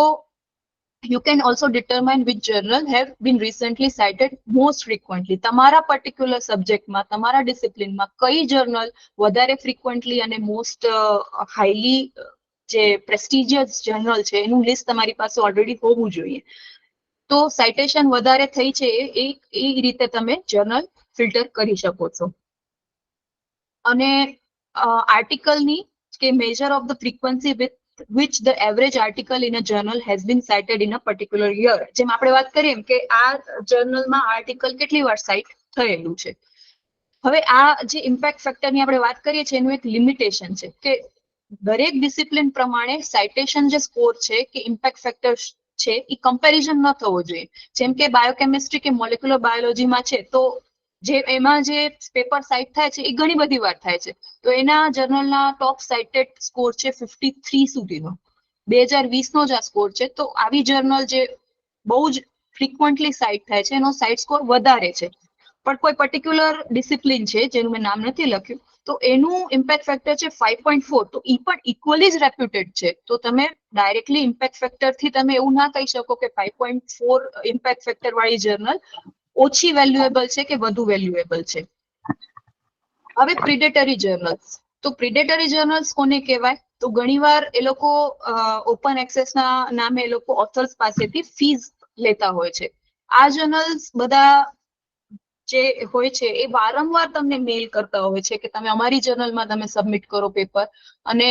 you can also determine which journal have been recently cited most frequently. તમારા પર્ટિક્યુલર સબ્જેક્ટમાં, તમારા ડિસિપ્લિનમાં કઈ જર્નલ વધારે ફ્રીક્વન્ટલી અને મોસ્ટ હાઈલી જે પ્રેસ્ટિજિયસ જર્નલ છે એનું લિસ્ટ તમારી પાસે ઓલરેડી હોવું જોઈએ. તો સાઇટેશન વધારે થઈ છે એ રીતે તમે જર્નલ ફિલ્ટર કરી શકો છો. અને આર્ટિકલની કે measure of the frequency with which the average article in a journal has been cited in a particular year. જેમ આપણે વાત કરીએ કે આ જર્નલમાં આર્ટિકલ કેટલી વાર સાઇટ થયેલું છે. હવે આ જે ઇમ્પેક્ટ ફેક્ટરની આપણે વાત કરીએ છીએ એનું એક લિમિટેશન છે કે દરેક ડિસિપ્લિન પ્રમાણે સાઇટેશન જે સ્કોર છે કે ઇમ્પેક્ટ ફેક્ટર છે એ કમ્પેરિઝન ન થવો જોઈએ. જેમ કે બાયોકેમિસ્ટ્રી કે મોલેક્યુલર બાયોલોજીમાં છે, તો જે એમાં જે પેપર સાઇટ થાય છે એ ઘણી બધી વાર થાય છે. તો એના જર્નલના ટોપ સાઇટેડ સ્કોર છે 53 સુધીનો. 2020 નો જ આ સ્કોર છે. તો આવી જર્નલ જે બહુ જ ફ્રિકવન્ટલી સાઇટ થાય છે એનો સાઇટ સ્કોર વધારે છે. પણ કોઈ પર્ટિક્યુલર ડિસિપ્લિન છે જેનું મેં નામ નથી લખ્યું, તો એનું ઇમ્પેક્ટ ફેક્ટર છે 5.4. તો એ પણ ઇક્વલી જ રેપ્યુટેડ છે. તો તમે ડાયરેક્ટલી ઇમ્પેક્ટ ફેક્ટર થી તમે એવું ના કહી શકો કે 5.4 ઇમ્પેક્ટ ફેક્ટર વાળી જર્નલ ઓછી વેલ્યુએબલ છે કે વધુ વેલ્યુએબલ છે. હવે પ્રિડેટરી જર્નલ્સ. તો પ્રિડેટરી જર્નલ્સ કોને કહેવાય? તો ઘણીવાર એ લોકો ઓપન એક્સેસ ના નામે એ લોકો ઓથર્સ પાસેથી ફીસ લેતા હોય છે. આ જર્નલ્સ બધા જે હોય છે એ વારંવાર તમને મેલ કરતા હોય છે કે તમે અમારી જર્નલમાં તમે સબમિટ કરો પેપર. અને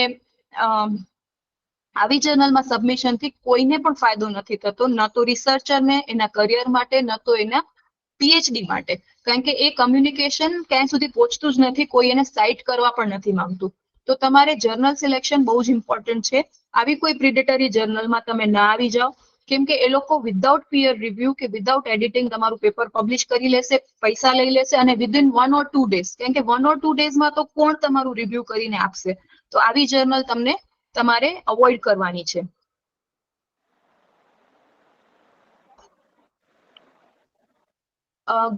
આવી જર્નલમાં સબમિશન થી કોઈને પણ ફાયદો નથી થતો, ન તો રિસર્ચરને એના કરિયર માટે, ન તો એના પીએચડી માટે. કારણ કે એ કમ્યુનિકેશન ક્યાંય સુધી પહોંચતું જ નથી, કોઈ એને સાઇટ કરવા પણ નથી માંગતું. તો તમારે જર્નલ સિલેક્શન બહુ જ ઇમ્પોર્ટન્ટ છે. આવી કોઈ પ્રિડેટરી જર્નલમાં તમે ના આવી જાઓ, કેમ કે એ લોકો વિધાઉટ પીયર રિવ્યુ કે વિધાઉટ એડિટિંગ તમારું પેપર પબ્લિશ કરી લેશે, પૈસા લઈ લેશે, અને વિધિન 1 or 2 days, કેમ કે 1 or 2 daysમાં તો કોણ તમારું રિવ્યુ કરીને આપશે. તો આવી જર્નલ તમને તમારે અવોઇડ કરવાની છે.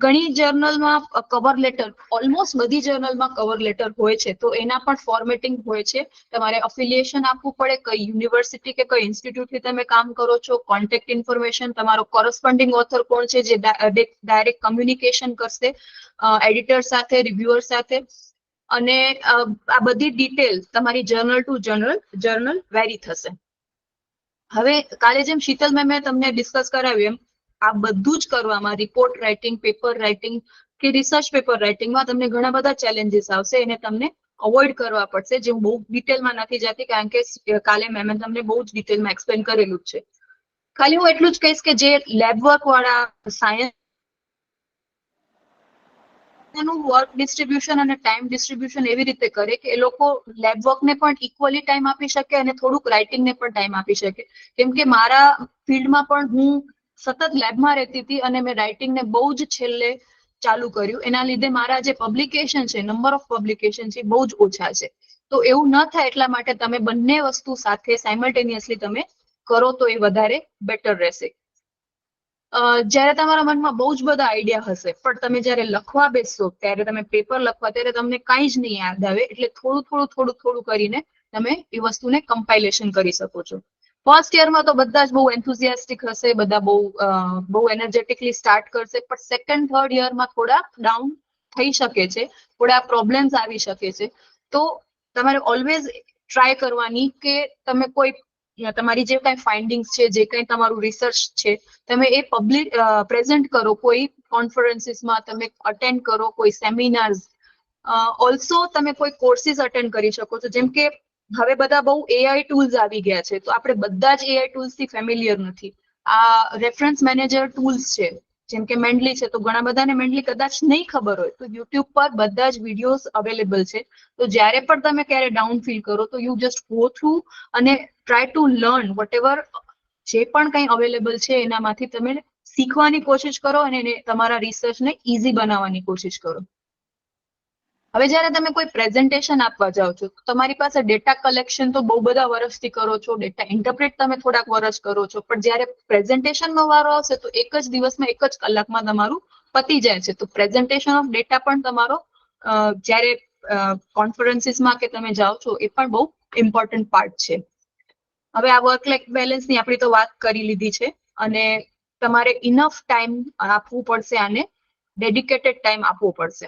ઘણી જર્નલમાં કવર લેટર, ઓલમોસ્ટ બધી જર્નલમાં કવર લેટર હોય છે. તો એના પણ ફોર્મેટિંગ હોય છે. તમારે અફિલિએશન આપવું પડે, કઈ યુનિવર્સિટી કે કઈ ઇન્સ્ટિટ્યૂટથી તમે કામ કરો છો, કોન્ટેક્ટ ઇન્ફોર્મેશન, તમારો કોરસ્પોન્ડિંગ ઓથર કોણ છે જે ડાયરેક્ટ કમ્યુનિકેશન કરશે એડિટર સાથે, રિવ્યુઅર સાથે. અને આ બધી ડિટેલ તમારી જર્નલ ટુ જર્નલ વેરી થશે. હવે કાલે જેમ શીતલ મેમે તમને ડિસ્કસ કરાવ્યું એમ આ બધું જ કરવામાં, રિપોર્ટ રાઇટિંગ, પેપર રાઇટિંગ કે રિસર્ચ પેપર રાઇટિંગમાં તમને ઘણા બધા ચેલેન્જીસ આવશે. એને તમને અવોઇડ કરવા પડશે, જે હું બહુ ડિટેલમાં નથી જતી કારણ કે કાલે મેમે તમને બહુ જ ડિટેલમાં એક્સપ્લેન કરેલું જ છે. ખાલી હું એટલું જ કહીશ કે જે લેબ વર્ક વાળા સાયન્સ એનું વર્ક ડિસ્ટ્રીબ્યુશન અને ટાઈમ ડિસ્ટ્રીબ્યુશન એવી રીતે કરે કે એ લોકો લેબ વર્કને પણ ઇક્વલી ટાઈમ આપી શકે અને થોડુંક રાઇટિંગને પણ ટાઈમ આપી શકે. કેમ કે મારા ફિલ્ડમાં પણ હું સતત લેબમાં રહેતી હતી અને મેં રાઇટિંગને બહુ જ છેલ્લે ચાલુ કર્યું. એના લીધે મારા જે પબ્લિકેશન છે, નંબર ઓફ પબ્લિકેશન છે, બહુ જ ઓછા છે. તો એવું ન થાય એટલા માટે તમે બંને વસ્તુ સાથે સાયમલ્ટેનિયસલી તમે કરો તો એ વધારે બેટર રહેશે. જ્યારે તમારા મનમાં બહુ જ બધા આઈડિયા હશે પણ તમે જ્યારે લખવા બેસશો, ત્યારે તમે પેપર લખવા, ત્યારે તમને કાંઈ જ નહીં યાદ આવે. એટલે થોડું કરીને તમે એ વસ્તુને કમ્પાઇલેશન કરી શકો છો. ફર્સ્ટ યરમાં તો બધા જ બહુ એન્થુઝિયાસ્ટિક હશે, બધા બહુ એનર્જેટિકલી સ્ટાર્ટ કરશે. પણ સેકન્ડ થર્ડ યરમાં થોડા ડાઉન થઈ શકે છે, થોડા પ્રોબ્લેમ્સ આવી શકે છે. તો તમારે ઓલવેઝ ટ્રાય કરવાની કે તમે કોઈ તમારી જે કઈ ફાઇન્ડિંગ્સ છે, જે કઈ તમારું રિસર્ચ છે, તમે એ પ્રેઝન્ટ કરો કોઈ કોન્ફરન્સીસમાં, તમે અટેન્ડ કરો કોઈ સેમિનાર્સ. ઓલ્સો તમે કોઈ કોર્સિસ અટેન્ડ કરી શકો છો. જેમ કે હવે બધા બહુ એઆઈ ટૂલ્સ આવી ગયા છે, તો આપણે બધા જ એઆઈ ટૂલ્સ થી ફેમિલિયર નથી. આ રેફરન્સ મેનેજર ટૂલ્સ છે, જેમ કે મેન્ડલી છે, તો ઘણા બધાને મેન્ડલી કદાચ નહીં ખબર હોય, તો યુટ્યુબ પર બધા જ વિડીયોઝ અવેલેબલ છે. તો જ્યારે પણ તમે ક્યારે ડાઉન ફીલ કરો તો યુ જસ્ટ ગો થ્રુ અને try to learn whatever જે પણ કંઈ અવેલેબલ છે એનામાંથી તમે શીખવાની કોશિશ કરો અને એને તમારા રિસર્ચને ઇઝી બનાવવાની કોશિશ કરો. હવે જ્યારે તમે કોઈ પ્રેઝન્ટેશન આપવા જાઓ છો, તમારી પાસે ડેટા કલેક્શન તો બહુ બધા વર્ષથી કરો છો, ડેટા ઇન્ટરપ્રેટ તમે થોડાક વર્ષ કરો છો, પણ જ્યારે પ્રેઝન્ટેશનનો વારો આવશે તો એક જ દિવસમાં, એક જ કલાકમાં તમારું પતી જાય છે. તો પ્રેઝન્ટેશન ઓફ ડેટા પણ તમારો જ્યારે કોન્ફરન્સીસમાં કે તમે જાઓ છો એ પણ બહુ ઇમ્પોર્ટન્ટ પાર્ટ છે. હવે આ વર્ક લાઈફ બેલેન્સની આપણી તો વાત કરી લીધી છે અને તમારે ઇનફ ટાઈમ આપવું પડશે, આને ડેડિકેટેડ ટાઈમ આપવો પડશે.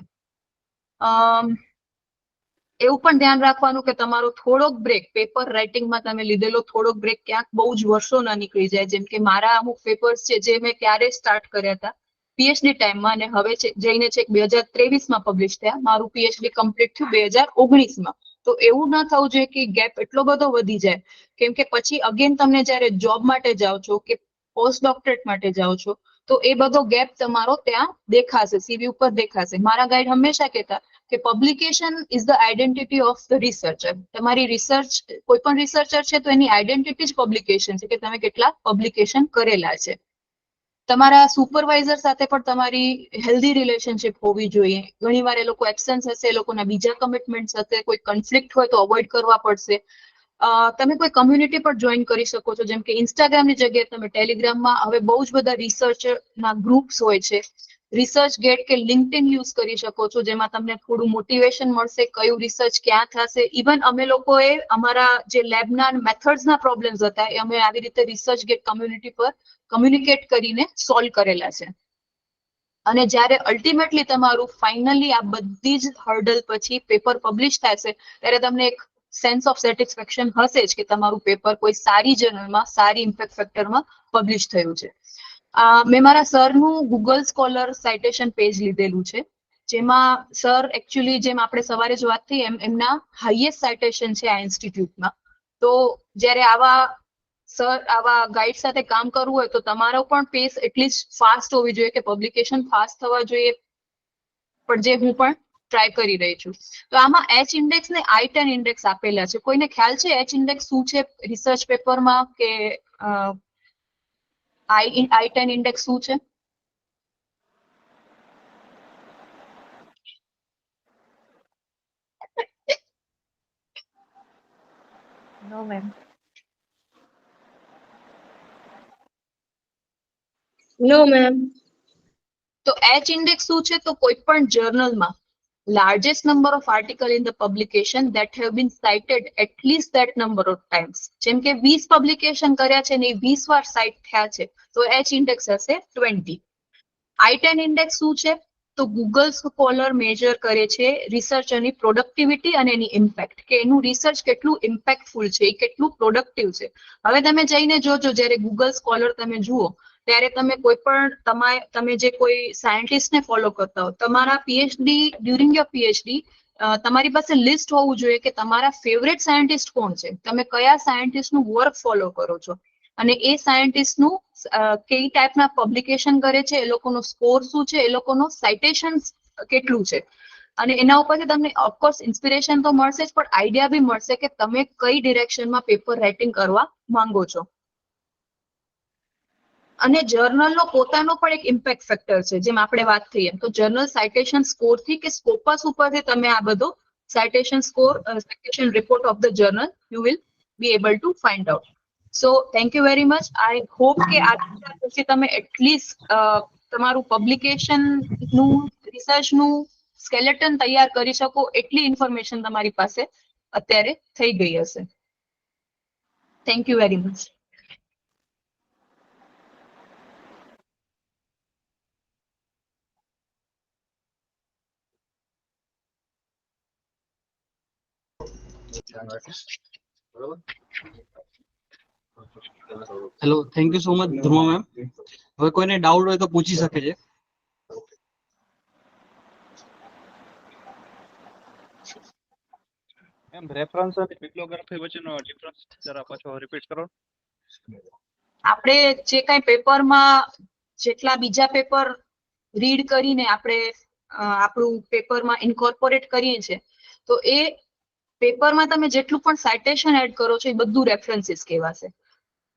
એવું પણ ધ્યાન રાખવાનું કે તમારો થોડોક બ્રેક, પેપર રાઇટિંગમાં તમે લીધેલો થોડોક બ્રેક ક્યાંક બહુ જ વર્ષો ના નીકળી જાય. જેમ કે મારા અમુક પેપર્સ છે જે મેં ક્યારે સ્ટાર્ટ કર્યા હતા પીએચડી ટાઈમમાં, અને હવે જઈને છેક 2023માં પબ્લિશ થયા. મારું પીએચડી કમ્પ્લીટ થયું 2019માં. તો એવું ના થવું જોઈએ કે ગેપ એટલો બધો વધી જાય, કેમ કે પછી અગેન તમને જ્યારે જોબ માટે જાઓ છો કે પોસ્ટ ડોક્ટરેટ માટે જાઓ છો તો એ બધો ગેપ તમારો ત્યાં દેખાશે, સીવી ઉપર દેખાશે. મારા ગાઈડ હંમેશા કહેતા કે publication is the identity of the researcher. તમારી રિસર્ચ, કોઈ પણ રિસર્ચર છે તો એની આઈડેન્ટિટી જ પબ્લિકેશન છે, કે તમે કેટલા પબ્લિકેશન કરેલા છે. તમારા સુપરવાઇઝર સાથે પણ તમારી હેલ્ધી રિલેશનશિપ હોવી જોઈએ. ઘણીવાર એ લોકો એબસેન્સ હશે, એ લોકોના બીજા કમિટમેન્ટ્સ હશે, કોઈ કન્ફ્લિક્ટ હોય તો અવોઇડ કરવા પડશે. તમે કોઈ કમ્યુનિટી પર જોઈન કરી શકો છો, જેમ કે ઇન્સ્ટાગ્રામની જગ્યાએ તમે ટેલિગ્રામમાં હવે બહુ જ બધા રિસર્ચના ગ્રુપ્સ હોય છે. રિસર્ચ ગેટ કે લિંક્ડઇન યુઝ કરી શકો છો, જેમાં તમને થોડું મોટિવેશન મળશે, કયું રિસર્ચ ક્યાં થશે. ઇવન અમે લોકોએ અમારા જે લેબના મેથડ્સના પ્રોબ્લેમ્સ હતા એ અમે આવી રીતે રિસર્ચ ગેટ કમ્યુનિટી પર કમ્યુનિકેટ કરીને સોલ્વ કરેલા છે. અને જ્યારે અલ્ટિમેટલી તમારું ફાઇનલી આ બધી જ હર્ડલ પછી પેપર પબ્લિશ થશે ત્યારે તમને એક સેન્સ ઓફ સેટિસ્ફેક્શન હશે જ કે તમારું પેપર કોઈ સારી જર્નલમાં, સારી ઇમ્પેક્ટ ફેક્ટરમાં પબ્લિશ થયું છે. મેં મારા સરનું ગૂગલ સ્કોલર સાઇટેશન પેજ લીધેલું છે, જેમાં સર એકચ્યુઅલી જેમ આપણે સવારે જ વાત થઈ એમ એમના હાઈએસ્ટ સાઇટેશન છે આ ઇન્સ્ટિટ્યૂટમાં. તો જ્યારે આવા ગાઈડ સાથે કામ કરવું હોય તો તમારો પણ પેસ એટલીસ્ટ ફાસ્ટ હોવી જોઈએ કે પબ્લિકેશન ફાસ્ટ થવા જોઈએ, પણ જે હું પણ ટ્રાય કરી રહી છું. તો આમાં એચ ઇન્ડેક્સ ને I10 ઇન્ડેક્સ આપેલા છે. કોઈને ખ્યાલ છે એચ ઇન્ડેક્સ શું છે રિસર્ચ પેપરમાં, કે I10 ઇન્ડેક્સ શું છે? No, ma'am. No, ma'am. તો એચ ઇન્ડેક્સ શું છે? તો કોઈ પણ જર્નલમાં largest number of article in the publication that have been cited at least that number of times. જેમ કે 20 પબ્લિકેશન કર્યા છે ને 20 વાર સાઇટ થયા છે તો એચ ઇન્ડેક્સ હશે 20. I10 ઇન્ડેક્સ શું છે? તો ગૂગલ સ્કોલર મેજર કરે છે રિસર્ચરની પ્રોડક્ટિવિટી અને એની ઇમ્પેક્ટ, કે એનું રિસર્ચ કેટલું ઇમ્પેક્ટફુલ છે, એ કેટલું પ્રોડક્ટિવ છે. હવે તમે જઈને જોજો, જ્યારે ગૂગલ સ્કોલર તમે જુઓ ત્યારે તમે કોઈ પણ તમે જે કોઈ સાયન્ટિસ્ટને ફોલો કરતા હો, તમારા પીએચડી ડ્યુરિંગ યોર પીએચડી તમારી પાસે લિસ્ટ હોવું જોઈએ કે તમારા ફેવરેટ સાયન્ટિસ્ટ કોણ છે, તમે કયા સાયન્ટિસ્ટનું વર્ક ફોલો કરો છો, અને એ સાયન્ટિસ્ટનું કઈ ટાઈપના પબ્લિકેશન કરે છે, એ લોકોનો સ્કોર શું છે, એ લોકોનો સાઇટેશન કેટલું છે. અને એના ઉપરથી તમને ઓફકોર્સ ઇન્સ્પિરેશન તો મળશે જ, પણ આઈડિયા બી મળશે કે તમે કઈ ડિરેક્શનમાં પેપર રાઇટિંગ કરવા માંગો છો. અને જર્નલનો પોતાનો પણ એક ઇમ્પેક્ટ ફેક્ટર છે, જેમ આપણે વાત થઈ એમ. તો જર્નલ સાઇટેશન સ્કોરથી કે સ્કોપસ ઉપરથી તમે આ બધો citation score, citation report of the journal you will be able to find out. So thank you very much. I hope કે આ પછી તમે એટલીસ્ટ તમારું પબ્લિકેશનનું રિસર્ચનું સ્કેલેટન તૈયાર કરી શકો એટલી ઇન્ફોર્મેશન તમારી પાસે અત્યારે થઈ ગઈ હશે. Thank you very much. Hello, thank you so much Dhruva ma'am. હવે કોઈને ડાઉટ હોય તો પૂછી શકે છે. એમ રેફરન્સ અને બિબ્લિયોગ્રાફી વચ્ચેનો ડિફરન્સ જરા પાછો રિપીટ કરો. આપણે જે કાંઈ પેપરમાં જેટલા બીજા પેપર રીડ કરીને આપણે આપણું પેપરમાં ઇન્કોર્પોરેટ કરીએ છીએ, તો એ પેપરમાં તમે જેટલું પણ સાઇટેશન એડ કરો છો એ બધું રેફરન્સીસ કહેવાશે.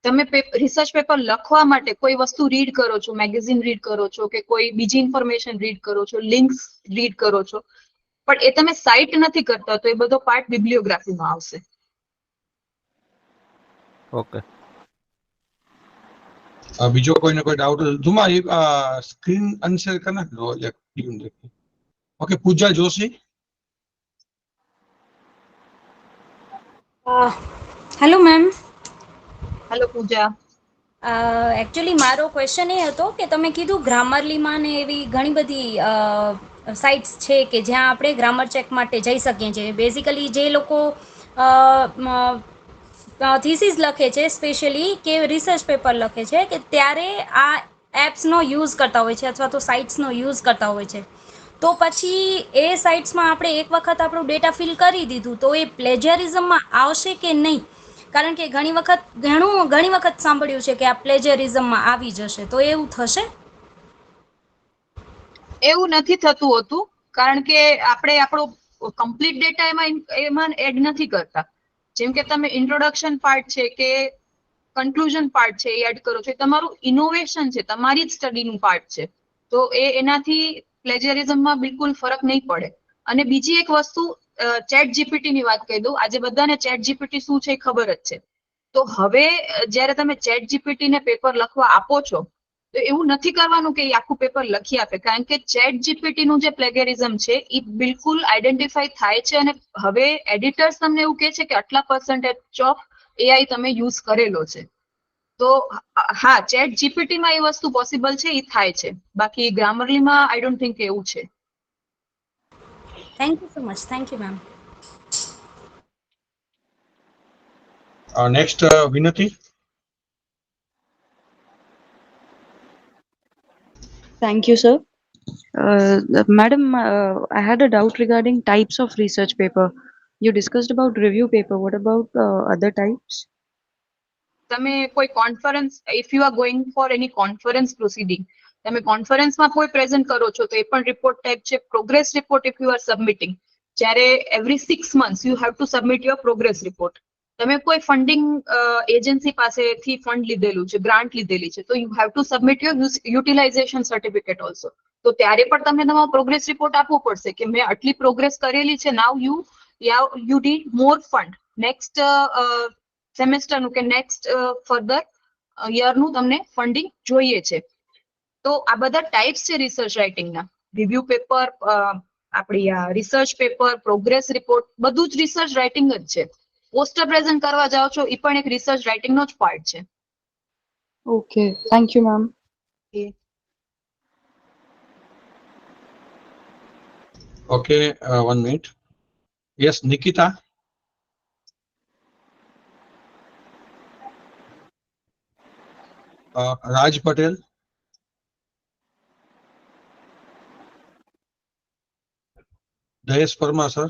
તમે રિસર્ચ પેપર લખવા માટે કોઈ વસ્તુ રીડ કરો છો, મેગેઝિન રીડ કરો છો કે કોઈ બીજી ઇન્ફોર્મેશન રીડ કરો છો, લિંક્સ રીડ કરો છો, પણ એ તમે સાઇટ નથી કરતા તો એ બધો પાર્ટ બિબ્લિયોગ્રાફીમાં આવશે. ઓકે. બીજો કોઈને કોઈ ડાઉટ તમારી સ્ક્રીન અનશેર કરી નાખજો. Okay, Pooja Joshi. Hello ma'am. Hello Pooja. Actually મારો ક્વેશ્ચન એ હતો કે તમે કીધું ગ્રામરલીમાં ને એવી ઘણી બધી સાઇટ્સ છે કે જ્યાં આપણે ગ્રામર ચેક માટે જઈ શકીએ છીએ. બેઝિકલી જે લોકો થીસીસ લખે છે, સ્પેશિયલી કે રિસર્ચ પેપર લખે છે, કે ત્યારે આ એપ્સનો યુઝ કરતા હોય છે અથવા તો સાઇટ્સનો યુઝ કરતા હોય છે. તો પછી એ સાઇટ્સમાં આપણે એક વખત આપણું ડેટા ફિલ કરી દીધું તો એ પ્લેજરિઝમમાં આવશે કે નહીં? કારણ કે ઘણી વખત સાંભળ્યું છે કે આ પ્લેજરિઝમમાં આવી જશે, તો એવું થશે? એવું નથી થતું હોતું, કારણ કે આપણે આપણો કમ્પ્લીટ ડેટા એમાં એડ નથી કરતા. જેમ કે તમે ઇન્ટ્રોડક્શન પાર્ટ છે કે કન્ક્લુઝન પાર્ટ છે એ એડ કરો છો, એ તમારું ઇનોવેશન છે, તમારી જ સ્ટડીનું પાર્ટ છે. તો એનાથી પ્લેજરિઝમમાં બિલકુલ ફરક નહીં પડે. અને બીજી એક વસ્તુ, ચેટ જીપીટી ની વાત કહી દઉં. આજે બધાને ચેટ જીપીટી શું છે એ ખબર જ છે. તો હવે જ્યારે તમે ચેટ જીપીટી ને પેપર લખવા આપો છો તો એવું નથી કરવાનું કે એ આખું પેપર લખી આપે, કારણ કે ચેટ જીપીટી નું જે પ્લેગેરિઝમ છે એ બિલકુલ આઈડેન્ટિફાઈ થાય છે અને હવે એડિટર્સ તમને એવું કહે છે કે આટલા % ઓફ એઆઈ તમે યુઝ કરેલો છે. તો હા, ચેટ જીપીટી માં એ વસ્તુ પોસિબલ છે, એ થાય છે. બાકી ગ્રામરલી માં આઈ ડોન્ટ થિંક એવું છે. Thank you so much. Thank you ma'am. Next Vinati. Thank you, sir. Madam, I had a doubt regarding types of research paper. You discussed about review paper. What about other types? તમે કોઈ conference, if you are going for any conference proceeding, તમે કોન્ફરન્સમાં કોઈ present કરો છો તો એ પણ રિપોર્ટ ટાઈપ છે. Progress report if you are submitting, જ્યારે every 6 months you have to submit your progress report. તમે કોઈ ફંડિંગ એજન્સી પાસેથી ફંડ લીધેલું છે, ગ્રાન્ટ લીધેલી છે, તો you have to submit your utilisation certificate also. તો ત્યારે પણ તમને તમારો પ્રોગ્રેસ રિપોર્ટ આપવો પડશે કે મેં આટલી પ્રોગ્રેસ કરેલી છે. Now you need more fund next સેમેસ્ટરનું કે નેક્સ્ટ ફર્ધર યરનું તમને ફંડિંગ જોઈએ છે. તો આ બધા ટાઈપ્સ છે રિસર્ચ રાઇટિંગના. રિવ્યુ પેપર, આપણી આ રિસર્ચ પેપર, પ્રોગ્રેસ રિપોર્ટ, બધું જ રિસર્ચ રાઇટિંગ જ છે. પોસ્ટર પ્રેઝન્ટ કરવા જાઓ છો એ પણ એક રિસર્ચ રાઇટિંગનો જ પાર્ટ છે. Okay, thank you, ma'am. Okay, 1 minute. Yes, Nikita. Raj Patel. Jayesh Parmar, sir.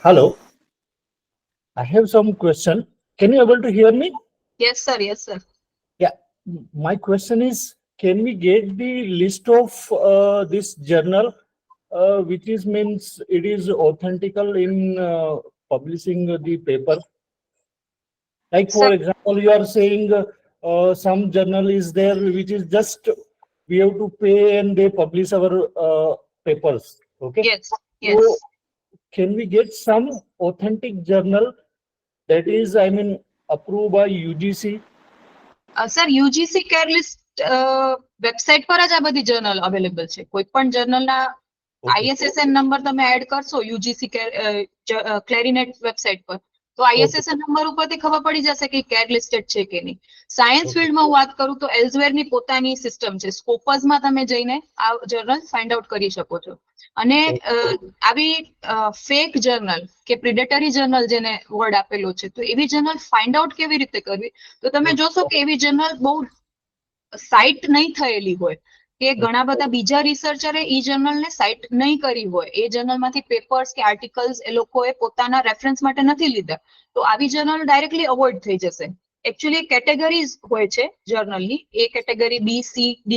Hello. I have some question. Can you able to hear me? Yes, sir. Yes, sir. Yeah. My question is, can we get the list of this journal, which is means it is authentical in publishing the paper? Like for example, you are saying some journal is there which is just we have to pay and they publish our papers. Okay. Yes. Yes. So, can we get some authentic journal that is, I mean, approved by UGC? Sir, UGC care list website પર જ આ બધી journal available છે. કોઈ પણ જર્નલના ISSN number તમે add કરશો UGC ક્લેરિનેટ website પર, તો ISSN નંબર ઉપરથી ખબર પડી જશે કે કેર લિસ્ટેડ છે કે નહીં. સાયન્સ ફિલ્ડમાં હું વાત કરું તો એલ્સવેરની પોતાની સિસ્ટમ છે. સ્કોપસમાં તમે જઈને આ જર્નલ ફાઇન્ડ આઉટ કરી શકો છો. અને આવી ફેક જર્નલ કે પ્રિડેટરી જર્નલ જેને વર્ડ આપેલો છે, તો એવી જર્નલ ફાઇન્ડ આઉટ કેવી રીતે કરવી? તો તમે જોશો કે એવી જર્નલ બહુ સાઇટ નહીં થયેલી હોય, કે ઘણા બધા બીજા રિસર્ચરે એ જર્નલને સાઇટ નહીં કરી હોય, એ જર્નલમાંથી પેપર્સ કે આર્ટિકલ્સ એ લોકોએ પોતાના રેફરન્સ માટે નથી લીધા, તો આવી જર્નલ ડાયરેક્ટલી અવોઇડ થઈ જશે. એકચ્યુઅલી કેટેગરીઝ હોય છે જર્નલની, એ કેટેગરી B, C, D.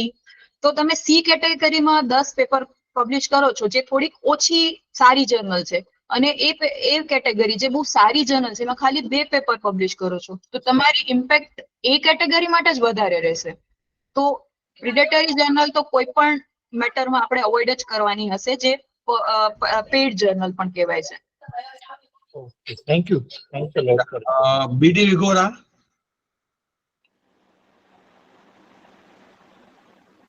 તો તમે C કેટેગરીમાં 10 પેપર પબ્લિશ કરો છો જે થોડીક ઓછી સારી જર્નલ છે, અને એ કેટેગરી જે બહુ સારી જર્નલ છે એમાં ખાલી 2 પેપર પબ્લિશ કરો છો, તો તમારી ઇમ્પેક્ટ એ કેટેગરી માટે જ વધારે રહેશે. તો પ્રિડેટરી જર્નલ તો કોઈ પણ મેટરમાં આપણે અવોઇડ જ કરવાની હશે, જે પેઇડ જર્નલ પણ કહેવાય છે. Okay, thank you. Thanks a lot, sir. BD Vigora.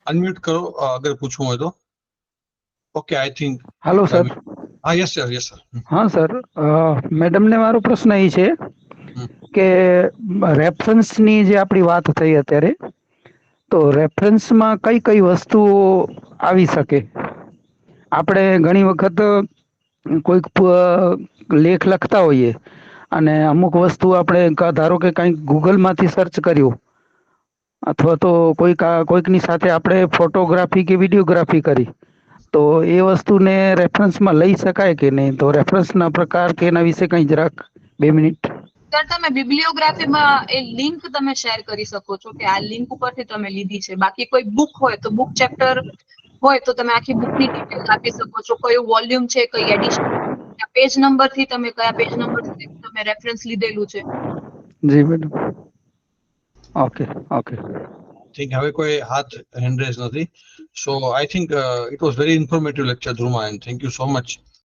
Unmute કરો અગર પૂછવું હોય તો. Okay, I think. Hello, sir. Yes, sir. Yes, sir. હા સર, મેડમને મારો પ્રશ્ન એ છે કે રેફરન્સની જે આપણી વાત થઈ અત્યારે, તો રેફરન્સમાં કઈ કઈ વસ્તુઓ આવી શકે? આપણે ઘણી વખત કોઈક લેખ લખતા હોઈએ અને અમુક વસ્તુ આપણે ધારો કે કંઈક ગૂગલમાંથી સર્ચ કર્યું, અથવા તો કોઈકની સાથે આપણે ફોટોગ્રાફી કે વિડીયોગ્રાફી કરી, તો એ વસ્તુને રેફરન્સમાં લઈ શકાય કે નહીં? તો રેફરન્સના પ્રકાર કે એના વિશે કંઈ જરાક 2 મિનિટ. સર, તમે બિબ્લિયોગ્રાફીમાં એ લિંક તમે શેર કરી શકો છો કે આ લિંક ઉપરથી તમે લીધી છે. બાકી કોઈ બુક હોય તો બુક ચેપ્ટર હોય તો તમે આખી બુકની ડિટેલ આપી શકો છો, કયું વોલ્યુમ છે, કઈ એડિશન, પેજ નંબરથી તમે કયા પેજ નંબરથી તમે રેફરન્સ લીધેલું છે. જી મેડમ. Okay okay. થિંક હવે કોઈ હાથ હેન્ડ રેઝ નથી. So I think it was very informative lecture Dhruva, and thank you so much.